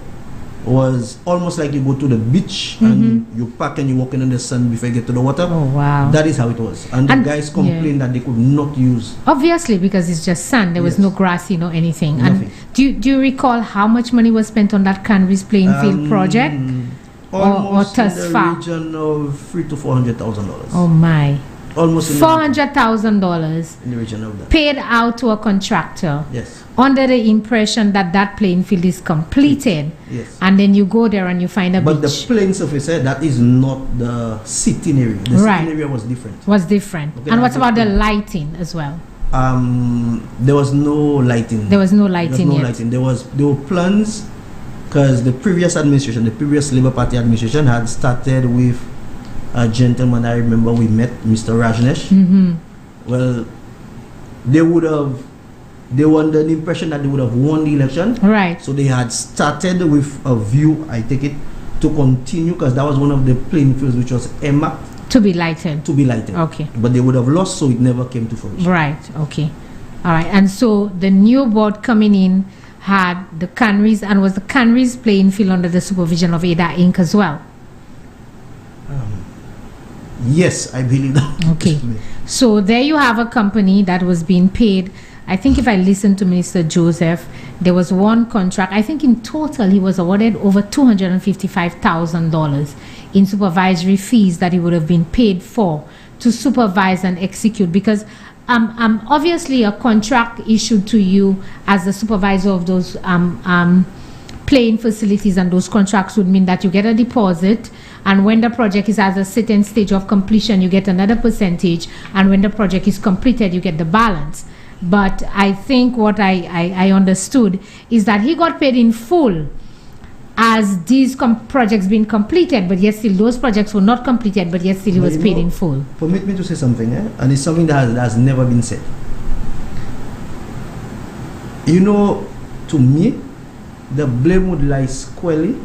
was almost like you go to the beach and you park and you walk in the sun before you get to the water. Oh wow. That is how it was. And the guys complained that they could not use. Obviously, because it's just sand. There was no grass, anything. Nothing. And do you recall how much money was spent on that Canaries playing field project? Almost or in the far? region of $300,000 to $400,000. Oh my. Almost in $400,000 in the region of that. paid out to a contractor. Yes. Under the impression that that playing field is completed. Yes. And then you go there and you find a But beach. the playing surface, that is not the sitting area. The Right. sitting area was different. Was different. Okay, And what I about the get- lighting as well? There was no lighting. There was no lighting yet. There were plans because the previous administration, the previous Labour Party administration, had started with a gentleman I remember we met, Mr. Rajnesh. Mm-hmm. Well, they were under the impression that they would have won the election. Right. So they had started with a view, I take it, to continue because that was one of the playing fields which was earmarked to be lighted. Okay. But they would have lost, so it never came to fruition. Right. Okay. All right. And so the new board coming in had the Canaries, and was the Canaries playing field under the supervision of EDA Inc. as well? Yes, I believe that. Okay. So there you have a company that was being paid. I think if I listen to Minister Joseph, there was one contract. I think in total he was awarded over $255,000 in supervisory fees that he would have been paid for to supervise and execute, because obviously a contract issued to you as the supervisor of those playing facilities, and those contracts would mean that you get a deposit, and when the project is at a certain stage of completion you get another percentage, and when the project is completed you get the balance. But I think what I understood is that he got paid in full as these projects being completed, but yet still those projects were not completed, but yet still he was paid in full. Permit me to say something, and it's something that has never been said. To me, the blame would lie squarely,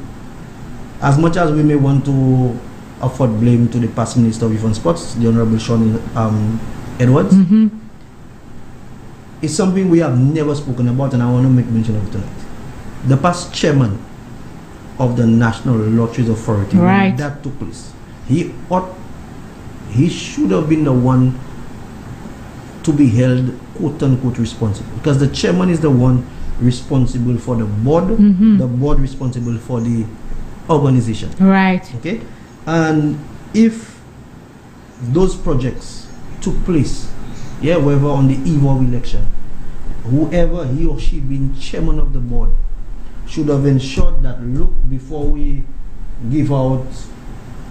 as much as we may want to afford blame to the past Minister of Youth and Sports, the Honorable Sean Edwards. Mm-hmm. It's something we have never spoken about, and I want to make mention of it tonight. The past chairman of the National Lotteries Authority, right, when that took place, he should have been the one to be held quote unquote responsible, because the chairman is the one responsible for the board, the board responsible for the organization. Right. Okay. And if those projects took place, whether on the eve of election, whoever he or she being chairman of the board should have ensured that, look, before we give out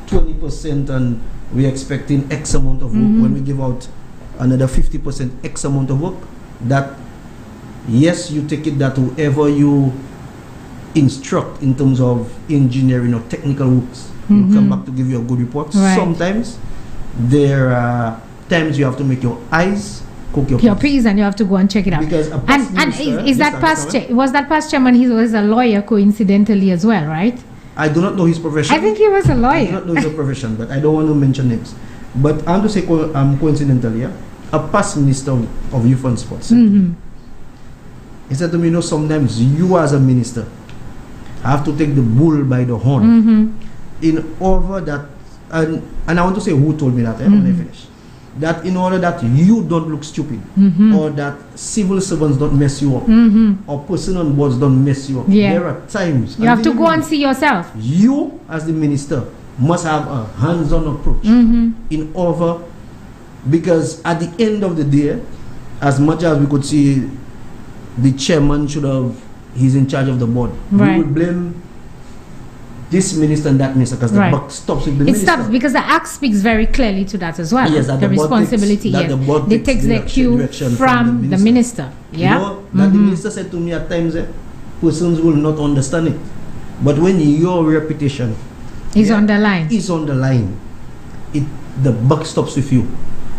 20% and we're expecting X amount of work, when we give out another 50% X amount of work, that yes, you take it that whoever you instruct in terms of engineering or technical works will come back to give you a good report. Right. Sometimes there are times you have to make your eyes cook your peas, and you have to go and check it out. Because was that past chairman? He was a lawyer, coincidentally, as well, right? I do not know his profession. I think he was a lawyer. I do not know his profession, but I don't want to mention names. But I'm to say coincidentally, a past minister of Youth and Sports. He said to me, sometimes you as a minister have to take the bull by the horn in order that, and I want to say who told me that when I finish. that in order that you don't look stupid, or that civil servants don't mess you up, or person on boards don't mess you up, there are times you have to go and see yourself. You, as the minister, must have a hands-on approach in order, because at the end of the day, as much as we could see the chairman should have, he's in charge of the board, we would blame this minister and that minister because the buck stops with the minister. It stops because the Act speaks very clearly to that as well. Yes, that the responsibility they takes the cue from the minister. Yeah, you know, that the minister said to me at times, persons will not understand it, but when your reputation is on the line, the buck stops with you.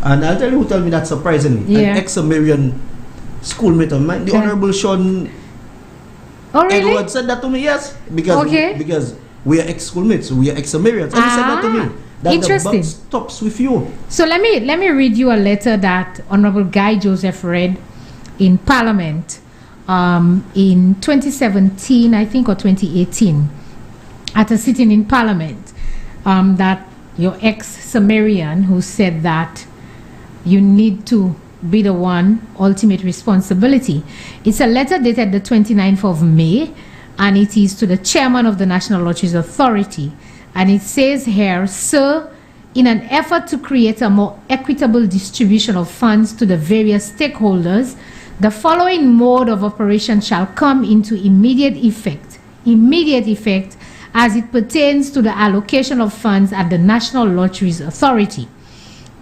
And I'll tell you who told me that surprisingly, an ex-American schoolmate of mine, the Honorable Sean Edward said that to me. Yes, because we are ex-schoolmates, we are ex-Americans, and he said that to me. That interesting. The buck stops with you. So let me read you a letter that Honorable Guy Joseph read in Parliament in 2017, I think, or 2018, at a sitting in Parliament, that your ex-Sumerian who said that you need to be the one ultimate responsibility. It's a letter dated the 29th of May, and it is to the chairman of the National Lotteries Authority. And it says here, "Sir, in an effort to create a more equitable distribution of funds to the various stakeholders, the following mode of operation shall come into immediate effect as it pertains to the allocation of funds at the National Lotteries Authority.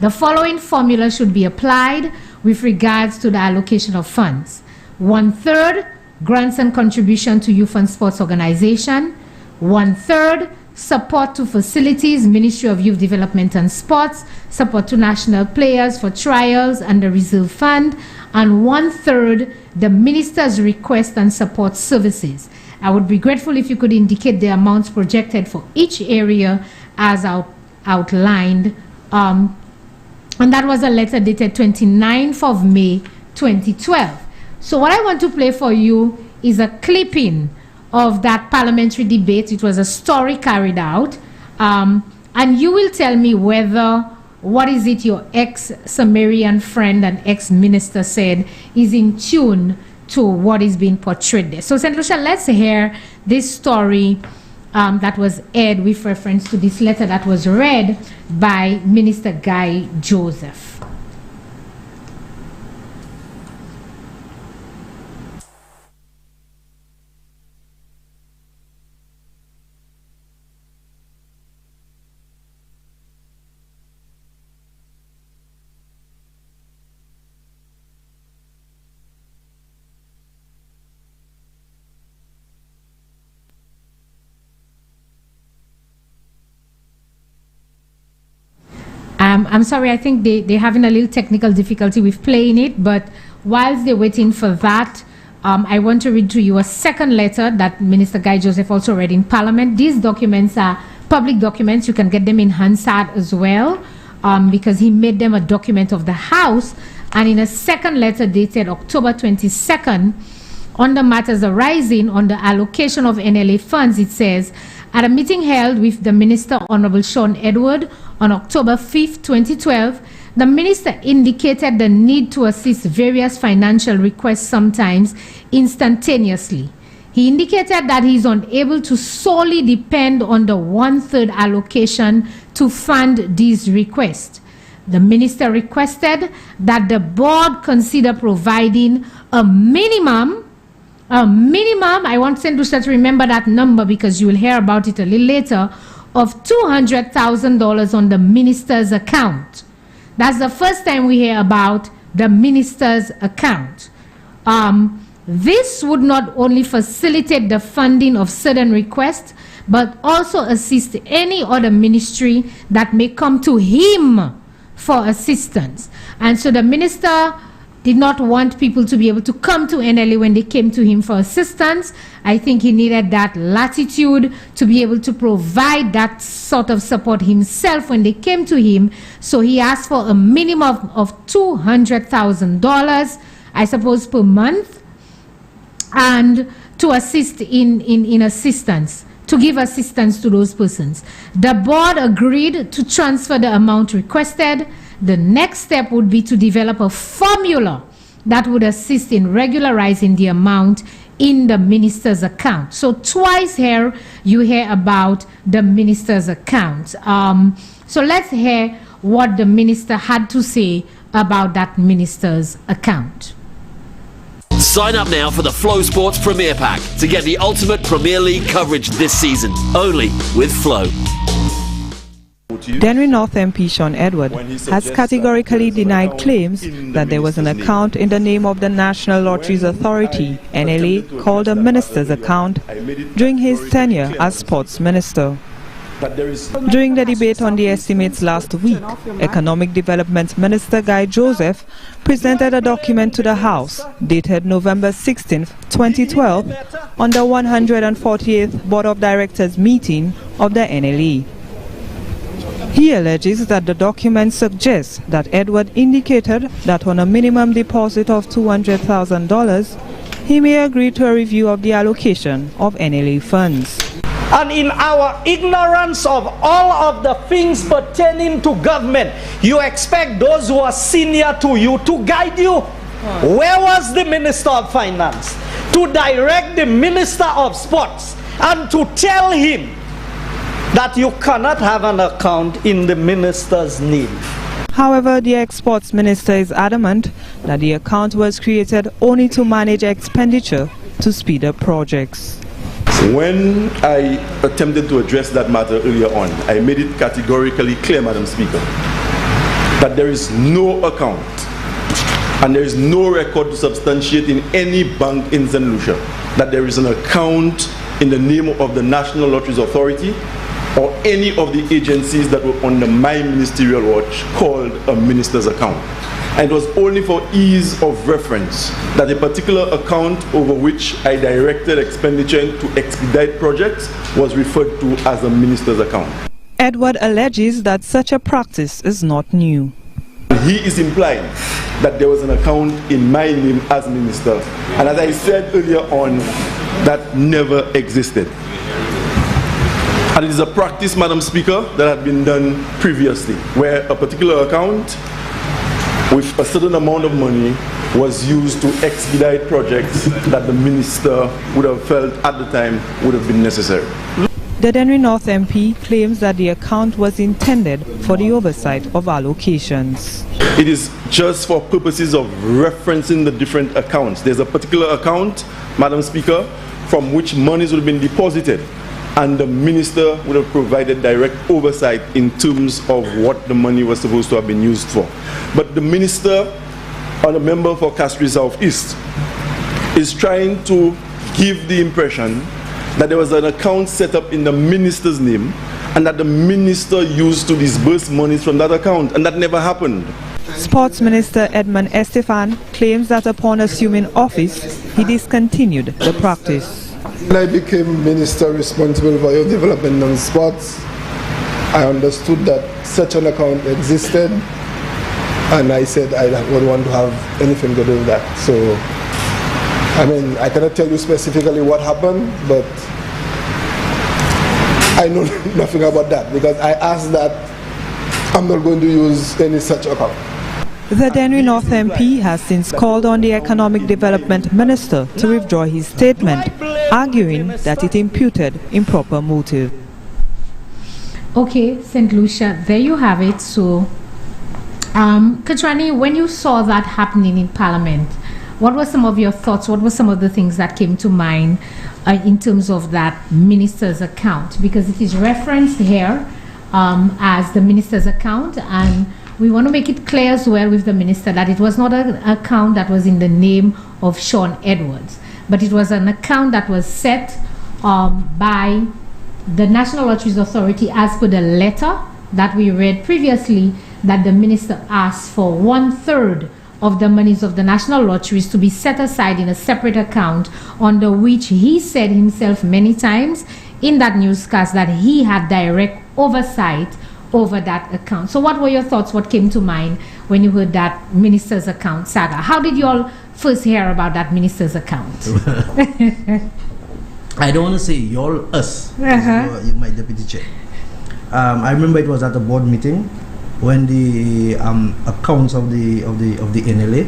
The following formula should be applied with regards to the allocation of funds. 1/3 grants and contribution to youth and sports organization. 1/3 support to facilities, Ministry of Youth Development and Sports, support to national players for trials and the reserve fund, and 1/3 the minister's request and support services." I would be grateful if you could indicate the amounts projected for each area as outlined. And that was a letter dated 29th of May 2012. So what I want to play for you is a clipping of that parliamentary debate. It was a story carried out. And you will tell me whether what is it your ex-Sumerian friend and ex-minister said is in tune to what is being portrayed there. So St. Lucia, let's hear this story that was aired with reference to this letter that was read by Minister Guy Joseph. I'm sorry, I think they're having a little technical difficulty with playing it, but whilst they're waiting for that, I want to read to you a second letter that Minister Guy Joseph also read in Parliament. These documents are public documents. You can get them in Hansard as well, because he made them a document of the House. And in a second letter dated October 22nd, on the matters arising on the allocation of NLA funds, it says, "At a meeting held with the Minister, Honorable Sean Edward, on October 5th, 2012, the Minister indicated the need to assist various financial requests sometimes instantaneously. He indicated that he is unable to solely depend on the 1/3 allocation to fund these requests. The Minister requested that the board consider providing a minimum, I want St. Lucia to remember that number because you will hear about it a little later, of $200,000 on the minister's account." That's the first time we hear about the minister's account. This would not only facilitate the funding of certain requests, but also assist any other ministry that may come to him for assistance. And so the minister did not want people to be able to come to NLA when they came to him for assistance. I think he needed that latitude to be able to provide that sort of support himself when they came to him. So he asked for a minimum of $200,000, I suppose, per month, and to assist in assistance, to give assistance to those persons. The board agreed to transfer the amount requested. the next step would be to develop a formula that would assist in regularizing the amount in the minister's account. So twice here you hear about the minister's account. So let's hear what the minister had to say about that minister's account. Sign up now for the Flow Sports Premier Pack to get the ultimate Premier League coverage this season, only with Flow. Denry North MP Sean Edward has categorically denied claims that there was an account in the name of the National Lotteries Authority, NLA, called a minister's account during his tenure as sports minister. During the debate on the estimates last week, Economic Development Minister Guy Joseph presented a document to the House dated November 16, 2012, on the 148th Board of Directors meeting of the NLA. He alleges that the document suggests that Edward indicated that on a minimum deposit of $200,000, he may agree to a review of the allocation of NLA funds. And in our ignorance of all of the things pertaining to government, you expect those who are senior to you to guide you. Where was the Minister of Finance to direct the Minister of Sports and to tell him that you cannot have an account in the minister's name? However, the ex-sports minister is adamant that the account was created only to manage expenditure to speed up projects. When I attempted to address that matter earlier on, I made it categorically clear, Madam Speaker, that there is no account and there is no record to substantiate in any bank in St. Lucia that there is an account in the name of the National Lotteries Authority or any of the agencies that were under my ministerial watch called a minister's account. And it was only for ease of reference that a particular account over which I directed expenditure to expedite projects was referred to as a minister's account. Edward alleges that such a practice is not new. He is implying that there was an account in my name as minister. And as I said earlier on, that never existed. And it is a practice, Madam Speaker, that had been done previously, where a particular account with a certain amount of money was used to expedite projects that the minister would have felt at the time would have been necessary. The Denry North MP claims that the account was intended for the oversight of allocations. It is just for purposes of referencing the different accounts. There's a particular account, Madam Speaker, from which monies would have been deposited, and the minister would have provided direct oversight in terms of what the money was supposed to have been used for. But the minister, or the member for Castries South East, is trying to give the impression that there was an account set up in the minister's name and that the minister used to disburse monies from that account, and that never happened. Sports Minister Edmund Estefan claims that upon assuming office, he discontinued the practice. When I became minister responsible for youth development and sports, I understood that such an account existed, and I said I wouldn't want to have anything to do with that. So, I mean, I cannot tell you specifically what happened, but I know nothing about that because I asked that I'm not going to use any such account. The Denry North MP has since called on the Economic Development Minister to withdraw his statement, arguing that it imputed improper motive. Okay, St. Lucia, there you have it. So, Katrani, when you saw that happening in Parliament, what were some of your thoughts? What were some of the things that came to mind in terms of that minister's account? Because it is referenced here as the minister's account, and we want to make it clear as well with the minister that it was not an account that was in the name of Sean Edwards, but it was an account that was set by the National Lotteries Authority as per the letter that we read previously, that the minister asked for 1/3 of the monies of the National Lotteries to be set aside in a separate account, under which he said himself many times in that newscast that he had direct oversight over that account. So what were your thoughts? What came to mind when you heard that minister's account saga? How did you all first hear about that minister's account? I don't want to say y'all, us. You're my deputy chair. I remember it was at a board meeting when the accounts of the NLA,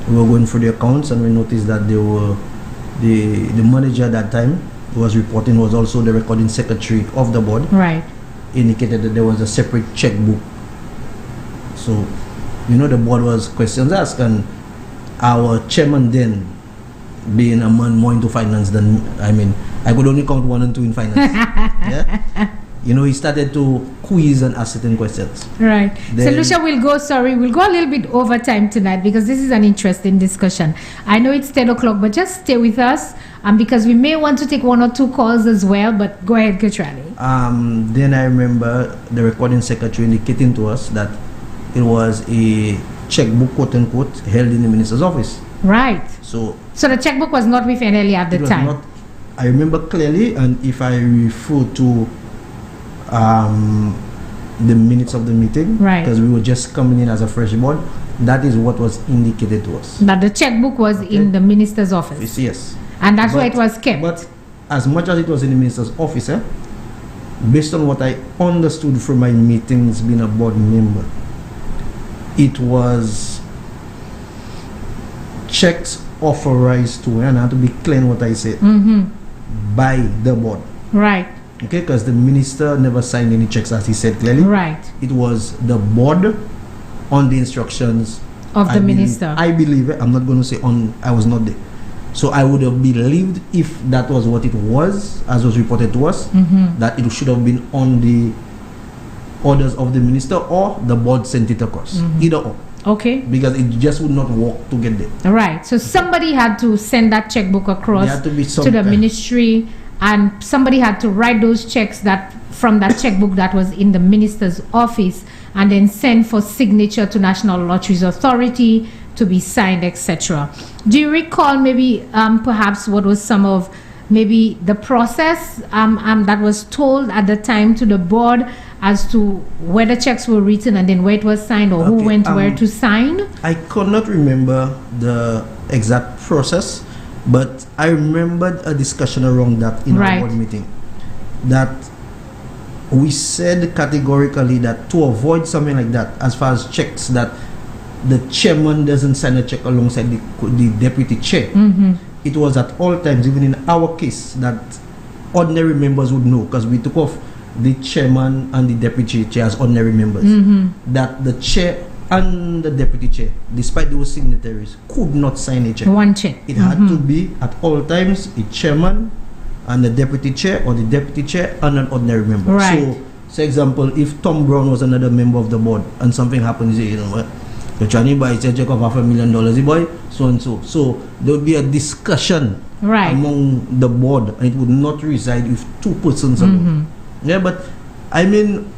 we were going through the accounts and we noticed that they were the manager at that time who was reporting was also the recording secretary of the board. Right. Indicated that there was a separate checkbook. So, the board was questions asked, and our chairman then, being a man more into finance than, I could only count 1 and 2 in finance. Yeah? He started to quiz and ask certain questions. Right. So, Lucia, we'll go a little bit over time tonight because this is an interesting discussion. I know it's 10 o'clock, but just stay with us because we may want to take 1 or 2 calls as well, but go ahead, Contractual. Then I remember the recording secretary indicating to us that it was a checkbook, quote unquote, held in the minister's office. Right. So the checkbook was not with NLA at the time. Not, I remember clearly, and if I refer to the minutes of the meeting, right, because we were just coming in as a fresh board, that is what was indicated to us. That the checkbook was in the minister's office. Yes. And that's where it was kept. But as much as it was in the minister's office, based on what I understood from my meetings being a board member, it was checks authorized to, and I have to be clear in what I said, by the board. Right. Okay, because the minister never signed any checks, as he said clearly. Right. It was the board on the instructions of the minister. I believe it. I'm not going to say I was not there. So I would have believed if that was what it was, as was reported to us, that it should have been on the orders of the minister or the board sent it across. Either or. Okay. Because it just would not work to get there. Right. So somebody had to send that checkbook across to the ministry, and somebody had to write those checks from that checkbook that was in the minister's office and then send for signature to National Lotteries Authority to be signed, etc. Do you recall maybe perhaps what was some of maybe the process that was told at the time to the board as to where the checks were written and then where it was signed, or who went where to sign? I could not remember the exact process, but I remembered a discussion around that in our board meeting, that we said categorically that to avoid something like that, as far as checks, that the chairman doesn't sign a check alongside the deputy chair. It was at all times, even in our case, that ordinary members would know, because we took off the chairman and the deputy chair as ordinary members, that the chair and the deputy chair, despite those signatories, could not sign a check. One check. It had to be at all times a chairman and the deputy chair, or the deputy chair and an ordinary member. Right. So example, if Tom Brown was another member of the board and something happens, you know what, the Chinese buys a check of $500,000, boy, so and so. So there would be a discussion among the board, and it would not reside with 2 persons alone. Yeah, but I mean,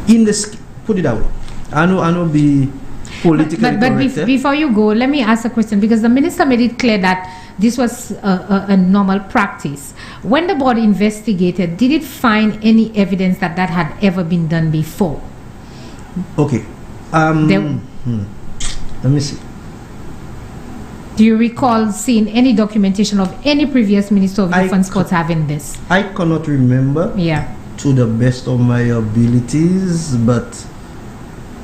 in this, put it out. I know be politically correct. Before you go, let me ask a question, because the minister made it clear that this was a normal practice. When the board investigated, did it find any evidence that had ever been done before? Okay. Let me see. Do you recall seeing any documentation of any previous minister of youth and sports having this? I cannot remember. Yeah. To the best of my abilities, but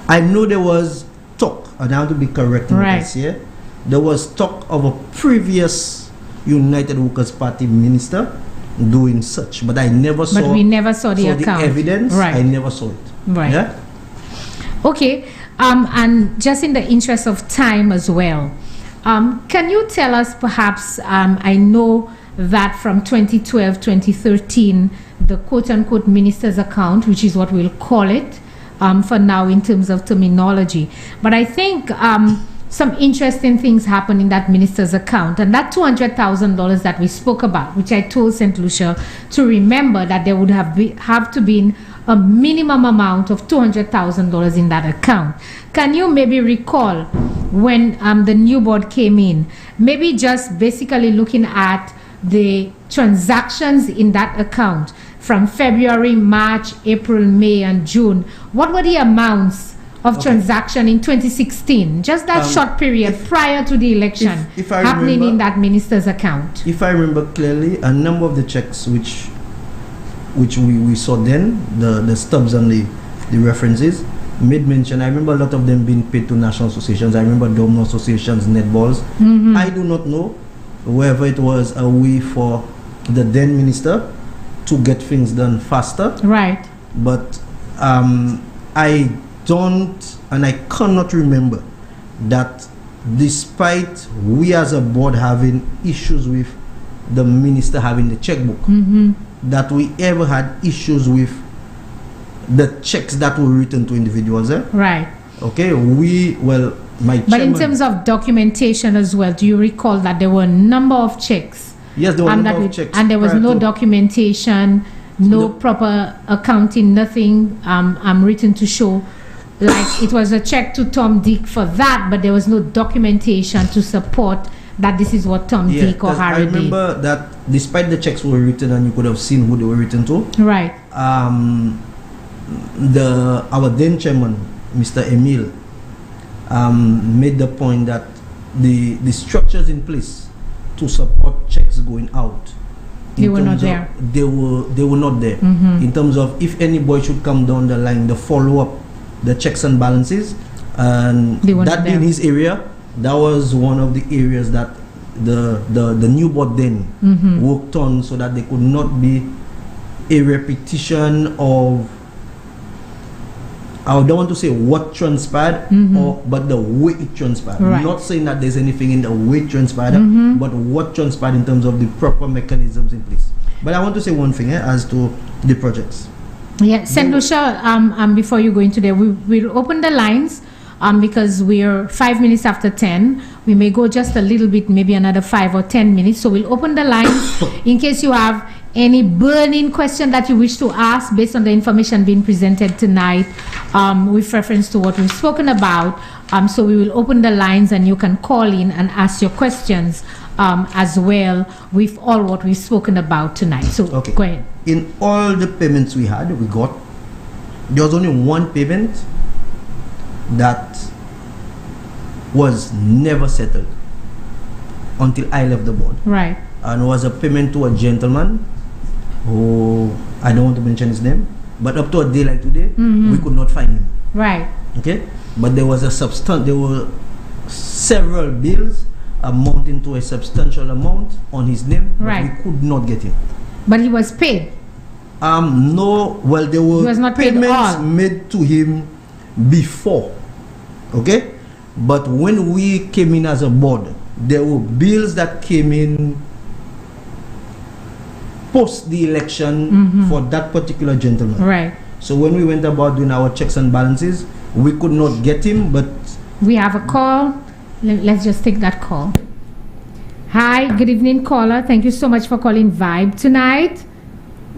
I know there was talk, and I have to be correct in this here. There was talk of a previous United Workers Party minister doing such, but I never saw. But we never saw the account. The evidence. Right. I never saw it. Right. Yeah. Okay. And just in the interest of time as well, can you tell us perhaps? I know that from 2012, 2013, the quote-unquote minister's account, which is what we'll call it for now in terms of terminology, but I think some interesting things happened in that minister's account, and that $200,000 that we spoke about, which I told St. Lucia to remember that there would have to be a minimum amount of $200,000 in that account. Can you maybe recall when the new board came in, maybe just basically looking at the transactions in that account from February, March, April, May, and June? What were the amounts of transaction in 2016? Just that short period prior to the election happening in that minister's account. If I remember clearly, a number of the checks which which we saw then, the stubs and the references, made mention. I remember a lot of them being paid to national associations. I remember domino associations, netballs. I do not know whether it was a way for the then minister to get things done faster. Right. But I don't, and I cannot remember that despite we as a board having issues with the minister having the checkbook, that we ever had issues with the checks that were written to individuals. Right. Okay, But in terms of documentation as well, do you recall that there were a number of checks? Yes, there were a number of checks. And there was no documentation, no proper accounting, nothing written to show. Like it was a check to Tom Dick for that, but there was no documentation to support that this is what Tom Dick or Harry did. I remember that despite the checks were written and you could have seen who they were written to. Right. Our then chairman, Mr. Emil, made the point that the structures in place to support checks going out, they were not there. They were not there. In terms of if any boy should come down the line, the follow up, the checks and balances, and that being his area, that was one of the areas that the new board then worked on, so that there could not be a repetition of, I don't want to say what transpired, but the way it transpired. Right. Not saying that there's anything in the way it transpired, but what transpired in terms of the proper mechanisms in place. But I want to say one thing as to the projects. Yeah, St. Lucia, before you go into there, we'll open the lines because we're 5 minutes after 10. We may go just a little bit, maybe another 5 or 10 minutes. So we'll open the lines in case you have any burning question that you wish to ask based on the information being presented tonight with reference to what we've spoken about. So we will open the lines and you can call in and ask your questions as well with all what we've spoken about tonight. So go ahead. In all the payments we got, there was only one payment that was never settled until I left the board. Right. And it was a payment to a gentleman who, I don't want to mention his name, but up to a day like today, we could not find him. Right. Okay? But there was there were several bills amounting to a substantial amount on his name, but right. we could not get him. But he was paid? No, well, there were payments made to him before. Okay? But when we came in as a board, there were bills that came in post the election for that particular gentleman. Right. So when we went about doing our checks and balances, we could not get him, but... We have a call. Let's just take that call. Hi, good evening, caller. Thank you so much for calling Vibe tonight.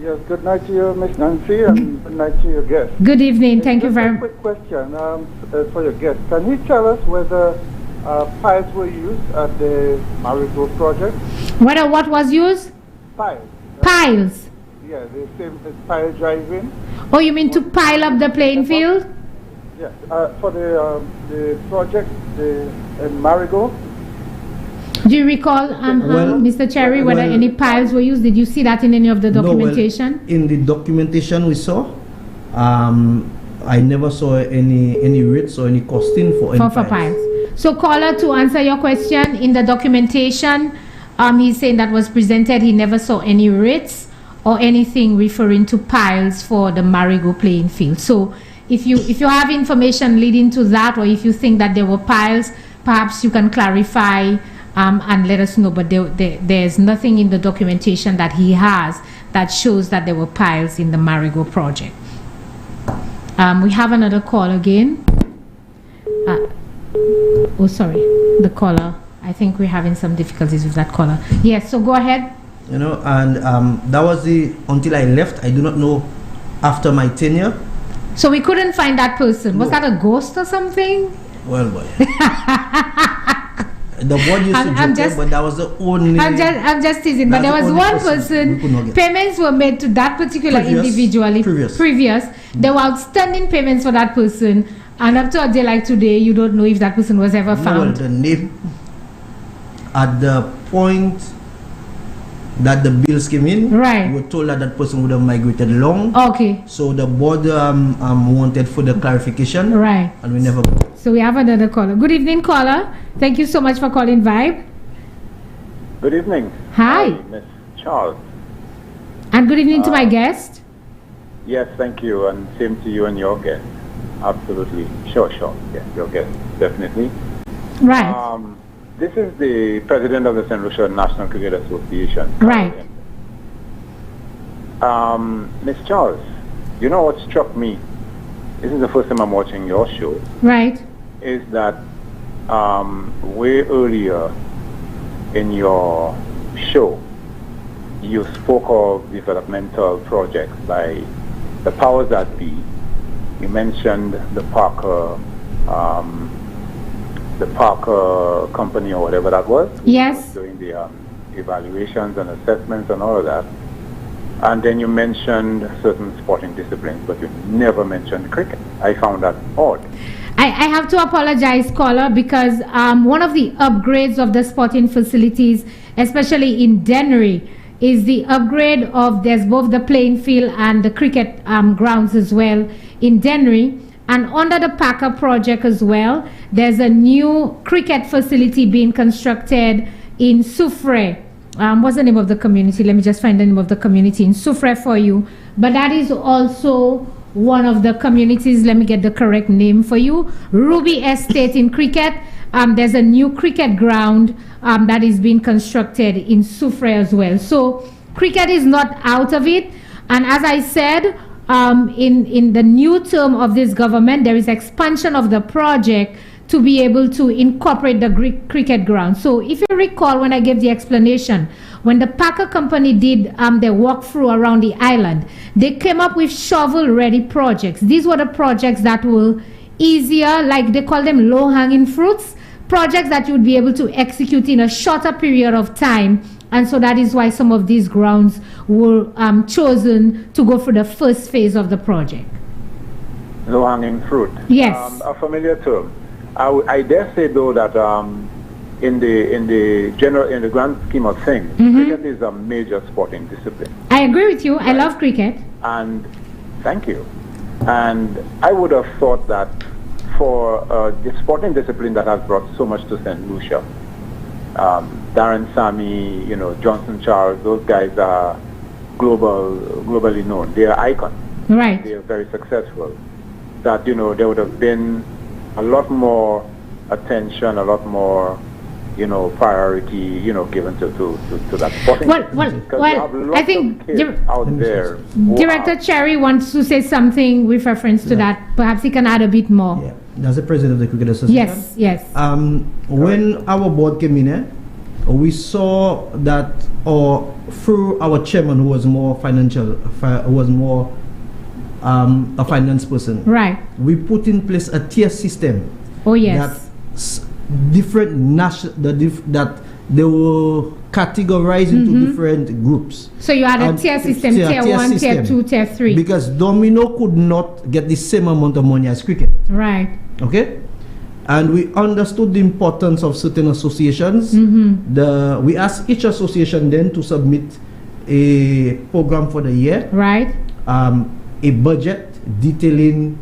Yes, good night to you, Ms. Nancy, and good night to your guest. Good evening. Thank you very much. Quick question for your guest. Can you tell us whether piles were used at the Marigold project? Whether what was used? Piles. Piles? Yeah, the same as pile driving. Oh, you mean to pile up the playing field? Yes, for the project in Marigold. Do you recall, Mr. Cherry, whether any piles were used? Did you see that in any of the documentation? No, in the documentation we saw, I never saw any rates or any costing for any piles. So, caller, to answer your question, in the documentation, he's saying that was presented, he never saw any rates or anything referring to piles for the Marigold playing field. So, if you have information leading to that, or if you think that there were piles, perhaps you can clarify and let us know. But there's nothing in the documentation that he has that shows that there were piles in the Marigold project. We have another call again. Oh, sorry, the caller. I think we're having some difficulties with that caller. Yes, so go ahead. You know, and that was until I left. I do not know after my tenure. So we couldn't find that person. Was that a ghost or something? Well, boy. The board used to joke, but that was the only... I'm just teasing, but there was one person, payments were made to that particular individual. Previous. There were outstanding payments for that person, and up to a day like today, you don't know if that person was ever found. Well, the name, at the point that the bills came in. Right. We were told that that person would have migrated along. Okay. So the board wanted further clarification. Right. And we never got. So we have another caller. Good evening, caller. Thank you so much for calling Vibe. Good evening. Hi. Miss Charles. And good evening to my guest. Yes, thank you, and same to you and your guest. Absolutely. Sure. Yes, your guest, definitely. Right. This is the president of the St. Lucia National Cricket Association. Right. Miss Charles, you know what struck me? This is the first time I'm watching your show. Right. Is that way earlier in your show, you spoke of developmental projects by the powers that be. You mentioned the Parker company or whatever that was. Yes. Doing the evaluations and assessments and all of that. And then you mentioned certain sporting disciplines, but you never mentioned cricket. I found that odd. I have to apologize, caller, because one of the upgrades of the sporting facilities, especially in Dennery, is the upgrade of, there's both the playing field and the cricket grounds as well in Dennery. And under the Packer project as well, there's a new cricket facility being constructed in Soufrière. What's the name of the community? Let me just find the name of the community in Soufrière for you. But that is also one of the communities. Let me get the correct name for you. Ruby Estate in cricket. There's a new cricket ground that is being constructed in Soufrière as well. So cricket is not out of it. And as I said, in the new term of this government, there is expansion of the project to be able to incorporate the cricket ground. So if you recall, when I gave the explanation, when the Packer company did their walkthrough around the island, they came up with shovel-ready projects. These were the projects that were easier, like they call them low-hanging fruits, projects that you would be able to execute in a shorter period of time. And so that is why some of these grounds were chosen to go for the first phase of the project. Low-hanging fruit. Yes. A familiar term. I dare say though that in the grand scheme of things, cricket is a major sporting discipline. I agree with you. I love cricket. And thank you. And I would have thought that for the sporting discipline that has brought so much to St. Lucia, Darren Sammy, Johnson Charles, those guys are globally known. They are icons. Right. They are very successful. That there would have been a lot more attention, a lot more, priority, given to that sporting. Well, I think out there. Director Cherry wants to say something with reference to that. Perhaps he can add a bit more. Yeah. That's the president of the Cricket Association. Yes. When our board came in, we saw that through our chairman, who was more a finance person. Right. We put in place a tier system. Oh yes. That different that they were categorized into different groups. So you had a tier system, tier 1, tier 2, tier 3. Because domino could not get the same amount of money as cricket. Right. Okay. And we understood the importance of certain associations. We asked each association then to submit a program for the year. Right. A budget detailing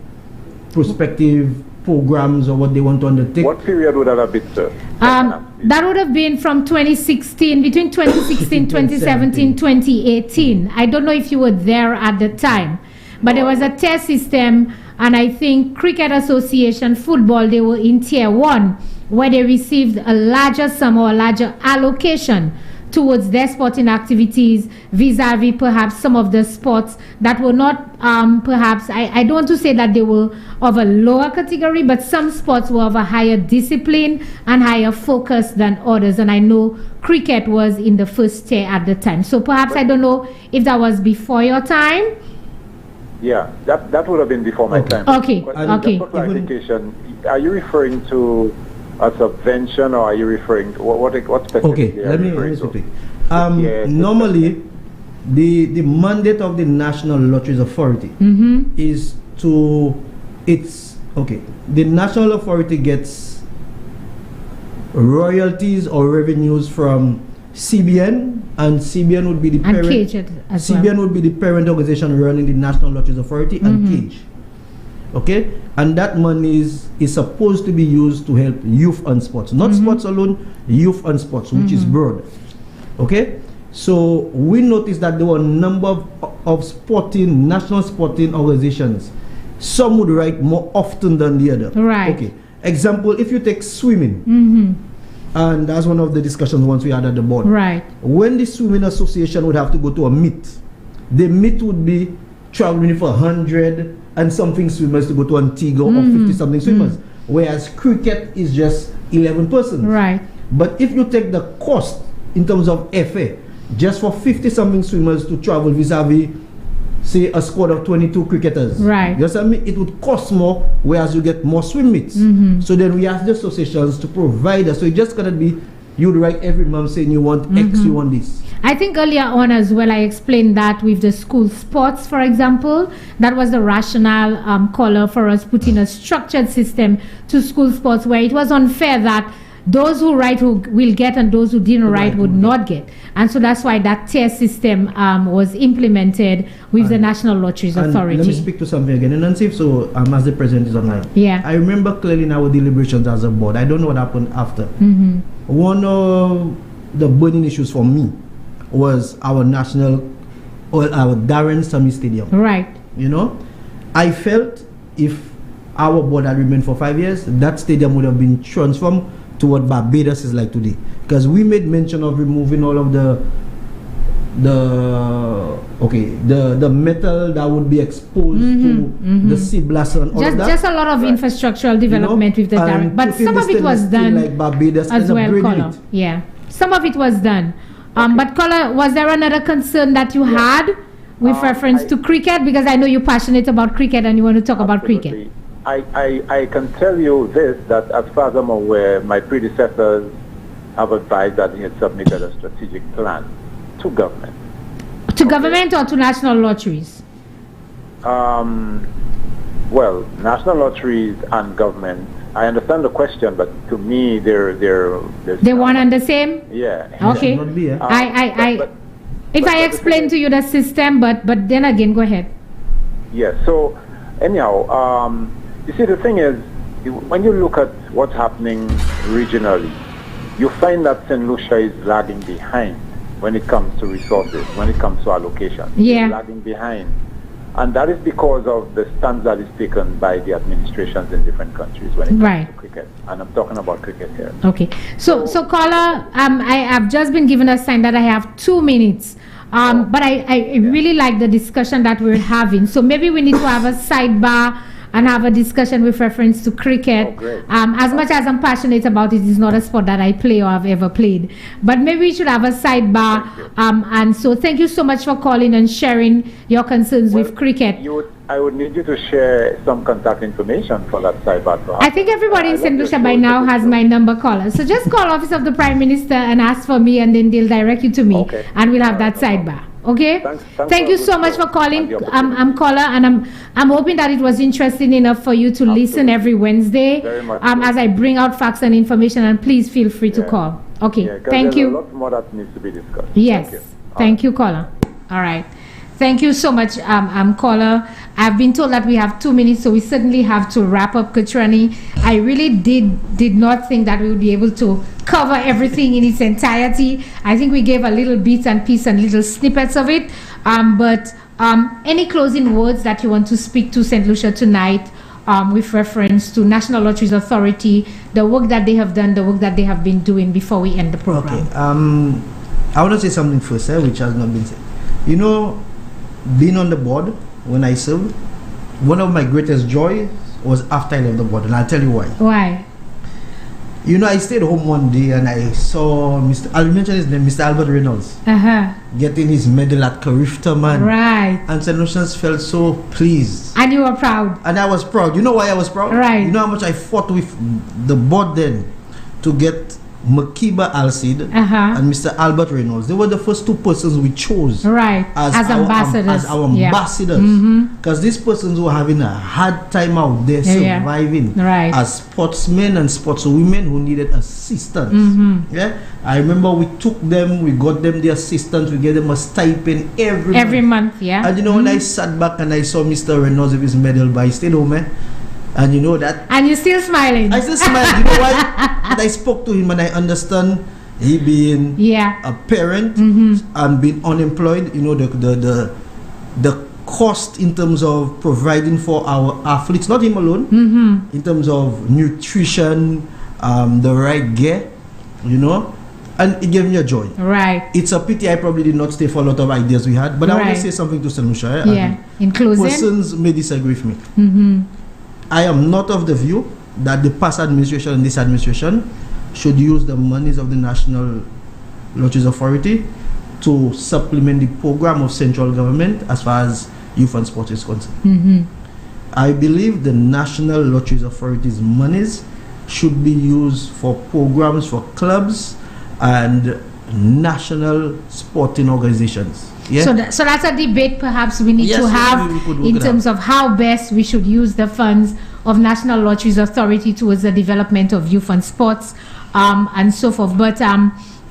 prospective programs or what they want to undertake. What period would that have been, sir? That would have been from 2016, between 2016, 2017, 2018. I don't know if you were there at the time, but there was a tier system, and I think Cricket Association, football, they were in tier 1, where they received a larger sum or a larger allocation towards their sporting activities vis-a-vis perhaps some of the sports that were not perhaps, I don't want to say that they were of a lower category, but some sports were of a higher discipline and higher focus than others. And I know cricket was in the first tier at the time. So perhaps, I don't know if that was before your time. Yeah, that would have been before my time. Okay, but okay. Just for clarification, are you referring to a subvention, or are you referring to what specifically? Okay, let me speak. Normally, the mandate of the National Lotteries Authority is to the National Authority gets royalties or revenues from CBN, and CBN would be the And parent. Cage as well. CBN would be the parent organization running the National Lotteries Authority and Cage. Okay, and that money is supposed to be used to help youth and sports, not sports alone, youth and sports, which is broad. Okay, so we noticed that there were a number of national sporting organizations. Some would write more often than the other. Right. Okay. Example, if you take swimming, and that's one of the discussions once we had at the board. Right. When the swimming association would have to go to a meet, the meet would be traveling for 100 and something swimmers to go to Antigua or 50 something swimmers, whereas cricket is just 11 persons. Right. But if you take the cost in terms of FA, just for 50 something swimmers to travel vis-a-vis, say, a squad of 22 cricketers, right? You understand me? It would cost more, whereas you get more swim meets. So then we ask the associations to provide us. So it just cannot be you'd write every month saying you want X, you want this. I think earlier on as well, I explained that with the school sports, for example, that was the rationale caller for us putting a structured system to school sports, where it was unfair that those who write will get and those who didn't write would not get. And so that's why that tier system was implemented with the National Lotteries Authority. Let me speak to something again. And see if so, as the president is online. Yeah. I remember clearly in our deliberations as a board, I don't know what happened after. One of the burning issues for me was our national, or our Darren Sammy Stadium. Right. You know, I felt if our board had remained for 5 years, that stadium would have been transformed to what Barbados is like today. Because we made mention of removing all of the metal that would be exposed to the sea blast and all of that. Just a lot of infrastructural development with the direct, but some of it was done like Barbados as well, Caller. Yeah, some of it was done. But Caller, was there another concern that you had with reference to cricket? Because I know you're passionate about cricket and you want to talk about cricket. I can tell you this, that as far as I'm aware, my predecessors have advised that they had submitted a strategic plan to government. To government or to national lotteries? Well, national lotteries and government. I understand the question, but to me, they're one and the same. Yeah. Okay. If I explain to you the system, but then again, go ahead. Yeah. So anyhow, you see, the thing is, when you look at what's happening regionally, you find that St. Lucia is lagging behind when it comes to resources, when it comes to allocation. Yeah. It's lagging behind. And that is because of the stance that is taken by the administrations in different countries when it comes to cricket. And I'm talking about cricket here. Okay. So caller, I have just been given a sign that I have 2 minutes. But I really like the discussion that we're having. So maybe we need to have a sidebar and have a discussion with reference to cricket. As much as I'm passionate about it, it's not a sport that I play or have ever played. But maybe we should have a sidebar. And so thank you so much for calling and sharing your concerns with cricket. I would need you to share some contact information for that sidebar. I think everybody in St. Lucia by now has my number, caller. So just call Office of the Prime Minister and ask for me, and then they'll direct you to me, and we'll have that sidebar. Okay. Thank you so much for calling. I'm caller, and I'm hoping that it was interesting enough for you to listen every Wednesday. As I bring out facts and information, and please feel free to call. Okay. Thank you. There's a lot more that needs to be discussed. Yes. Thank you, caller. All right. Thank you so much, caller. I've been told that we have 2 minutes, so we certainly have to wrap up, Katrani. I really did not think that we would be able to cover everything in its entirety. I think we gave a little bits and pieces and little snippets of it. But any closing words that you want to speak to St. Lucia tonight with reference to National Lotteries Authority, the work that they have done, the work that they have been doing before we end the program? Okay. I want to say something first, which has not been said. You know, being on the board when I served, one of my greatest joys was after I left the board, and I'll tell you why. Why? You know, I stayed home one day and I saw I'll mention his name, Mr. Albert Reynolds, getting his medal at Carifta, man. Right. And St. Lucians felt so pleased. And you were proud. And I was proud. You know why I was proud? Right. You know how much I fought with the board then to get Makiba Alcid and Mr. Albert Reynolds. They were the first two persons we chose as our ambassadors. Because these persons were having a hard time out there surviving as sportsmen and sportswomen who needed assistance. I remember we took them, we got them the assistance, we gave them a stipend every month. And you know, when I sat back and I saw Mr. Reynolds with his medal, but I stayed home, and you know that. And you're still smiling. I still smile. You know why? And I spoke to him and I understand he being a parent and being unemployed. You know, the cost in terms of providing for our athletes, not him alone, in terms of nutrition, the right gear, you know, and it gave me a joy. It's a pity I probably did not stay for a lot of ideas we had, but I want to say something to Sanusha. In closing, persons may disagree with me. I am not of the view that the past administration and this administration should use the monies of the National Lotteries Authority to supplement the program of central government as far as youth and sport is concerned. I believe the National Lotteries Authority's monies should be used for programs for clubs and national sporting organizations. So that's a debate perhaps we need to have in terms of how best we should use the funds of National Lotteries Authority towards the development of youth and sports and so forth. But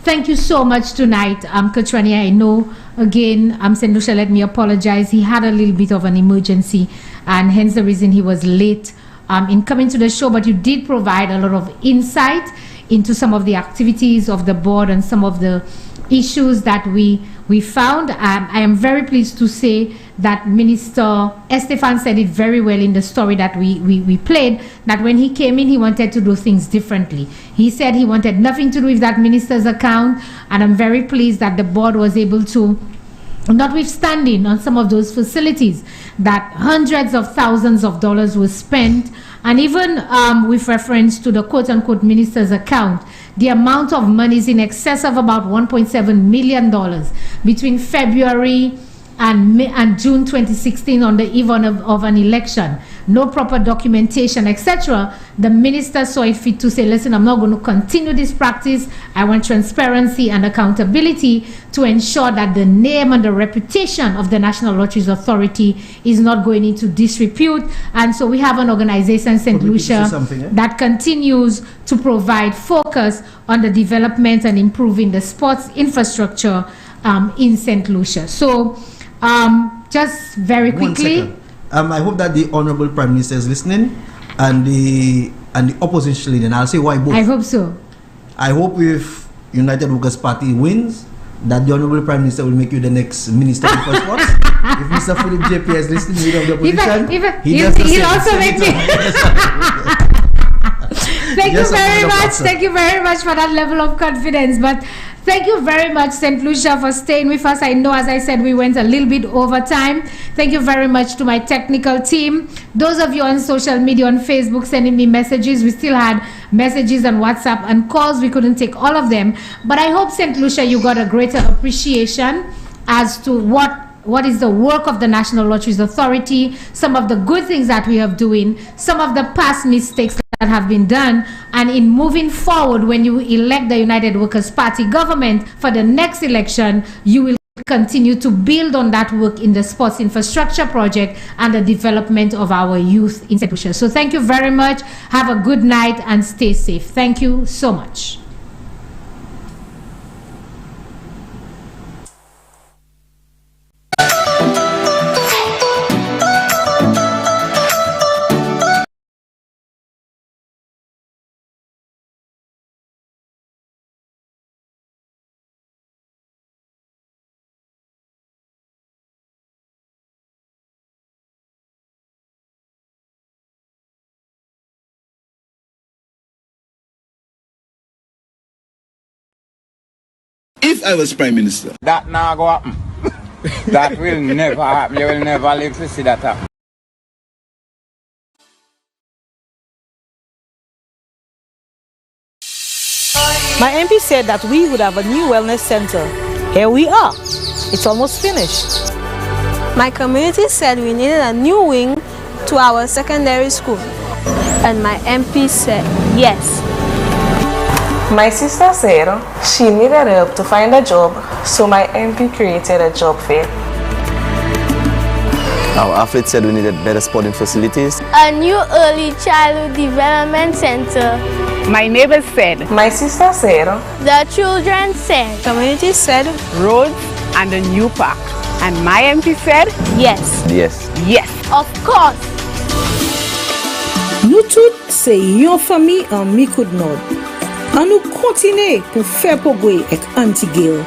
thank you so much tonight, Katwania. I know, again, St. Lucia, let me apologize. He had a little bit of an emergency, and hence the reason he was late in coming to the show. But you did provide a lot of insight into some of the activities of the board and some of the issues that we found. I am very pleased to say that Minister Estefan said it very well in the story that we played, that when he came in, he wanted to do things differently. He said he wanted nothing to do with that minister's account, and I'm very pleased that the board was able to, notwithstanding on some of those facilities, that hundreds of thousands of dollars were spent, and even with reference to the quote-unquote minister's account, the amount of money is in excess of about $1.7 million between February and June 2016 on the eve of an election. No proper documentation, etc. The minister saw it fit to say, listen, I'm not going to continue this practice. I want transparency and accountability to ensure that the name and the reputation of the National Lotteries Authority is not going into disrepute. And so we have an organization, St. Lucia, that continues to provide focus on the development and improving the sports infrastructure in St. Lucia. So just very quickly, I hope that the Honorable Prime Minister is listening, and the opposition leader. And I'll say why both. I hope so. I hope if United Workers Party wins, that the Honorable Prime Minister will make you the next Minister of Sports. If Mr. Philip JP is listening, leader of the opposition, he'll also make me. Thank you very much. Thank you very much for that level of confidence. But thank you very much, St. Lucia, for staying with us. I know, as I said, we went a little bit over time. Thank you very much to my technical team. Those of you on social media, on Facebook, sending me messages. We still had messages on WhatsApp and calls. We couldn't take all of them. But I hope, St. Lucia, you got a greater appreciation as to what is the work of the National Lotteries Authority, some of the good things that we have doing, some of the past mistakes that have been done, and in moving forward, when you elect the United Workers Party government for the next election, you will continue to build on that work in the sports infrastructure project and the development of our youth institutions. So thank you very much. Have a good night and stay safe. Thank you so much. If I was Prime Minister, that now go happen. That will never happen. You will never live to see that happen. My MP said that we would have a new wellness center. Here we are. It's almost finished. My community said we needed a new wing to our secondary school. And my MP said yes. My sister said she needed help to find a job, so my MP created a job fair. Our athlete said we needed better sporting facilities. A new early childhood development center. My neighbors said. My sister said. The children said. Community said. Roads and a new park. And my MP said. Yes. Yes. Yes. Of course. Nou tout se yon fami an mi koud nod. An nou kontine pou fè pogwe ek anti-gil.